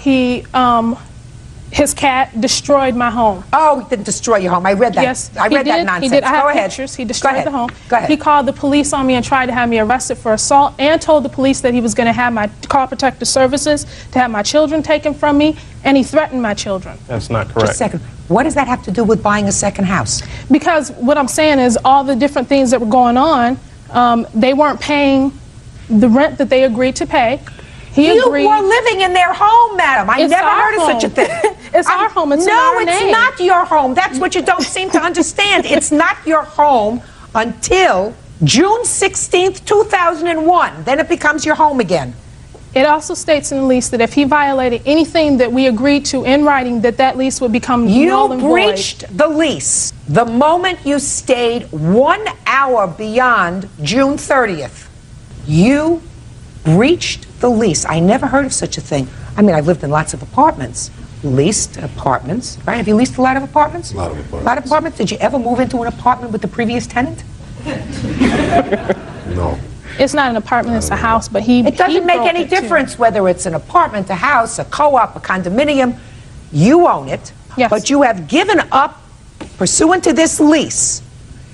his cat destroyed my home. Oh, he didn't destroy your home. I read that. Yes, I read that nonsense. He did. I have Go ahead. pictures. He Go destroyed ahead. the home. Go ahead. He called the police on me and tried to have me arrested for assault and told the police that he was going to have my Child Protective Services to have my children taken from me, and he threatened my children. That's not Just correct. a second. What does that have to do with buying a second house? Because what I'm saying is all the different things that were going on, they weren't paying the rent that they agreed to pay. You were living in their home, madam. I It's never our heard of such a home. thing. It's our home. It's in No, our it's name. not your home. That's what you don't seem to understand. It's not your home until June 16th, 2001. Then it becomes your home again. It also states in the lease that if he violated anything that we agreed to in writing, that lease would become null and You void. breached the lease the moment you stayed 1 hour beyond June 30th. You breached the lease. I never heard of such a thing. I mean, I've lived in lots of apartments. Leased apartments, right? Have you leased a lot of apartments? A lot of apartments. A lot of apartments? Did you ever move into an apartment with the previous tenant? No. It's not an apartment, it's a house, but he It doesn't he make broke any it, too. difference whether it's an apartment, a house, a co-op, a condominium. You own it, Yes. but you have given up, pursuant to this lease,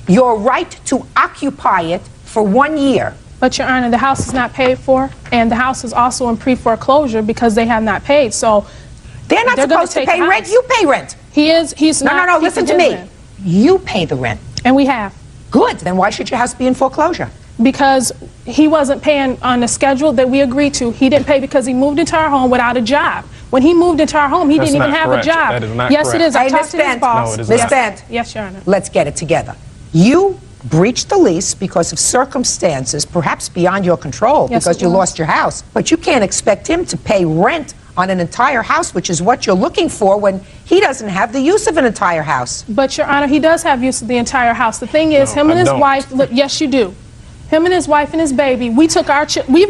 your right to occupy it for 1 year. But, Your Honor, the house is not paid for, and the house is also in pre-foreclosure because they have not paid. So They're not they're gonna supposed to take pay the rent. house. You pay rent. He's No, not. no, listen to keeping his me. rent. You pay the rent. And we have. Good. Then why should your house be in foreclosure? Because he wasn't paying on the schedule that we agreed to. He didn't pay because he moved into our home without a job. When he moved into our home, he That's didn't even not have correct. a job. That is not yes, correct. it is. I Hey, talked Miss to his Bent. boss. No, it is Miss not. Bent. Yes, Your Honor. Let's get it together. You breached the lease because of circumstances perhaps beyond your control, Yes, because it you was. lost your house. But you can't expect him to pay rent on an entire house, which is what you're looking for, when he doesn't have the use of an entire house. But, Your Honor, he does have use of the entire house. The thing is, No, him and I his don't. wife, look, yes, you do. Him and his wife and his baby, we've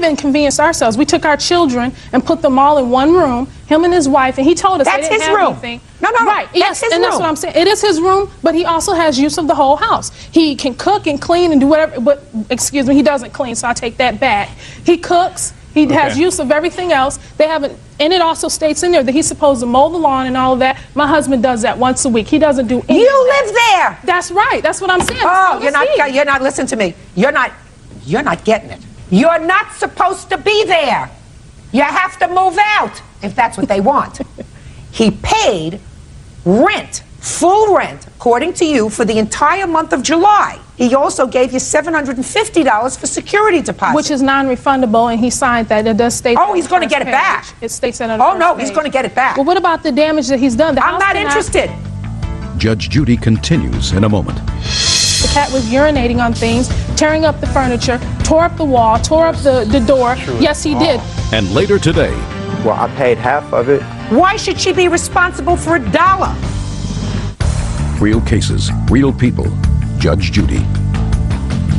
inconvenienced ourselves. We took our children and put them all in one room, him and his wife, and he told us That's they didn't his have room. anything. No, Right, that's yes, his and that's room. what I'm saying. It is his room, but he also has use of the whole house. He can cook and clean and do whatever, but, excuse me, he doesn't clean, so I take that back. He cooks. He has Okay. use of everything else. They haven't, and it also states in there that he's supposed to mow the lawn and all of that. My husband does that once a week. He doesn't do any of You that. live there. That's right. That's what I'm saying. Oh, Yes, he- you're not, listen to me. You're not getting it. You're not supposed to be there. You have to move out if that's what they want. He paid rent, full rent, according to you, for the entire month of July. He also gave you $750 for security deposit. which is non-refundable, and he signed that. It does state. Oh, that on he's the gonna first get it page. back. It states that on the Oh, first no, he's page. going to get it back. Well, what about the damage that he's done? The I'm house not cannot- interested. Judge Judy continues in a moment. The cat was urinating on things, tearing up the furniture, tore up the wall, tore up the door. Yes, he did. And later today, Well, I paid half of it. Why should she be responsible for $1? real cases, real people. Judge Judy.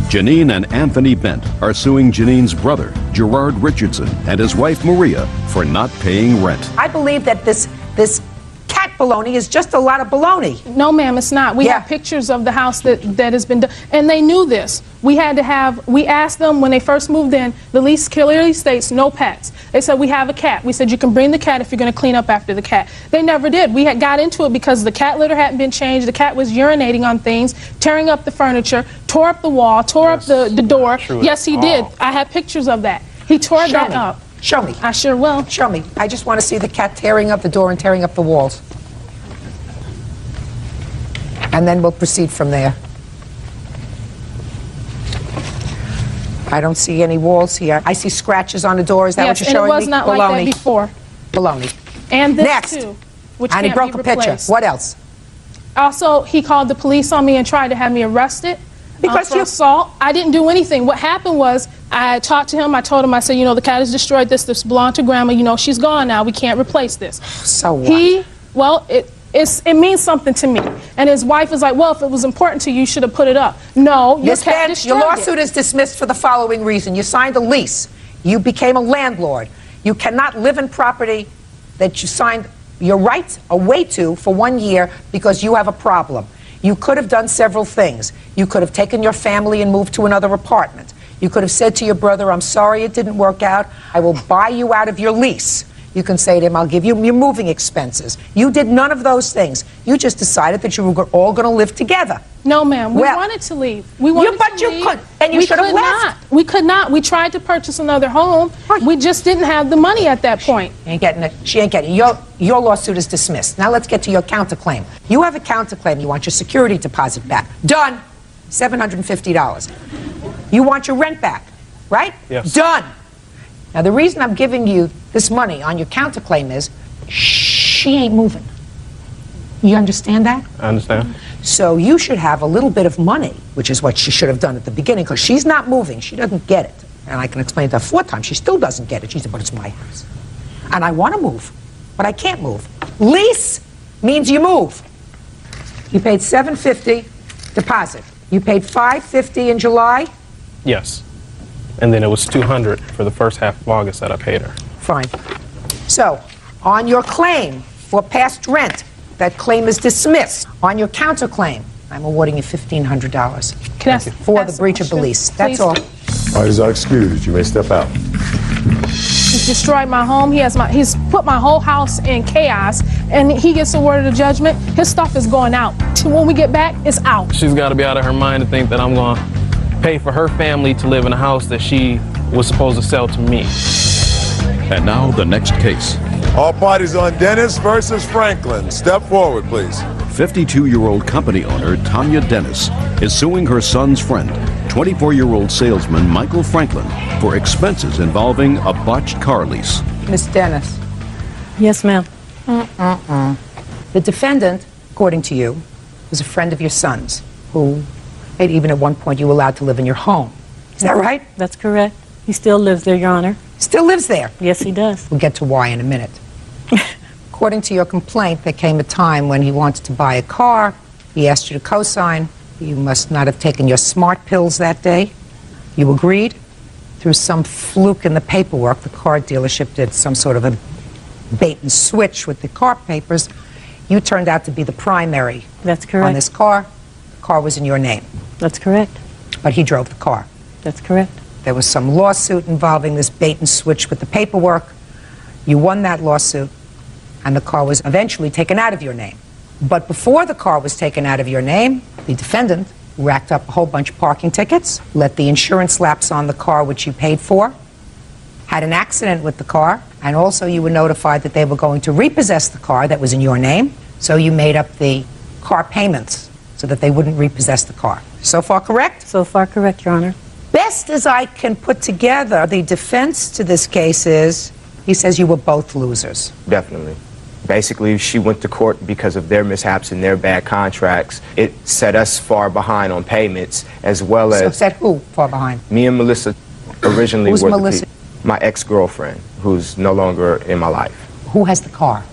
Janine and Anthony Bent are suing Janine's brother, Gerard Richardson, and his wife, Maria, for not paying rent. I believe that this cat baloney is just a lot of baloney. No, ma'am, it's not. We have pictures of the house that has been done, and they knew this. We asked them when they first moved in, the lease clearly states no pets. They said, we have a cat. We said, you can bring the cat if you're going to clean up after the cat. They never did. We had got into it because the cat litter hadn't been changed. The cat was urinating on things, tearing up the furniture, tore up the wall, tore up the door. Yes, he did. I have pictures of that. He tore that up. Show me. I sure will. Show me. I just want to see the cat tearing up the door and tearing up the walls. And then we'll proceed from there. I don't see any walls here. I see scratches on the door. Is that what you're showing me? Yes, and it was not like that before. Baloney. And this Next. too, which and he can't broke be a picture. replaced. What else? Also, he called the police on me and tried to have me arrested for assault. I didn't do anything. What happened was I talked to him. I told him, I said, you know, the cat has destroyed this. This belonged to Grandma. You know, she's gone now. We can't replace this. So what? It means something to me. And his wife is like, well, if it was important to you, you should have put it up. No, your cat destroyed your lawsuit is dismissed for the following reason. You signed a lease. You became a landlord. You cannot live in property that you signed your rights away to for 1 year because you have a problem. You could have done several things. You could have taken your family and moved to another apartment. You could have said to your brother, I'm sorry it didn't work out. I will buy you out of your lease. You can say to him, I'll give you your moving expenses. You did none of those things. You just decided that you were all going to live together. No, ma'am. We wanted to leave. We wanted to leave. Could, and you should have left. We could not. We tried to purchase another home. We just didn't have the money at that point. She ain't getting it. She ain't getting it. Your lawsuit is dismissed. Now let's get to your counterclaim. You have a counterclaim. You want your security deposit back. Done. $750. You want your rent back, right? Yes. Done. Now the reason I'm giving you this money on your counterclaim is she ain't moving. You understand that? I understand. So you should have a little bit of money, which is what she should have done at the beginning, because she's not moving. She doesn't get it. And I can explain to her 4 times. She still doesn't get it. She said, but it's my house. And I want to move, but I can't move. Lease means you move. You paid $750 deposit. You paid $550 in July? Yes. And then it was $200 for the first half of August that I paid her. Fine. So, on your claim for past rent, that claim is dismissed. On your counterclaim, I'm awarding you $1,500 for the breach of the lease. That's all. All right, is excused. You may step out. He's destroyed my home. He's put my whole house in chaos, and he gets awarded a judgment. His stuff is going out. When we get back, it's out. She's got to be out of her mind to think that I'm going to pay for her family to live in a house that she was supposed to sell to me. And now the next case. All parties on Dennis versus Franklin. Step forward, please. 52-year-old company owner Tanya Dennis is suing her son's friend, 24-year-old salesman Michael Franklin, for expenses involving a botched car lease. Miss Dennis. Yes, ma'am. The defendant, according to you, was a friend of your son's, who maybe even at one point you were allowed to live in your home. Is that right? That's correct. He still lives there, Your Honor. Still lives there? Yes, he does. We'll get to why in a minute. According to your complaint, there came a time when he wanted to buy a car. He asked you to co-sign. You must not have taken your smart pills that day. You agreed. Through some fluke in the paperwork, the car dealership did some sort of a bait and switch with the car papers. You turned out to be the primary. That's correct. On this car. The car was in your name. That's correct. But he drove the car. That's correct. There was some lawsuit involving this bait and switch with the paperwork. You won that lawsuit, and the car was eventually taken out of your name. But before the car was taken out of your name, the defendant racked up a whole bunch of parking tickets, let the insurance lapse on the car which you paid for, had an accident with the car, and also you were notified that they were going to repossess the car that was in your name, so you made up the car payments so that they wouldn't repossess the car. So far correct? So far correct, Your Honor. Best as I can put together, the defense to this case is, he says you were both losers. Definitely. Basically, she went to court because of their mishaps and their bad contracts. It set us far behind on payments, as well as... So set who far behind? Me and Melissa originally Who's were Melissa? my ex-girlfriend, who's no longer in my life. Who has the car?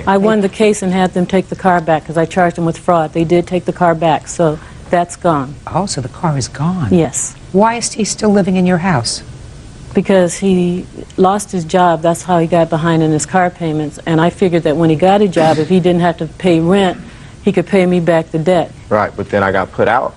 I won the case and had them take the car back because I charged them with fraud. They did take the car back, so that's gone. Oh, so the car is gone? Yes. Why is he still living in your house? Because he lost his job, that's how he got behind in his car payments. And I figured that when he got a job, if he didn't have to pay rent, he could pay me back the debt. Right, but then I got put out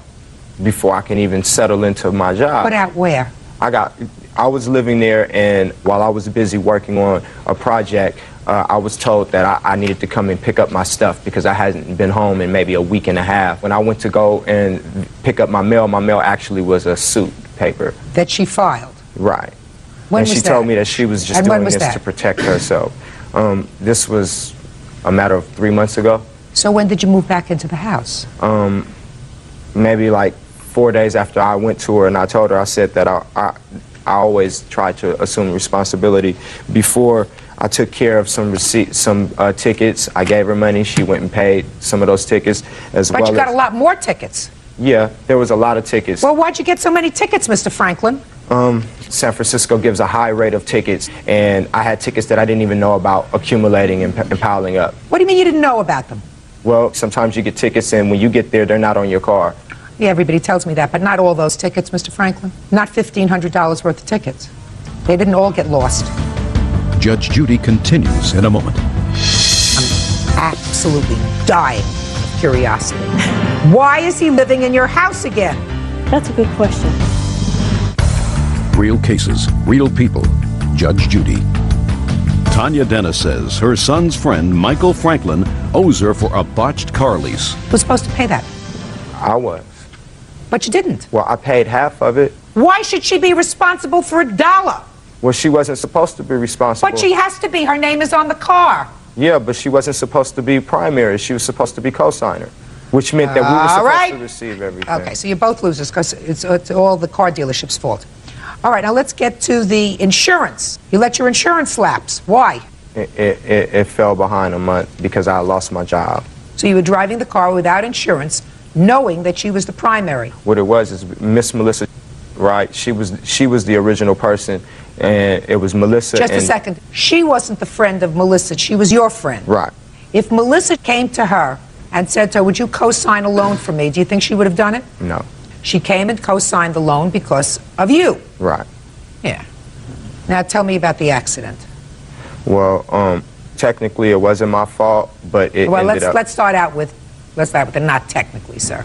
before I can even settle into my job. Put out where? I was living there, and while I was busy working on a project, I was told that I needed to come and pick up my stuff because I hadn't been home in maybe a week and a half. When I went to go and pick up my mail actually was a suit paper. That she filed? Right. When and was she told me that she was just doing this to protect herself. This was a matter of 3 months ago. So when did you move back into the house? Maybe like 4 days after I went to her and I told her, I said that I always try to assume responsibility. Before I took care of some tickets, I gave her money, she went and paid some of those tickets as well. But you got a lot more tickets. Yeah, there was a lot of tickets. Well, why'd you get so many tickets, Mr. Franklin? San Francisco gives a high rate of tickets, and I had tickets that I didn't even know about accumulating and piling up. What do you mean you didn't know about them? Well, sometimes you get tickets, and when you get there, they're not on your car. Yeah, everybody tells me that, but not all those tickets, Mr. Franklin. Not $1,500 worth of tickets. They didn't all get lost. Judge Judy continues in a moment. I'm absolutely dying of curiosity. Why is he living in your house again? That's a good question. Real cases, real people. Judge Judy. Tanya Dennis says her son's friend, Michael Franklin, owes her for a botched car lease. Who's supposed to pay that? I was. But you didn't. Well, I paid half of it. Why should she be responsible for $1? Well, she wasn't supposed to be responsible. But she has to be. Her name is on the car. Yeah, but she wasn't supposed to be primary. She was supposed to be co-signer, which meant that we were supposed to receive everything. Okay, so you're both losers because it's all the car dealership's fault. All right, now let's get to the insurance. You let your insurance lapse. Why? It fell behind a month because I lost my job. So you were driving the car without insurance, knowing that she was the primary. What it was is Miss Melissa, right? She was the original person, and it was Melissa. Just a second. She wasn't the friend of Melissa. She was your friend. Right. If Melissa came to her and said to her, would you co-sign a loan for me, do you think she would have done it? No. She came and co-signed the loan because of you. Right. Yeah. Now tell me about the accident. Well, technically it wasn't my fault, but it ended up... let's start out with the not technically, sir.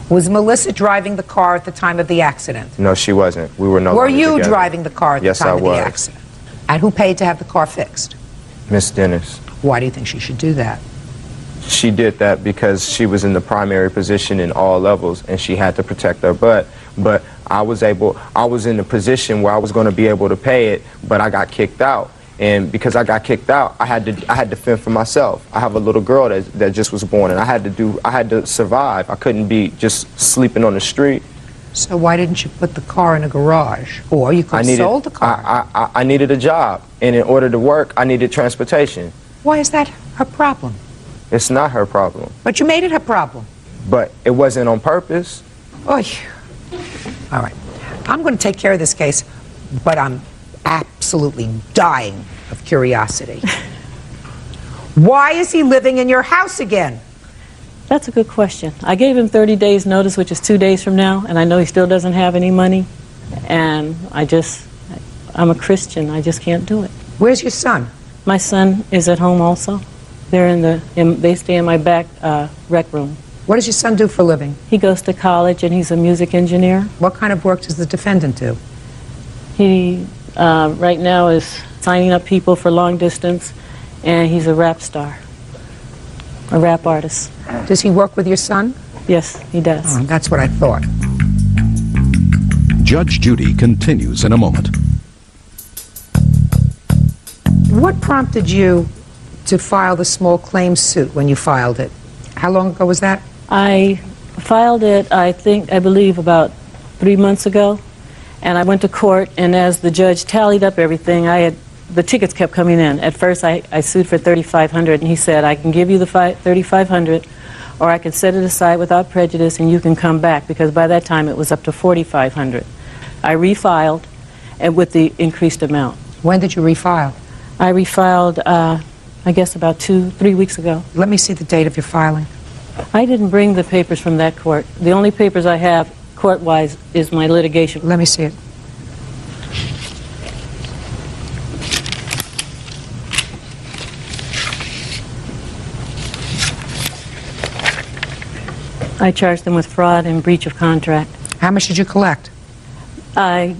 Was Melissa driving the car at the time of the accident? No, she wasn't. We were no longer Were you together. driving the car at the time of the was. accident? And who paid to have the car fixed? Miss Dennis. Why do you think she should do that? She did that because she was in the primary position in all levels, and she had to protect her butt. But I was in a position where I was going to be able to pay it, but I got kicked out. And because I got kicked out, I had to fend for myself. I have a little girl that just was born, and I had to survive. I couldn't be just sleeping on the street. So why didn't you put the car in a garage? Or you could have sold the car. I needed a job, and in order to work, I needed transportation. Why is that her problem? It's not her problem. But you made it her problem. But it wasn't on purpose. Oy. All right. I'm going to take care of this case, but I'm absolutely dying of curiosity. Why is he living in your house again? That's a good question. I gave him 30 days notice, which is 2 days from now, and I know he still doesn't have any money. And I'm a Christian. I just can't do it. Where's your son? My son is at home also. They stay in my back rec room. What does your son do for a living? He goes to college and he's a music engineer. What kind of work does the defendant do? He right now is signing up people for long distance, and he's a rap star, a rap artist. Does he work with your son? Yes, he does. Oh, that's what I thought. Judge Judy continues in a moment. What prompted you to file the small claims suit when you filed it? How long ago was that? I filed it, I believe, about 3 months ago. And I went to court, and as the judge tallied up everything, the tickets kept coming in. At first, I sued for $3,500, and he said, I can give you the $3,500, or I can set it aside without prejudice, and you can come back, because by that time it was up to $4,500. I refiled, and with the increased amount. When did you refile? I refiled, I guess, about 2-3 weeks ago. Let me see the date of your filing. I didn't bring the papers from that court. The only papers I have court-wise is my litigation. Let me see it. I charged them with fraud and breach of contract. How much did you collect? I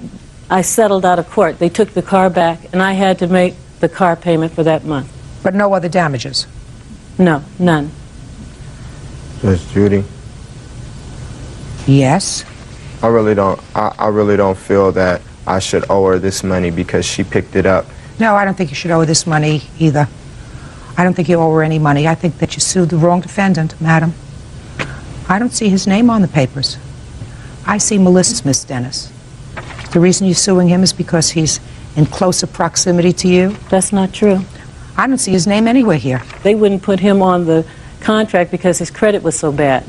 settled out of court. They took the car back, and I had to make the car payment for that month. But no other damages? No, none. Judge Judy? Yes? I really don't feel that I should owe her this money because she picked it up. No, I don't think you should owe her this money either. I don't think you owe her any money. I think that you sued the wrong defendant, madam. I don't see his name on the papers. I see Melissa's, Miss Dennis. The reason you're suing him is because he's in closer proximity to you? That's not true. I don't see his name anywhere here. They wouldn't put him on the contract because his credit was so bad.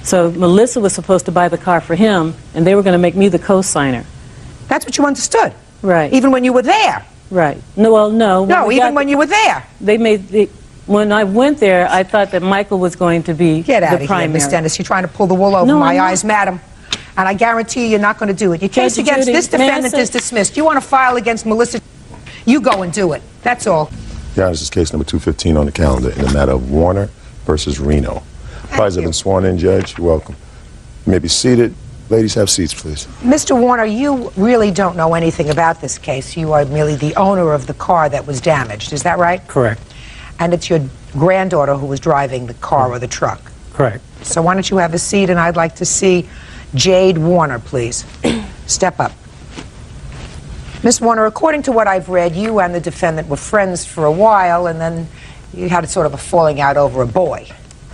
So Melissa was supposed to buy the car for him, and they were going to make me the co-signer. That's what you understood? Right. Even when you were there? Right. No, well, no. No, even when you were there? When I went there, I thought that Michael was going to be Get out the of primary. here, Miss Dennis. You're trying to pull the wool over my eyes, madam. And I guarantee you're not going to do it. Your case Judge against Judy, this defendant is dismissed. You want to file against Melissa? You go and do it. That's all. Your Honor, this is case number 215 on the calendar in the matter of Warner versus Reno. Parties have been sworn in, Judge. You're welcome. You may be seated. Ladies, have seats, please. Mr. Warner, you really don't know anything about this case. You are merely the owner of the car that was damaged. Is that right? Correct. And it's your granddaughter who was driving the car or the truck. Correct. So why don't you have a seat, and I'd like to see Jade Warner, please. Step up. Miss Warner, according to what I've read, you and the defendant were friends for a while, and then you had sort of a falling out over a boy.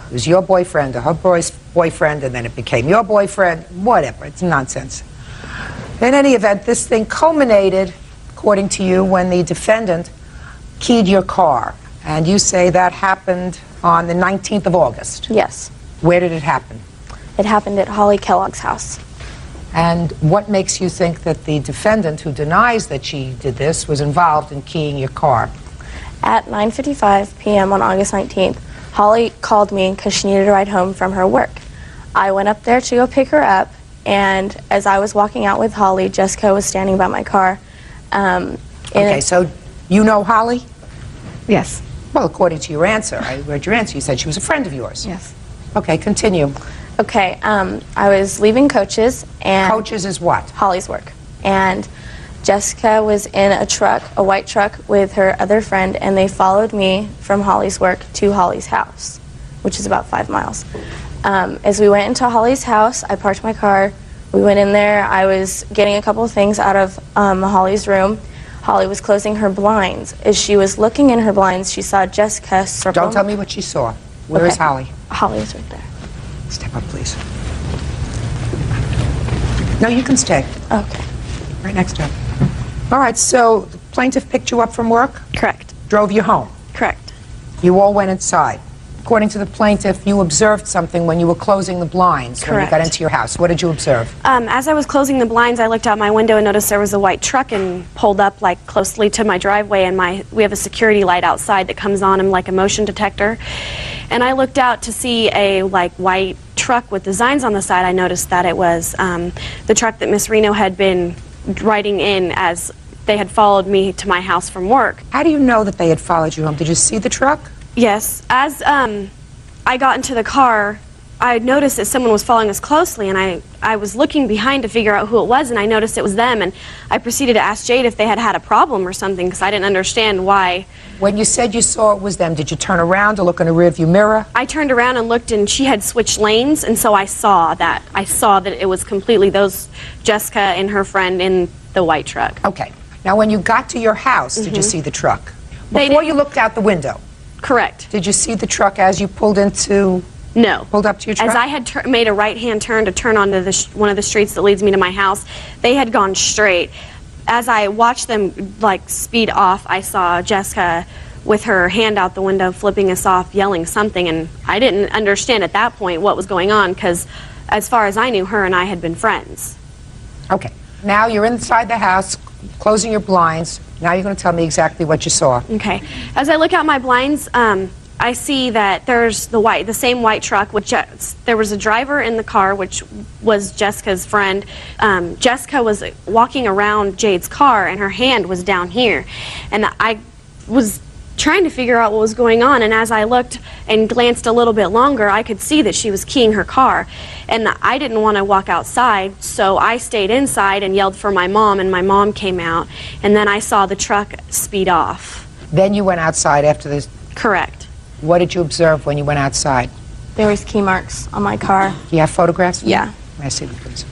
It was your boyfriend or her boyfriend, and then it became your boyfriend. Whatever. It's nonsense. In any event, this thing culminated, according to you, when the defendant keyed your car. And you say that happened on the 19th of August. Yes. Where did it happen? It happened at Holly Kellogg's house. And what makes you think that the defendant, who denies that she did this, was involved in keying your car? At 9:55 p.m. on August 19th, Holly called me because she needed a ride home from her work. I went up there to go pick her up, and as I was walking out with Holly, Jessica was standing by my car. Okay, so you know Holly? Yes. Well, according to your answer, I read your answer, you said she was a friend of yours. Yes. Okay, continue. Okay, I was leaving Coach's, and... Coach's is what? Holly's work. And Jessica was in a truck, a white truck, with her other friend, and they followed me from Holly's work to Holly's house, which is about 5 miles. As we went into Holly's house, I parked my car. We went in there. I was getting a couple of things out of Holly's room. Holly was closing her blinds. As she was looking in her blinds, she saw Jessica circle... Don't tell me what she saw. Where is Holly? Holly is right there. Step up, please. No, you can stay. Okay. Right next to her. All right, so the plaintiff picked you up from work? Correct. Drove you home? Correct. You all went inside. According to the plaintiff, you observed something when you were closing the blinds when you got Correct. into your house. What did you observe? As I was closing the blinds, I looked out my window and noticed there was a white truck and pulled up like closely to my driveway, and we have a security light outside that comes on and like a motion detector. And I looked out to see a like white truck with designs on the side. I noticed that it was the truck that Miss Reno had been riding in as they had followed me to my house from work. How do you know that they had followed you home? Did you see the truck? Yes. As I got into the car, I noticed that someone was following us closely, and I was looking behind to figure out who it was, and I noticed it was them, and I proceeded to ask Jade if they had a problem or something, because I didn't understand why. When you said you saw it was them, did you turn around to look in the rearview mirror? I turned around and looked, and she had switched lanes, and so I saw that. I saw that it was completely those Jessica and her friend in the white truck. Okay. Now, when you got to your house, did you see the truck? Before you looked out the window? Correct. Did you see the truck as you pulled into... No. Pulled up to your truck? As I had made a right-hand turn to turn onto one of the streets that leads me to my house, they had gone straight. As I watched them like speed off, I saw Jessica with her hand out the window flipping us off, yelling something, and I didn't understand at that point what was going on, because as far as I knew, her and I had been friends. Okay. Now you're inside the house, closing your blinds. Now you're going to tell me exactly what you saw. Okay. As I look out my blinds, I see that there's the same white truck, which there was a driver in the car, which was Jessica's friend. Jessica was walking around Jade's car, and her hand was down here. And I was trying to figure out what was going on, and as I looked and glanced a little bit longer, I could see that she was keying her car. And I didn't want to walk outside, so I stayed inside and yelled for my mom, and my mom came out, and then I saw the truck speed off. Then you went outside after this? Correct. What did you observe when you went outside? There was key marks on my car. Do you have photographs? Yeah. May I see them, please?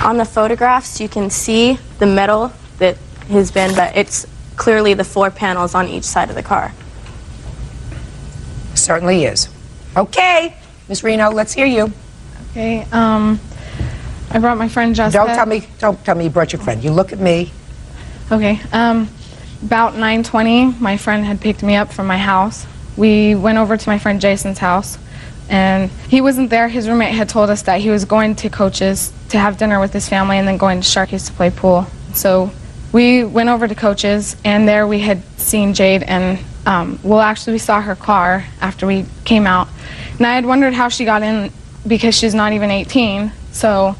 On the photographs, you can see the metal that has been, but it's clearly the 4 panels on each side of the car. Certainly is. Okay, Ms. Reno, let's hear you. Okay, I brought my friend Jessica. Don't tell me you brought your friend. You look at me. Okay, about 9:20, my friend had picked me up from my house. We went over to my friend Jason's house, and he wasn't there. His roommate had told us that he was going to Coach's to have dinner with his family and then going to Sharky's to play pool. So we went over to Coach's, and there we had seen Jade, and we saw her car after we came out. And I had wondered how she got in because she's not even 18. So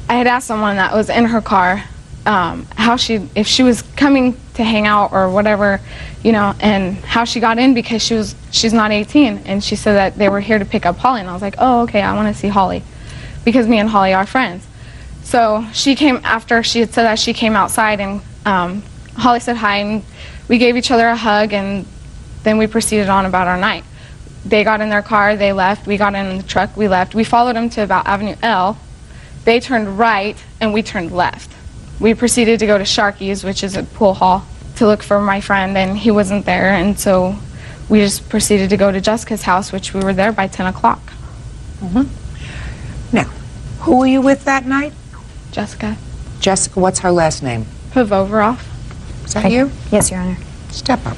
I had asked someone that was in her car if she was coming to hang out or whatever, you know, and how she got in because she's not 18. And she said that they were here to pick up Holly. And I was like, oh, okay, I want to see Holly because me and Holly are friends. So she came after she had said that. She came outside, and Holly said hi, and we gave each other a hug, and then we proceeded on about our night. They got in their car, they left, we got in the truck, we left. We followed them to about Avenue L. They turned right, and we turned left. We proceeded to go to Sharky's, which is a pool hall, to look for my friend, and he wasn't there, and so we just proceeded to go to Jessica's house, which we were there by 10 o'clock. Now, who were you with that night? Jessica. Jessica, what's her last name? Pavovarov. Is that you? Yes, Your Honor. Step up.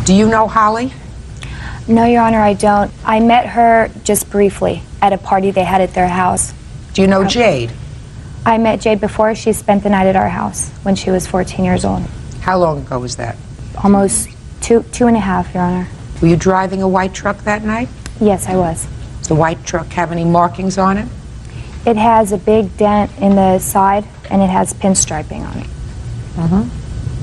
Do you know Holly? No, Your Honor, I don't. I met her just briefly at a party they had at their house. Do you know Jade? I met Jade before. She spent the night at our house when she was 14 years old. How long ago was that? Almost two and a half, Your Honor. Were you driving a white truck that night? Yes, I was. Does the white truck have any markings on it? It has a big dent in the side, and it has pinstriping on it.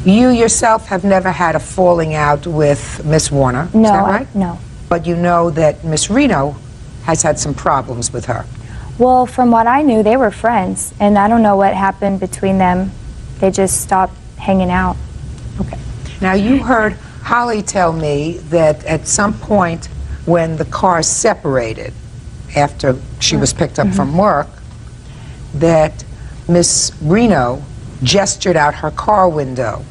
You yourself have never had a falling out with Miss Warner, No, is that right? no. But you know that Miss Reno has had some problems with her. Well, from what I knew, they were friends, and I don't know what happened between them. They just stopped hanging out. Okay. Now, you heard Holly tell me that at some point when the cars separated after she was picked up from work, that Miss Reno gestured out her car window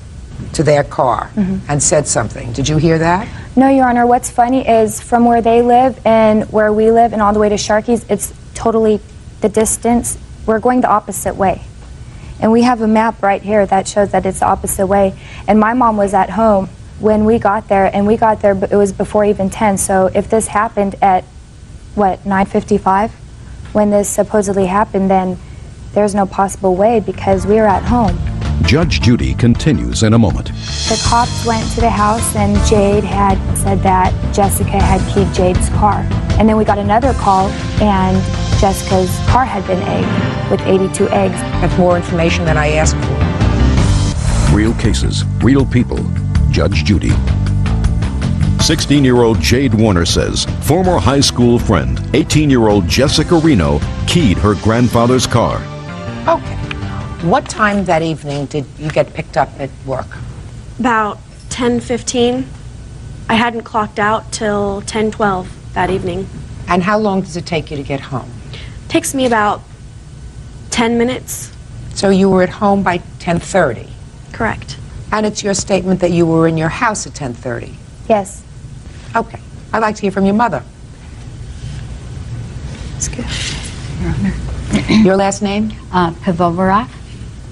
to their car and said something. Did you hear that? No, Your Honor. What's funny is from where they live and where we live and all the way to Sharky's, it's totally the distance. We're going the opposite way. And we have a map right here that shows that it's the opposite way. And my mom was at home when we got there, and we got there, it was before even 10. So if this happened at, what, 9:55, when this supposedly happened, then there's no possible way because we were at home. Judge Judy continues in a moment. The cops went to the house, and Jade had said that Jessica had keyed Jade's car. And then we got another call, and Jessica's car had been egged with 82 eggs. That's more information than I asked for. Real cases, real people. Judge Judy. 16-year-old Jade Warner says former high school friend, 18-year-old Jessica Reno, keyed her grandfather's car. Okay. What time that evening did you get picked up at work? About 10:15. I hadn't clocked out till 10:12 that evening. And how long does it take you to get home? Takes me about 10 minutes. So you were at home by 10:30? Correct. And it's your statement that you were in your house at 10:30? Yes. Okay. I'd like to hear from your mother. Excuse me, Your Honor. Your last name? Pavovarov.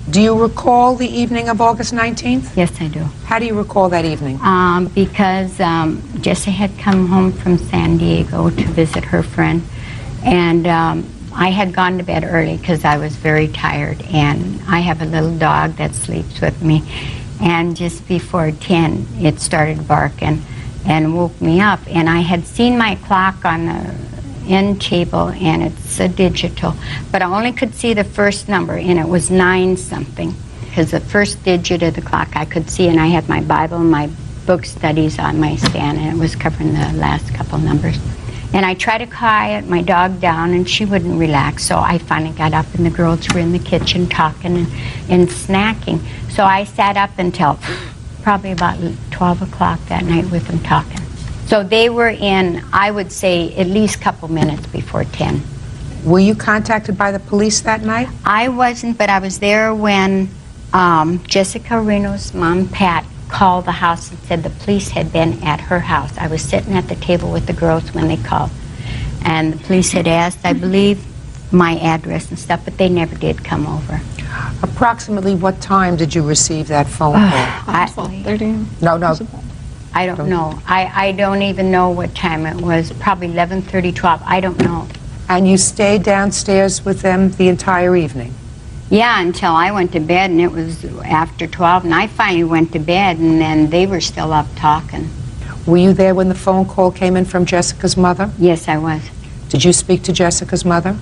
Do you recall the evening of August 19th? Yes, I do. How do you recall that evening? Because Jessie had come home from San Diego to visit her friend, and I had gone to bed early because I was very tired, and I have a little dog that sleeps with me, and just before 10 it started barking and woke me up, and I had seen my clock on the end table, and it's a digital. But I only could see the first number, and it was 9 something. Because the first digit of the clock I could see, and I had my Bible and my book studies on my stand, and it was covering the last couple numbers. And I tried to quiet my dog down, and she wouldn't relax, so I finally got up, and the girls were in the kitchen talking and snacking. So I sat up until probably about 12 o'clock that night with them talking. So they were in, I would say, at least a couple minutes before 10. Were you contacted by the police that night? I wasn't, but I was there when Jessica Reno's mom, Pat, called the house and said the police had been at her house. I was sitting at the table with the girls when they called. And the police had asked, I believe, my address and stuff, but they never did come over. Approximately what time did you receive that phone call? 12:30. No. I don't know. I don't even know what time it was. Probably 11:30, 12. I don't know. And you stayed downstairs with them the entire evening? Yeah, until I went to bed, and it was after 12, and I finally went to bed, and then they were still up talking. Were you there when the phone call came in from Jessica's mother? Yes, I was. Did you speak to Jessica's mother?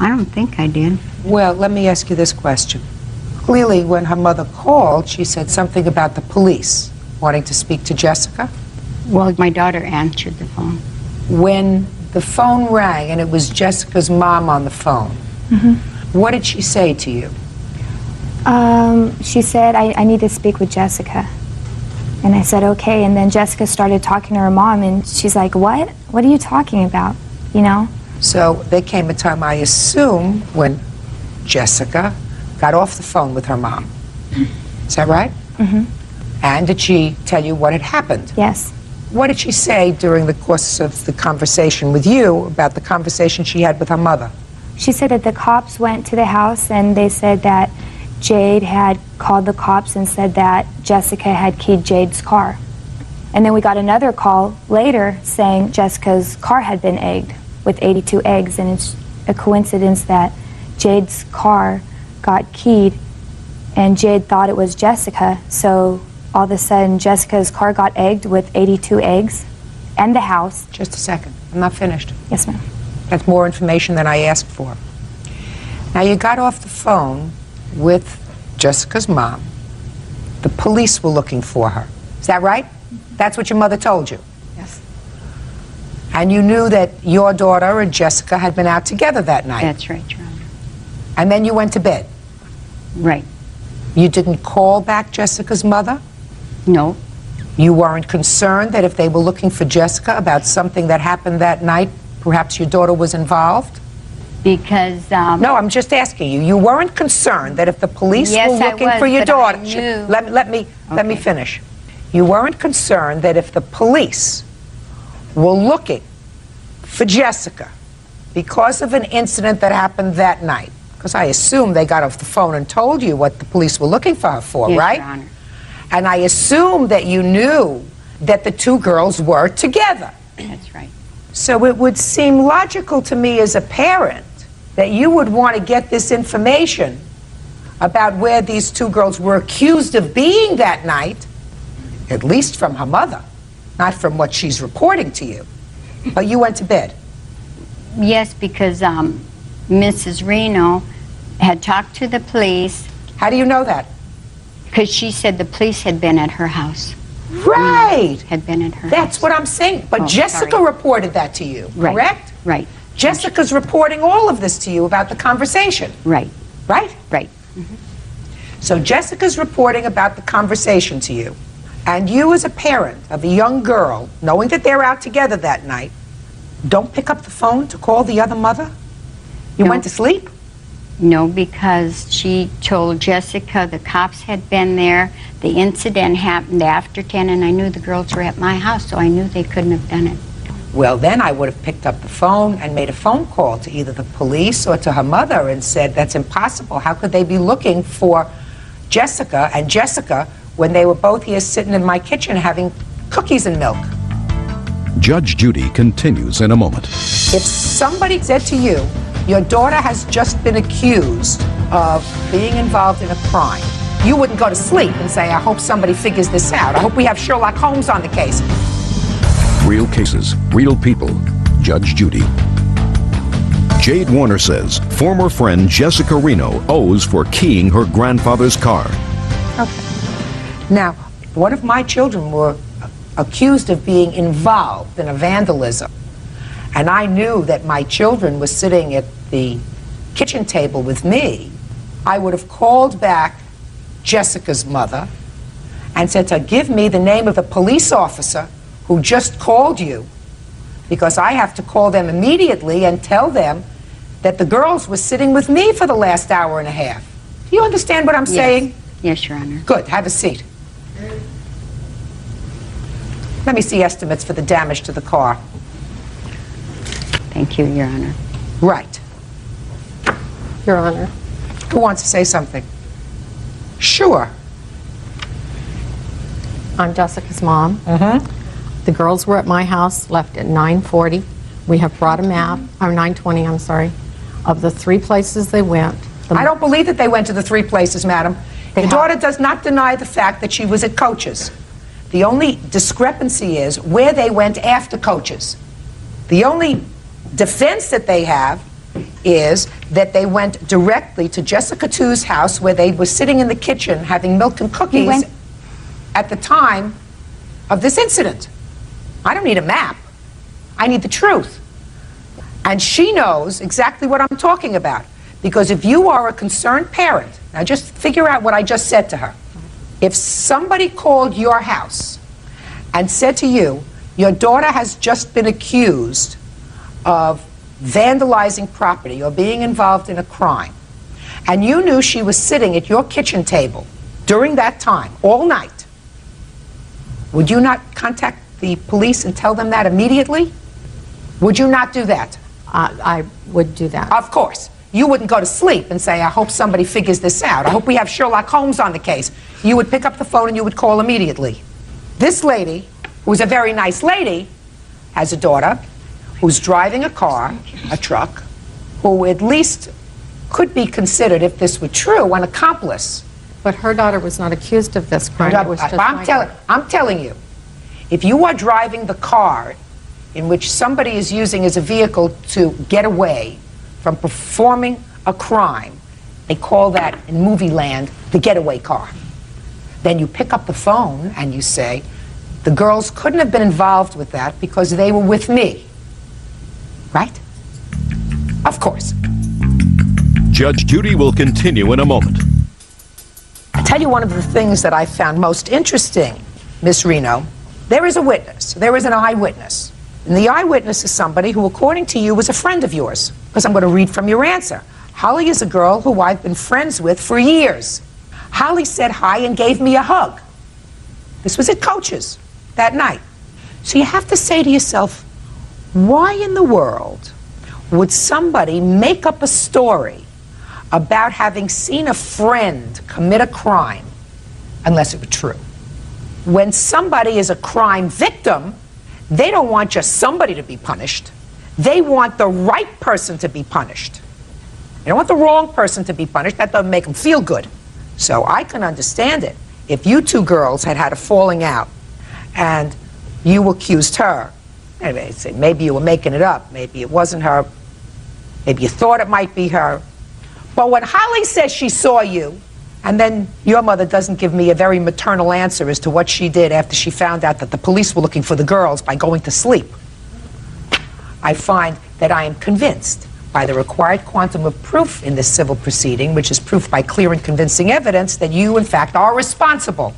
I don't think I did. Well, let me ask you this question. Clearly, when her mother called, she said something about the police wanting to speak to Jessica? Well, my daughter answered the phone. When the phone rang and it was Jessica's mom on the phone, what did she say to you? She said, I need to speak with Jessica. And I said, okay. And then Jessica started talking to her mom, and she's like, what? What are you talking about? You know? So there came a time, I assume, when Jessica got off the phone with her mom. Is that right? And did she tell you what had happened? Yes. What did she say during the course of the conversation with you about the conversation she had with her mother? She said that the cops went to the house and they said that Jade had called the cops and said that Jessica had keyed Jade's car. And then we got another call later saying Jessica's car had been egged with 82 eggs, and it's a coincidence that Jade's car got keyed and Jade thought it was Jessica, so all of a sudden Jessica's car got egged with 82 eggs and the house. Just a second, I'm not finished. Yes, ma'am. That's more information than I asked for. Now, you got off the phone with Jessica's mom. The police were looking for her. Is that right? That's what your mother told you? Yes. And you knew that your daughter and Jessica had been out together that night? That's right, Your Honor. And then you went to bed? Right. You didn't call back Jessica's mother? No. You weren't concerned that if they were looking for Jessica about something that happened that night, perhaps your daughter was involved? Because, No, I'm just asking you. You weren't concerned that if the police Yes, were looking I was, for your but daughter... I knew. Let me finish. You weren't concerned that if the police were looking for Jessica because of an incident that happened that night, because I assume they got off the phone and told you what the police were looking for her for, Yes, right? Your Honor. And I assume that you knew that the two girls were together. That's right. So it would seem logical to me as a parent that you would want to get this information about where these two girls were accused of being that night, at least from her mother, not from what she's reporting to you. But you went to bed. Yes, because Mrs. Reno had talked to the police. How do you know that? Because she said the police had been at her house. Right. Had been at her That's house. what I'm saying. But Oh, Jessica sorry. reported that to you, Right. correct? Right. Jessica's reporting all of this to you about the conversation. Right. Right? Right. So Jessica's reporting about the conversation to you. And you as a parent of a young girl, knowing that they're out together that night, don't pick up the phone to call the other mother? You went to sleep? No, because she told Jessica the cops had been there. The incident happened after 10, and I knew the girls were at my house, so I knew they couldn't have done it. Well, then I would have picked up the phone and made a phone call to either the police or to her mother and said, that's impossible. How could they be looking for Jessica and Jessica when they were both here sitting in my kitchen having cookies and milk? Judge Judy continues in a moment. If somebody said to you, your daughter has just been accused of being involved in a crime, you wouldn't go to sleep and say, I hope somebody figures this out. I hope we have Sherlock Holmes on the case. Real cases, real people. Judge Judy. Jade Warner says former friend Jessica Reno owes for keying her grandfather's car. Okay. Now, one of my children were accused of being involved in a vandalism, and I knew that my children were sitting at the kitchen table with me, I would have called back Jessica's mother and said to her, give me the name of the police officer who just called you, because I have to call them immediately and tell them that the girls were sitting with me for the last hour and a half. Do you understand what I'm saying? Yes, Your Honor. Good. Have a seat. Let me see estimates for the damage to the car. Thank you, Your Honor. Right. Your Honor. Who wants to say something? Sure. I'm Jessica's mom. The girls were at my house, left at 9:40. We have brought a map, or 9:20, I'm sorry, of the 3 places they went. I don't believe that they went to the 3 places, madam. Your daughter does not deny the fact that she was at Coach's. The only discrepancy is where they went after Coach's. The only defense that they have is that they went directly to Jessica Tu's house, where they were sitting in the kitchen having milk and cookies at the time of this incident. I don't need a map. I need the truth. And she knows exactly what I'm talking about. Because if you are a concerned parent, now just figure out what I just said to her. If somebody called your house and said to you, your daughter has just been accused of vandalizing property or being involved in a crime, and you knew she was sitting at your kitchen table during that time, all night, would you not contact the police and tell them that immediately? Would you not do that? I would do that. Of course. You wouldn't go to sleep and say, I hope somebody figures this out. I hope we have Sherlock Holmes on the case. You would pick up the phone and you would call immediately. This lady, who's a very nice lady, has a daughter who's driving a car, a truck, who at least could be considered, if this were true, an accomplice. But her daughter was not accused of this crime. It was just I'm telling you, if you are driving the car in which somebody is using as a vehicle to get away from performing a crime, they call that in movie land the getaway car. Then you pick up the phone and you say, the girls couldn't have been involved with that because they were with me. Right? Of course. Judge Judy will continue in a moment. I'll tell you one of the things that I found most interesting, Miss Reno. There is a witness. There is an eyewitness. And the eyewitness is somebody who, according to you, was a friend of yours. Because I'm going to read from your answer. Holly is a girl who I've been friends with for years. Holly said hi and gave me a hug. This was at Coach's that night. So you have to say to yourself, why in the world would somebody make up a story about having seen a friend commit a crime unless it were true? When somebody is a crime victim, they don't want just somebody to be punished. They want the right person to be punished. They don't want the wrong person to be punished. That doesn't make them feel good. So I can understand it. If you 2 girls had had a falling out and you accused her, anyway, say maybe you were making it up, maybe it wasn't her, maybe you thought it might be her. But when Holly says she saw you, and then your mother doesn't give me a very maternal answer as to what she did after she found out that the police were looking for the girls by going to sleep, I find that I am convinced by the required quantum of proof in this civil proceeding, which is proof by clear and convincing evidence, that you, in fact, are responsible.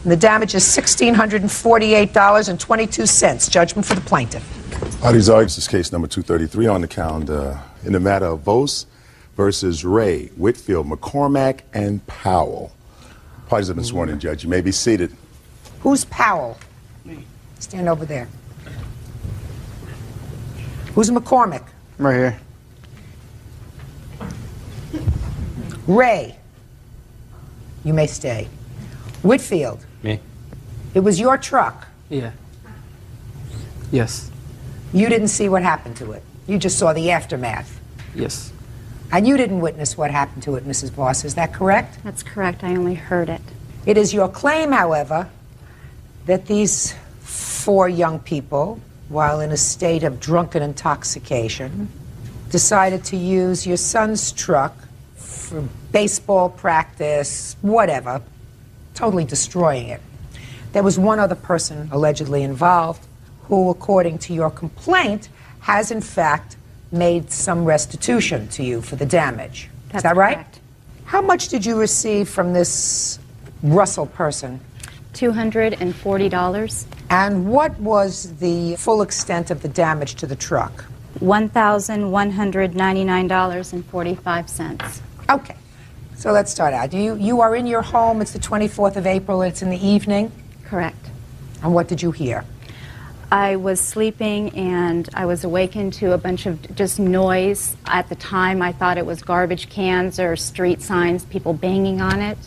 And the damage is $1,648.22. Judgment for the plaintiff. Parties argued this case number 233 on the calendar in the matter of Vos versus Ray, Whitfield, McCormack, and Powell. Parties have been sworn in, Judge. You may be seated. Who's Powell? Me. Stand over there. Who's McCormack? Right here. Ray. You may stay. Whitfield. Me. It was your truck. Yeah. Yes. You didn't see what happened to it. You just saw the aftermath. Yes. And you didn't witness what happened to it, Mrs. Voss. Is that correct? That's correct. I only heard it. It is your claim, however, that these 4 young people, while in a state of drunken intoxication, decided to use your son's truck for baseball practice, whatever, totally destroying it. There was one other person allegedly involved who, according to your complaint, has in fact made some restitution to you for the damage. Is that right? Correct. How much did you receive from this Russell person? $240. And what was the full extent of the damage to the truck? $1,199.45. Okay, so let's start out. You are in your home, it's the 24th of April, it's in the evening? Correct. And what did you hear? I was sleeping and I was awakened to a bunch of just noise. At the time, I thought it was garbage cans or street signs, people banging on it.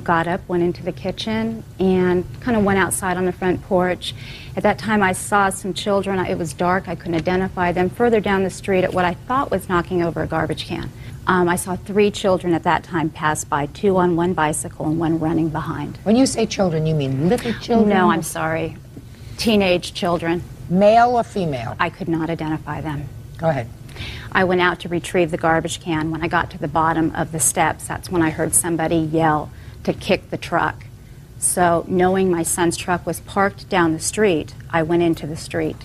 Got up, went into the kitchen, and kind of went outside on the front porch. At that time, I saw some children. It was dark. I couldn't identify them. Further down the street at what I thought was knocking over a garbage can. I saw 3 children at that time pass by, 2 on one bicycle and 1 running behind. When you say children, you mean little children? No, I'm sorry. Teenage children. Male or female? I could not identify them. Go ahead. I went out to retrieve the garbage can. When I got to the bottom of the steps, that's when I heard somebody yell to kick the truck. So knowing my son's truck was parked down the street, I went into the street.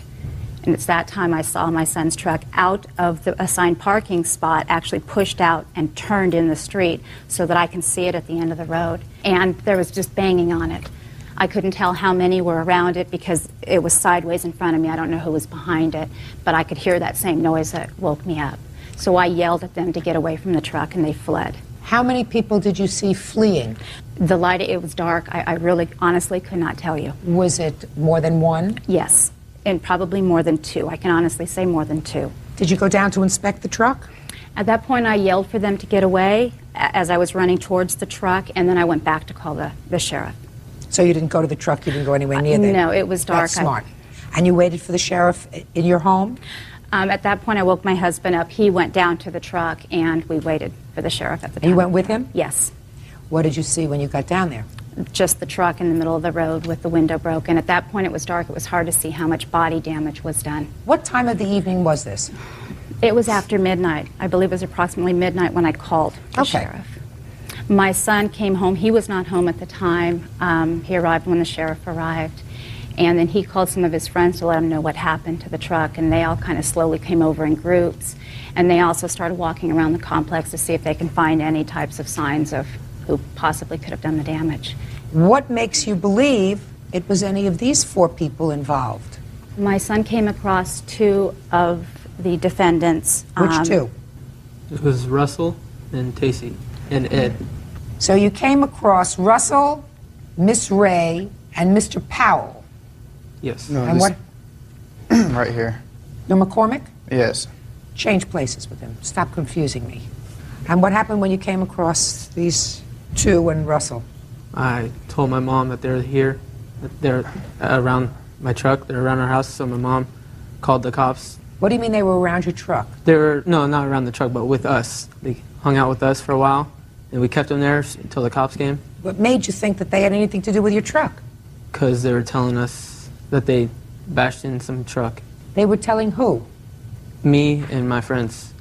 And it's that time I saw my son's truck out of the assigned parking spot, actually pushed out and turned in the street so that I can see it at the end of the road. And there was just banging on it. I couldn't tell how many were around it because it was sideways in front of me. I don't know who was behind it, but I could hear that same noise that woke me up. So I yelled at them to get away from the truck and they fled. How many people did you see fleeing? The light, it was dark. I really honestly could not tell you. Was it more than 1? Yes, and probably more than 2. I can honestly say more than 2. Did you go down to inspect the truck? At that point, I yelled for them to get away as I was running towards the truck, and then I went back to call the sheriff. So you didn't go to the truck, you didn't go anywhere near there? No, it was dark. That's smart. And you waited for the sheriff in your home? At that point, I woke my husband up. He went down to the truck, and we waited for the sheriff at the time. And you went with him? Yes. What did you see when you got down there? Just the truck in the middle of the road with the window broken. At that point, it was dark. It was hard to see how much body damage was done. What time of the evening was this? It was after midnight. I believe it was approximately midnight when I called the sheriff. My son came home. He was not home at the time. He arrived when the sheriff arrived. And then he called some of his friends to let them know what happened to the truck, and they all kind of slowly came over in groups. And they also started walking around the complex to see if they can find any types of signs of who possibly could have done the damage. What makes you believe it was any of these 4 people involved? My son came across 2 of the defendants. Which 2? It was Russell and Tacey and Ed. So you came across Russell, Miss Ray, and Mr. Powell. Yes. No, And what? Right here. You're McCormick? Yes. Change places with him. Stop confusing me. And what happened when you came across these 2 and Russell? I told my mom that they're here, that they're around my truck, they're around our house, so my mom called the cops. What do you mean they were around your truck? They were, no, not around the truck, but with us. They hung out with us for a while, and we kept them there until the cops came. What made you think that they had anything to do with your truck? Because they were telling us that they bashed in some truck. They were telling who? Me and my friends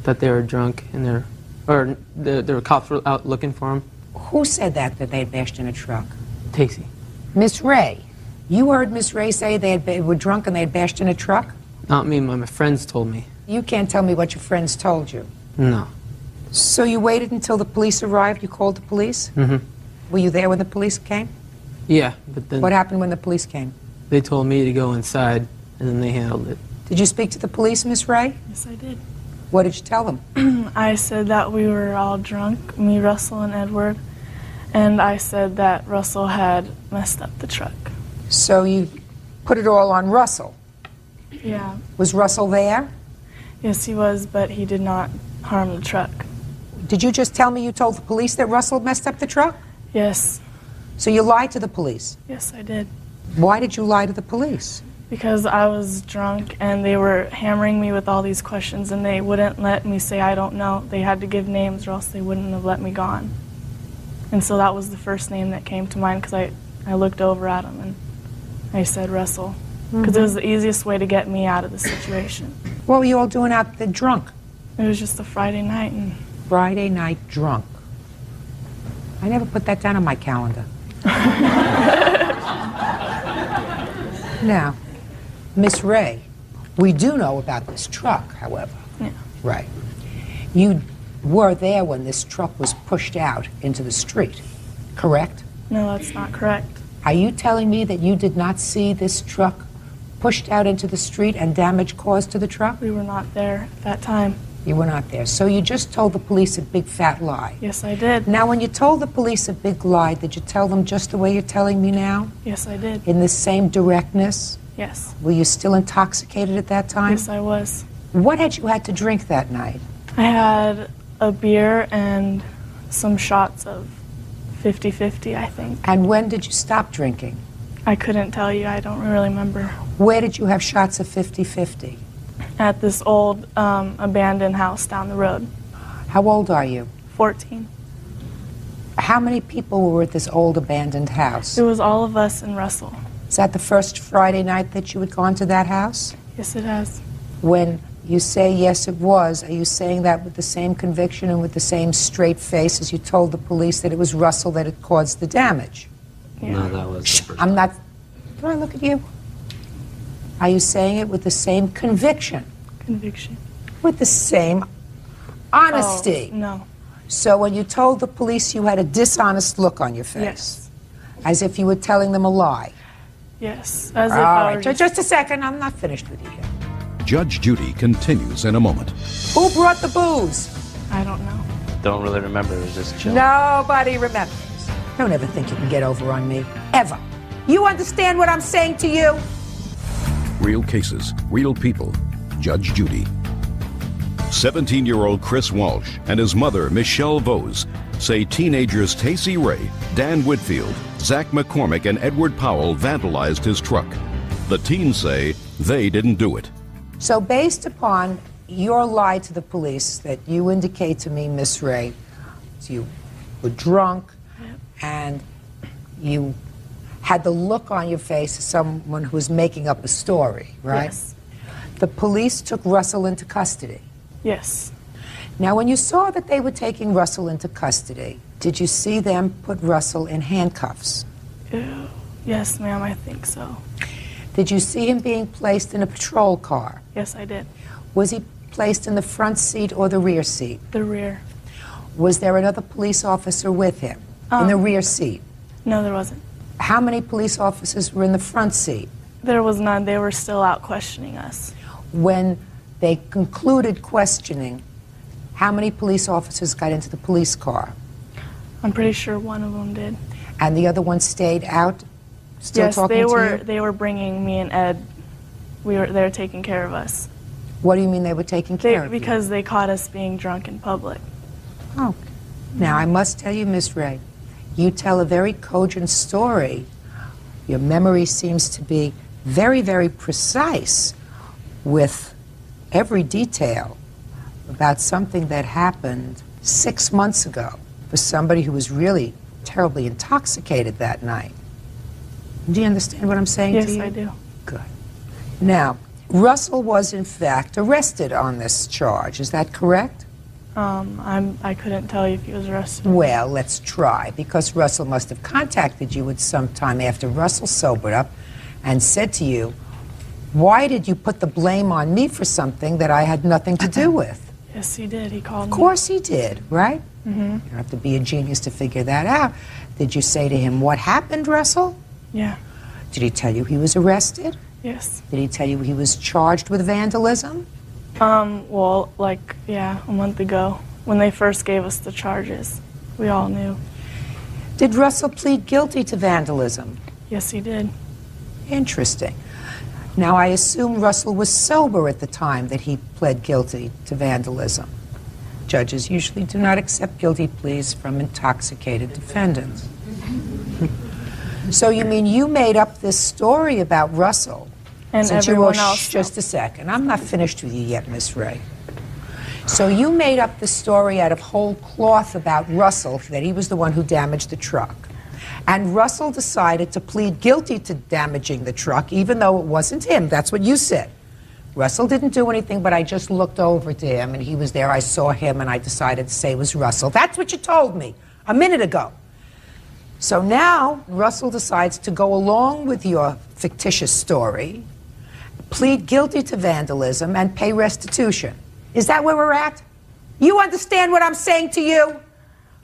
that they were drunk and the cops were out looking for them. Who said that they had bashed in a truck? Tacey. Miss Ray. You heard Miss Ray say they were drunk and they had bashed in a truck? Not me, my friends told me. You can't tell me what your friends told you. No. So you waited until the police arrived? You called the police? Mm-hmm. Were you there when the police came? Yeah, but then... What happened when the police came? They told me to go inside, and then they handled it. Did you speak to the police, Miss Ray? Yes, I did. What did you tell them? I said that we were all drunk, me, Russell, and Edward, and I said that Russell had messed up the truck. So you put it all on Russell? Yeah. Was Russell there? Yes, he was, but he did not harm the truck. Did you just tell me you told the police that Russell messed up the truck? Yes. So you lied to the police? Yes, I did. Why did you lie to the police? Because I was drunk and they were hammering me with all these questions and they wouldn't let me say I don't know. They had to give names or else they wouldn't have let me go on. And so that was the first name that came to mind because I looked over at him and I said Russell. Because it was the easiest way to get me out of the situation. What were you all doing out there drunk? It was just a Friday night. And Friday night drunk. I never put that down on my calendar. Now, Miss Ray, we do know about this truck, however. Yeah. Right. You were there when this truck was pushed out into the street, correct? No, that's not correct. Are you telling me that you did not see this truck pushed out into the street and damage caused to the truck? We were not there at that time. You were not there. So you just told the police a big fat lie. Yes, I did. Now, when you told the police a big lie, did you tell them just the way you're telling me now? Yes, I did. In the same directness? Yes. Were you still intoxicated at that time? Yes, I was. What had you had to drink that night? I had a beer and some shots of 50-50, I think. And when did you stop drinking? I couldn't tell you. I don't really remember. Where did you have shots of 50-50? At this old abandoned house down the road. How old are you? 14. How many people were at this old abandoned house? It was all of us in Russell. Is that the first Friday night that you had gone to that house? Yes, it has. When you say yes, it was, are you saying that with the same conviction and with the same straight face as you told the police that it was Russell that had caused the damage? Yeah. No, that was the first I'm not. Do I look at you? Are you saying it with the same conviction? Conviction. With the same honesty? Oh, no. So when you told the police, you had a dishonest look on your face? Yes. As if you were telling them a lie? Yes. As if All I right, were just a second. I'm not finished with you yet. Judge Judy continues in a moment. Who brought the booze? I don't know. Don't really remember. It was just chill. Nobody remembers. Don't ever think you can get over on me. Ever. You understand what I'm saying to you? Real cases, real people. Judge Judy. 17-year-old Chris Walsh and his mother, Michelle Vose, say teenagers Tacey Ray, Dan Whitfield, Zach McCormick, and Edward Powell vandalized his truck. The teens say they didn't do it. So based upon your lie to the police that you indicate to me, Miss Ray, you were drunk and you had the look on your face of someone who was making up a story, right? Yes. The police took Russell into custody. Yes. Now, when you saw that they were taking Russell into custody, did you see them put Russell in handcuffs? Ew. Yes, ma'am, I think so. Did you see him being placed in a patrol car? Yes, I did. Was he placed in the front seat or the rear seat? The rear. Was there another police officer with him in the rear seat? No, there wasn't. How many police officers were in the front seat? There was none. They were still out questioning us. When they concluded questioning, how many police officers got into the police car? I'm pretty sure one of them did. And the other one stayed out, still Yes, talking they to were. you? They were bringing me and Ed. They were taking care of us. What do you mean they were taking care of you? Because they caught us being drunk in public. Oh. Now, I must tell you, Miss Ray, you tell a very cogent story. Your memory seems to be very, very precise with every detail about something that happened 6 months ago for somebody who was really terribly intoxicated that night. Do you understand what I'm saying to you? Yes, I do. Good. Now, Russell was in fact arrested on this charge. Is that correct? I couldn't tell you if he was arrested. Well, let's try, because Russell must have contacted you at some time after Russell sobered up and said to you, why did you put the blame on me for something that I had nothing to do with? Yes, he did. He called me. Of course he did, right? Mm-hmm. You don't have to be a genius to figure that out. Did you say to him, what happened, Russell? Yeah. Did he tell you he was arrested? Yes. Did he tell you he was charged with vandalism? Well, a month ago, when they first gave us the charges, we all knew. Did Russell plead guilty to vandalism? Yes, he did. Interesting. Now, I assume Russell was sober at the time that he pled guilty to vandalism. Judges usually do not accept guilty pleas from intoxicated defendants. So you mean you made up this story about Russell? And since you everyone were, else. Just a second. I'm not finished with you yet, Miss Ray. So you made up the story out of whole cloth about Russell, that he was the one who damaged the truck. And Russell decided to plead guilty to damaging the truck, even though it wasn't him. That's what you said. Russell didn't do anything, but I just looked over to him, and he was there. I saw him, and I decided to say it was Russell. That's what you told me a minute ago. So now Russell decides to go along with your fictitious story, plead guilty to vandalism, and pay restitution. Is that where we're at? You understand what I'm saying to you?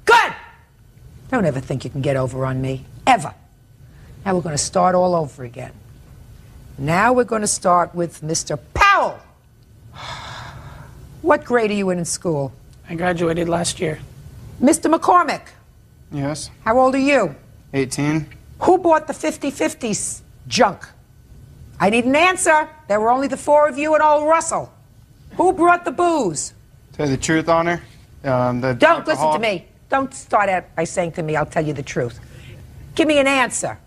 Good! Don't ever think you can get over on me. Ever. Now we're going to start all over again. Now we're going to start with Mr. Powell. What grade are you in school? I graduated last year. Mr. McCormick. Yes. How old are you? 18. Who bought the 50-50 junk? I need an answer. There were only the four of you and old Russell. Who brought the booze? Tell you the truth, Honor. Don't listen to me. Don't start out by saying to me, I'll tell you the truth. Give me an answer.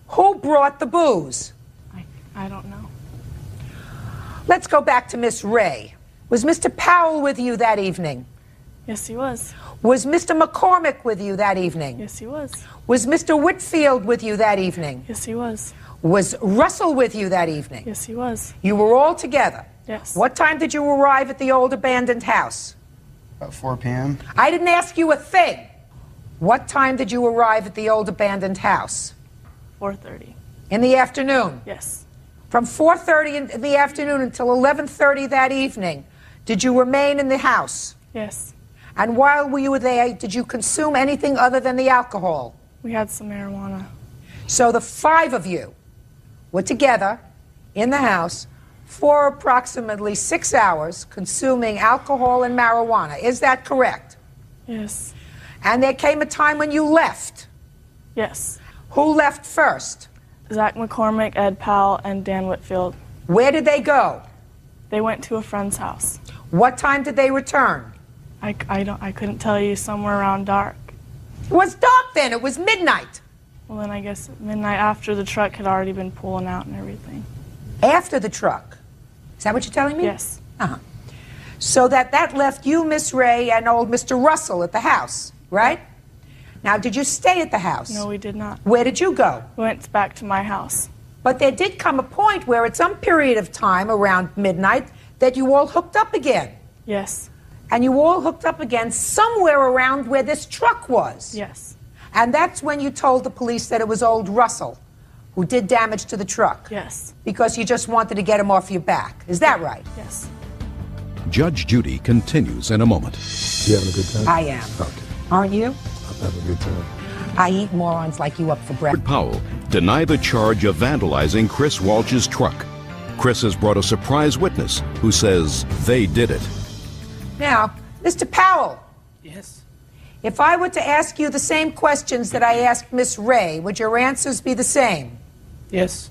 Who brought the booze? I don't know. Let's go back to Miss Ray. Was Mr. Powell with you that evening? Yes, he was. Was Mr. McCormick with you that evening? Yes, he was. Was Mr. Whitfield with you that evening? Yes, he was. Was Russell with you that evening? Yes, he was. You were all together? Yes. What time did you arrive at the old abandoned house? About 4 p.m. I didn't ask you a thing. What time did you arrive at the old abandoned house? 4:30. In the afternoon? Yes. From 4:30 in the afternoon until 11:30 that evening, did you remain in the house? Yes. And while you were there, did you consume anything other than the alcohol? We had some marijuana. So the five of you were together in the house for approximately 6 hours consuming alcohol and marijuana. Is that correct? Yes. And there came a time when you left. Yes. Who left first? Zach McCormick, Ed Powell, and Dan Whitfield. Where did they go? They went to a friend's house. What time did they return? I couldn't tell you, somewhere around dark. It was dark then. It was midnight. Well, then I guess at midnight, after the truck had already been pulling out and everything. After the truck? Is that what you're telling me? Yes. Uh-huh. So that left you, Miss Ray, and old Mr. Russell at the house, right? Now, did you stay at the house? No, we did not. Where did you go? We went back to my house. But there did come a point where at some period of time around midnight that you all hooked up again. Yes. And you all hooked up again somewhere around where this truck was. Yes. And that's when you told the police that it was old Russell who did damage to the truck. Yes. Because you just wanted to get him off your back. Is that right? Yes. Judge Judy continues in a moment. You having a good time? I am. Okay. Aren't you? I'm having a good time. I eat morons like you up for breakfast. Powell deny the charge of vandalizing Chris Walsh's truck. Chris has brought a surprise witness who says they did it. Now, Mr. Powell. Yes. If I were to ask you the same questions that I asked Miss Ray, would your answers be the same? Yes.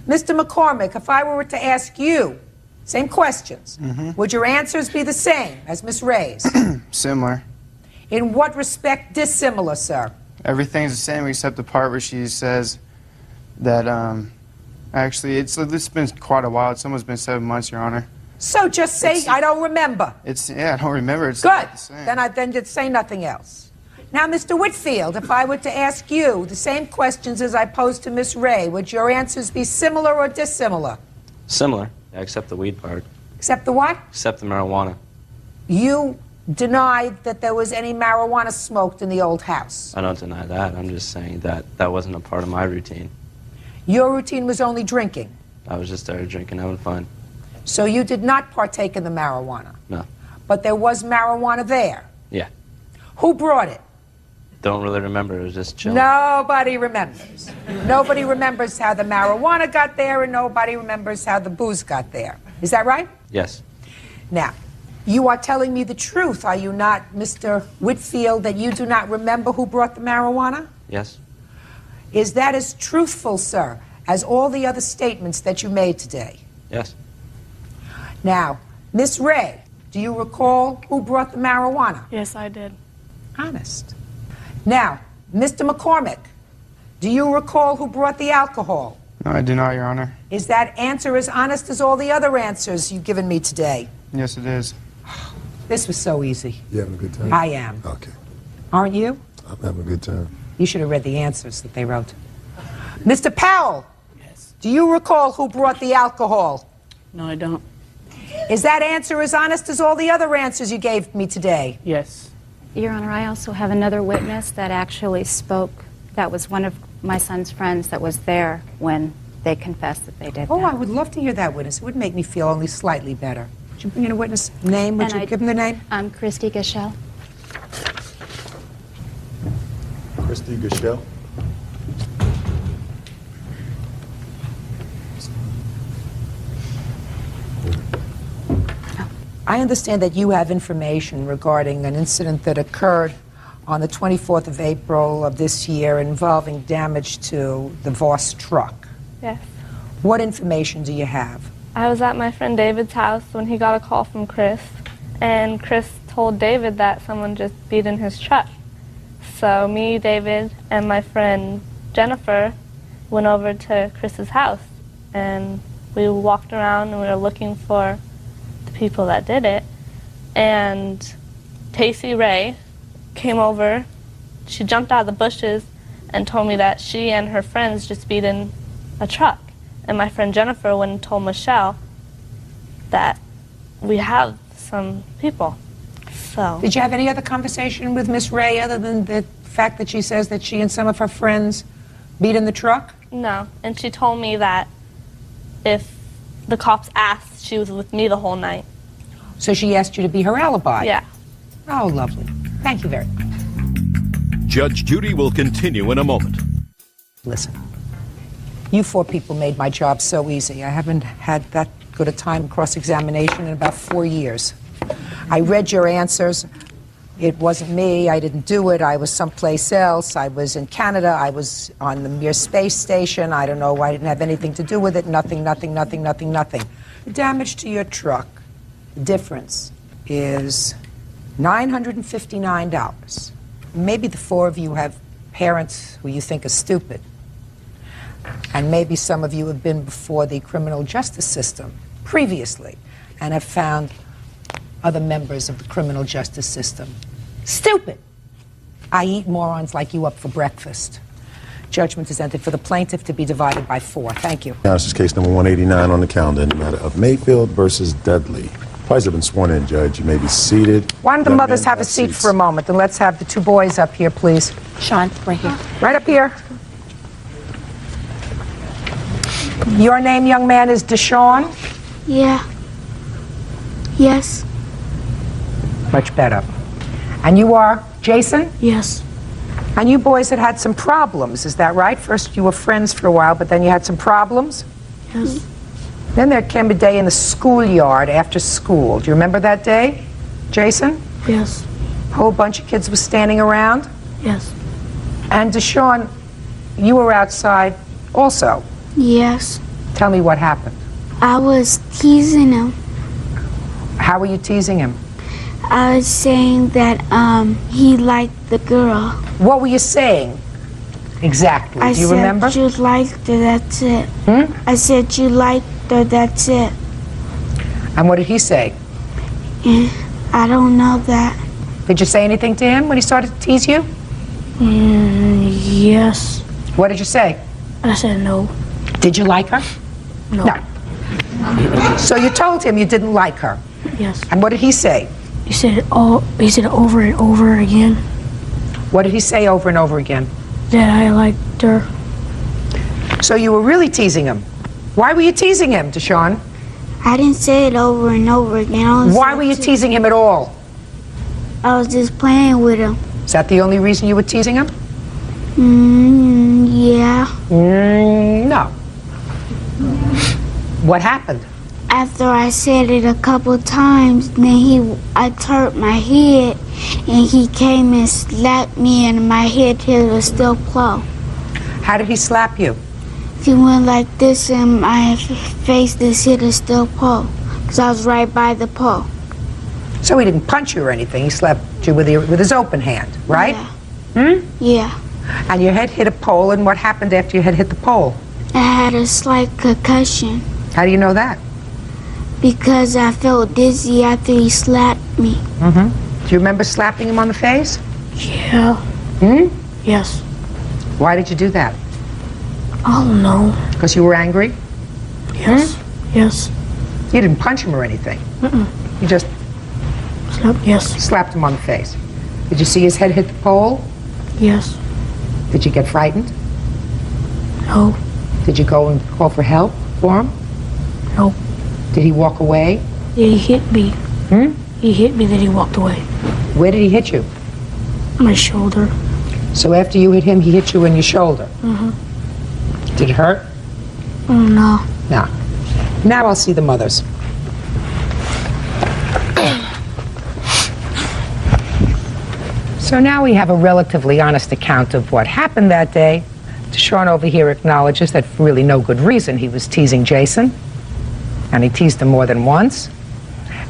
Mr. McCormick, if I were to ask you same questions, would your answers be the same as Miss Ray's? Similar. In what respect dissimilar, sir? Everything's the same except the part where she says that, actually, it's been quite a while. It's almost been 7 months, Your Honor. So just say, I don't remember. Yeah, I don't remember. It's Good. about the same. Then just say nothing else. Now, Mr. Whitfield, if I were to ask you the same questions as I posed to Miss Ray, would your answers be similar or dissimilar? Similar, except the weed part. Except the what? Except the marijuana. You denied that there was any marijuana smoked in the old house. I don't deny that. I'm just saying that that wasn't a part of my routine. Your routine was only drinking. I was just there drinking, having fun. So you did not partake in the marijuana. No. But there was marijuana there. Yeah. Who brought it? Don't really remember. It was just chilling. Nobody remembers. Nobody remembers how the marijuana got there, and nobody remembers how the booze got there. Is that right? Yes. Now, you are telling me the truth, are you not, Mr. Whitfield, that you do not remember who brought the marijuana? Yes. Is that as truthful, sir, as all the other statements that you made today? Yes. Now, Miss Ray, do you recall who brought the marijuana? Yes, I did. Honest. Now, Mr. McCormick, do you recall who brought the alcohol? No, I do not, Your Honor. Is that answer as honest as all the other answers you've given me today? Yes, it is. This was so easy. You having a good time? I am. Okay. Aren't you? I'm having a good time. You should have read the answers that they wrote. Mr. Powell, yes. Do you recall who brought the alcohol? No, I don't. Is that answer as honest as all the other answers you gave me today? Yes. Your Honor, I also have another witness that actually spoke. That was one of my son's friends that was there when they confessed that they did Oh, that. I would love to hear that witness. It would make me feel only slightly better. Would you bring in a witness? Name? Would you give him the name? Christy Gashel. Christy Gashel. I understand that you have information regarding an incident that occurred on the 24th of April of this year involving damage to the Voss truck. Yes. What information do you have? I was at my friend David's house when he got a call from Chris, and Chris told David that someone just beat in his truck. So me, David, and my friend Jennifer went over to Chris's house, and we walked around and we were looking for the people that did it. And Tacey Ray came over. She jumped out of the bushes and told me that she and her friends just beat in a truck. And my friend Jennifer went and told Michelle that we have some people. So. Did you have any other conversation with Miss Ray other than the fact that she says that she and some of her friends beat in the truck? No, and she told me that if the cops asked, she was with me the whole night. So she asked you to be her alibi? Yeah. Oh, lovely. Thank you very much. Judge Judy will continue in a moment. Listen, you four people made my job so easy. I haven't had that good a time cross-examination in about 4 years. I read your answers. It wasn't me. I didn't do it. I was someplace else. I was in Canada. I was on the Mir space station. I don't know. I didn't have anything to do with it. Nothing, nothing, nothing, nothing, nothing. The damage to your truck, the difference is $959. Maybe the four of you have parents who you think are stupid. And maybe some of you have been before the criminal justice system previously and have found other members of the criminal justice system stupid. I eat morons like you up for breakfast. Judgment is entered for the plaintiff to be divided by 4. Thank you. Now, this is case number 189 on the calendar in the matter of Mayfield versus Dudley. Parties have been sworn in, Judge. You may be seated. Why don't the Young mothers men have a seat seats. for a moment, and let's have the 2 boys up here, please. Sean, right here. Right up here. Your name, young man, is Deshaun? Yeah. Yes. Much better. And you are Jason? Yes. And you boys had some problems, is that right? First you were friends for a while, but then you had some problems? Yes. Then there came a day in the schoolyard after school. Do you remember that day, Jason? Yes. A whole bunch of kids was standing around? Yes. And Deshaun, you were outside also? Yes. Tell me what happened. I was teasing him. How were you teasing him? I was saying that he liked the girl. What were you saying exactly? I Do you said remember? you liked her, that's it. I said you liked her, that's it. And what did he say? I don't know that. Did you say anything to him when he started to tease you? Yes. What did you say? I said no. Did you like her? No. So you told him you didn't like her. Yes. And what did he say? He said over and over again What did he say over and over again? that I liked her. So you were really teasing him. Why were you teasing him, Deshaun? I didn't say it over and over again. Why were you teasing him at all? I was just playing with him. Is that the only reason you were teasing him? Yeah. No. What happened? After I said it a couple times, then I turned my head, and he came and slapped me, and my head hit a steel pole. How did he slap you? He went like this, and my face just hit a steel pole, because I was right by the pole. So he didn't punch you or anything. He slapped you with his open hand, right? Yeah. Yeah. And your head hit a pole, and what happened after your head hit the pole? I had a slight concussion, How do you know that? because I felt dizzy after he slapped me. Do you remember slapping him on the face? Yeah. Yes. Why did you do that? I don't know. Because you were angry? Yes. Yes. You didn't punch him or anything. You just slapped him on the face. Did you see his head hit the pole? Yes. Did you get frightened? No. Did you go and call for help for him? No. Did he walk away? Yeah, he hit me. He hit me, then he walked away. Where did he hit you? My shoulder. So after you hit him, he hit you in your shoulder. Did it hurt? No. No. Now I'll see the mothers. So now we have a relatively honest account of what happened that day. Deshaun over here acknowledges that for really no good reason he was teasing Jason, and he teased him more than once.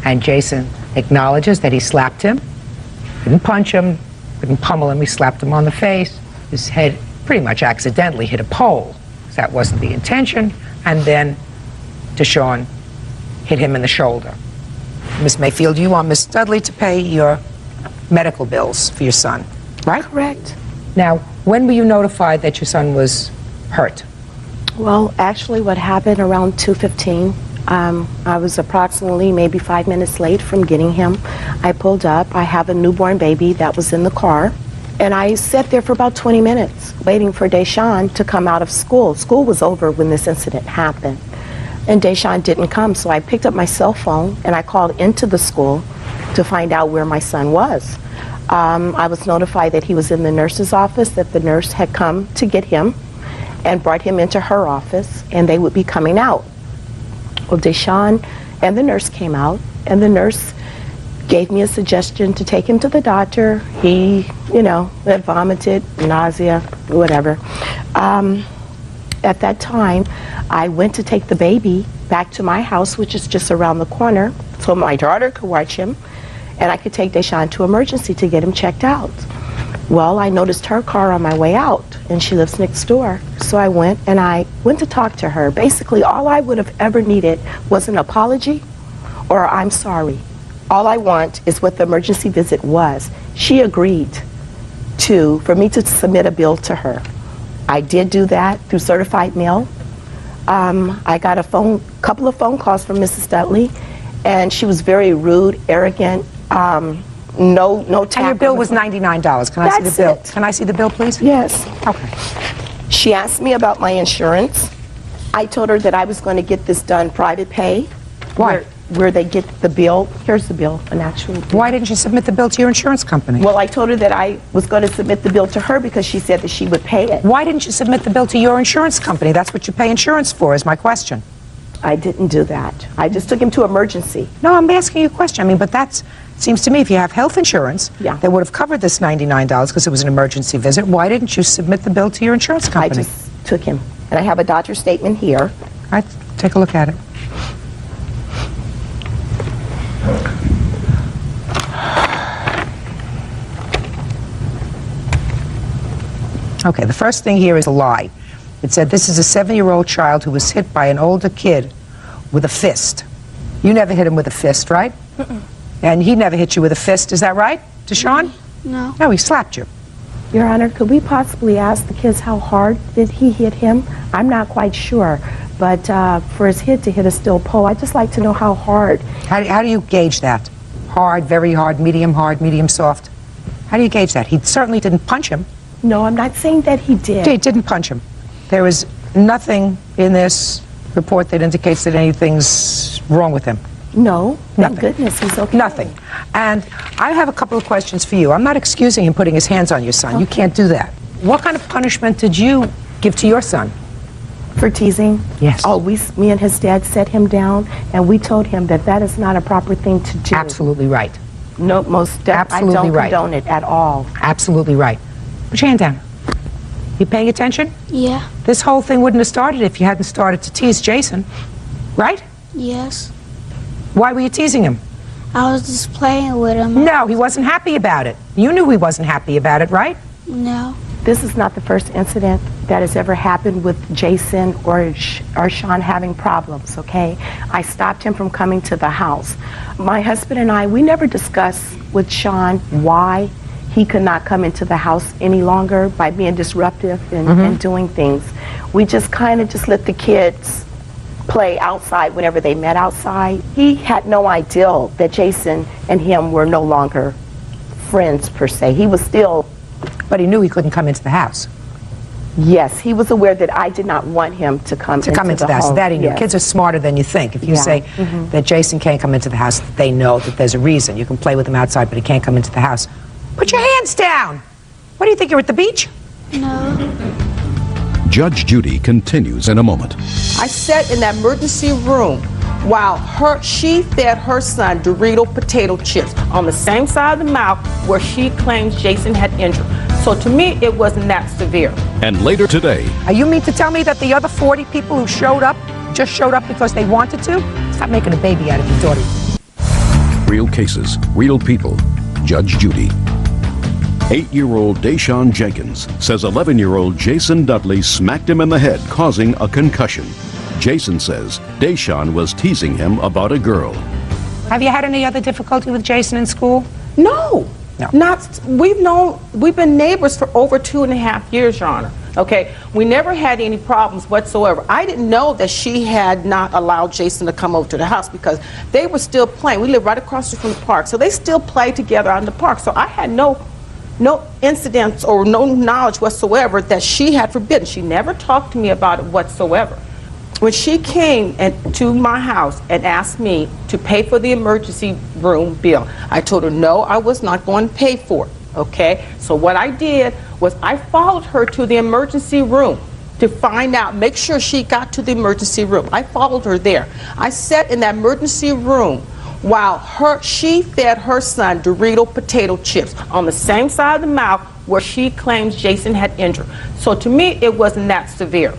And Jason acknowledges that he slapped him, didn't punch him, didn't pummel him, he slapped him on the face. His head pretty much accidentally hit a pole. That wasn't the intention. And then Deshaun hit him in the shoulder. Miss Mayfield, you want Miss Dudley to pay your medical bills for your son, right? Correct. Now, when were you notified that your son was hurt? Well, actually what happened around 2:15, I was approximately maybe 5 minutes late from getting him. I pulled up. I have a newborn baby that was in the car. And I sat there for about 20 minutes waiting for Deshaun to come out of school. School was over when this incident happened. And Deshaun didn't come, so I picked up my cell phone and I called into the school to find out where my son was. I was notified that he was in the nurse's office, that the nurse had come to get him and brought him into her office, and they would be coming out. Well, Deshaun and the nurse came out, and the nurse gave me a suggestion to take him to the doctor. He, had vomited, nausea, whatever. At that time, I went to take the baby back to my house, which is just around the corner, so my daughter could watch him, and I could take Deshaun to emergency to get him checked out. Well, I noticed her car on my way out, and she lives next door. So I went to talk to her. Basically, all I would have ever needed was an apology or I'm sorry. All I want is what the emergency visit was. She agreed for me to submit a bill to her. I did do that through certified mail. I got a couple of phone calls from Mrs. Dudley, and she was very rude, arrogant, no tact. And your bill was $99. Can I see the bill? Can I see the bill, please? Yes. Okay. She asked me about my insurance. I told her that I was going to get this done private pay. Why? Where they get the bill. Here's the bill, an actual bill. Why didn't you submit the bill to your insurance company? Well, I told her that I was going to submit the bill to her because she said that she would pay it. Why didn't you submit the bill to your insurance company? That's what you pay insurance for, is my question. I didn't do that. I just took him to emergency. No, I'm asking you a question. But that seems to me, if you have health insurance, that would have covered this $99 because it was an emergency visit. Why didn't you submit the bill to your insurance company? I just took him. And I have a doctor's statement here. All right, take a look at it. Okay, the first thing here is a lie. It said this is a 7-year-old child who was hit by an older kid with a fist. You never hit him with a fist, right? And he never hit you with a fist, is that right, Deshaun? No. No, he slapped you. Your Honor, could we possibly ask the kids how hard did he hit him? I'm not quite sure, but for his head to hit a steel pole, I'd just like to know how hard. How do you gauge that? Hard, very hard, medium soft? How do you gauge that? He certainly didn't punch him. No, I'm not saying that he did. He didn't punch him. There was nothing in this report that indicates that anything's wrong with him. No, thank Nothing. goodness, he's okay. Nothing. And I have a couple of questions for you. I'm not excusing him putting his hands on your son. Okay. You can't do that. What kind of punishment did you give to your son? For teasing? Yes. Oh, me and his dad set him down, and we told him that that is not a proper thing to do. Absolutely right. No, most definitely. I don't condone it at all. Absolutely right. Put your hand down. You paying attention? Yeah. This whole thing wouldn't have started if you hadn't started to tease Jason, right? Yes. Why were you teasing him? I was just playing with him. No, he wasn't happy about it. You knew he wasn't happy about it, right? No. This is not the first incident that has ever happened with Jason or Sean having problems, okay? I stopped him from coming to the house. My husband and I, we never discussed with Sean why he could not come into the house any longer by being disruptive and doing things. We just kind of just let the kids play outside whenever they met outside. He had no idea that Jason and him were no longer friends per se. He was still... But he knew he couldn't come into the house. Yes, he was aware that I did not want him to come into the house. home. That he knew. Yes. Kids are smarter than you think. If you say that Jason can't come into the house, they know that there's a reason. You can play with him outside, but he can't come into the house. Put your hands down. What do you think, you're at the beach? No. Judge Judy continues in a moment. I sat in that emergency room while she fed her son Dorito potato chips on the same side of the mouth where she claims Jason had injured. So to me, it wasn't that severe. And later today... You mean to tell me that the other 40 people who showed up just showed up because they wanted to? Stop making a baby out of your daughter. Real cases, real people. Judge Judy. 8-year-old Deshaun Jenkins says 11-year-old Jason Dudley smacked him in the head, causing a concussion. Jason says Deshaun was teasing him about a girl. Have you had any other difficulty with Jason in school? No. We've been neighbors for over 2.5 years, Your Honor. Okay, we never had any problems whatsoever. I didn't know that she had not allowed Jason to come over to the house because they were still playing. We live right across from the park, so they still play together out in the park. So I had no incidents or no knowledge whatsoever that she had forbidden. She never talked to me about it whatsoever. When she came to my house and asked me to pay for the emergency room bill, I told her no, I was not going to pay for it, okay? So what I did was I followed her to the emergency room to find out, make sure she got to the emergency room. I followed her there. I sat in that emergency room while she fed her son Dorito potato chips on the same side of the mouth where she claims Jason had injured. So to me, it wasn't that severe.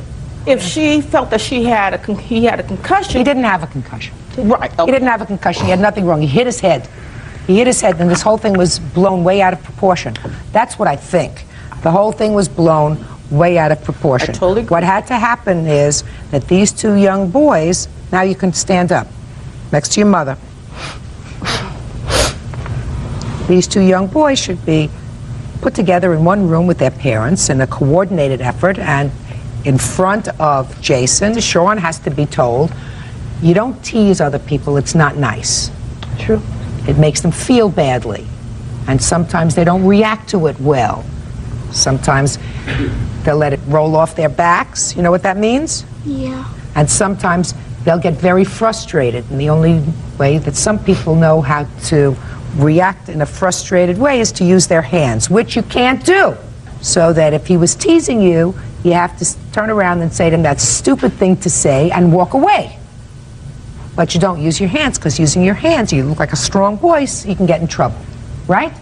If she felt that he had a concussion... He didn't have a concussion. Right. Okay. He didn't have a concussion. He had nothing wrong. He hit his head. He hit his head, and this whole thing was blown way out of proportion. That's what I think. The whole thing was blown way out of proportion. I totally agree. What had to happen is that these two young boys... Now you can stand up next to your mother. These two young boys should be put together in one room with their parents in a coordinated effort, and in front of Jason, Sean has to be told, you don't tease other people, it's not nice. True. It makes them feel badly. And sometimes they don't react to it well. Sometimes they'll let it roll off their backs. You know what that means? Yeah. And sometimes they'll get very frustrated. And the only way that some people know how to react in a frustrated way is to use their hands, which you can't do. So that if he was teasing you, you have to turn around and say to him that stupid thing to say and walk away. But you don't use your hands, because using your hands, you look like a strong boy, so you can get in trouble. Right?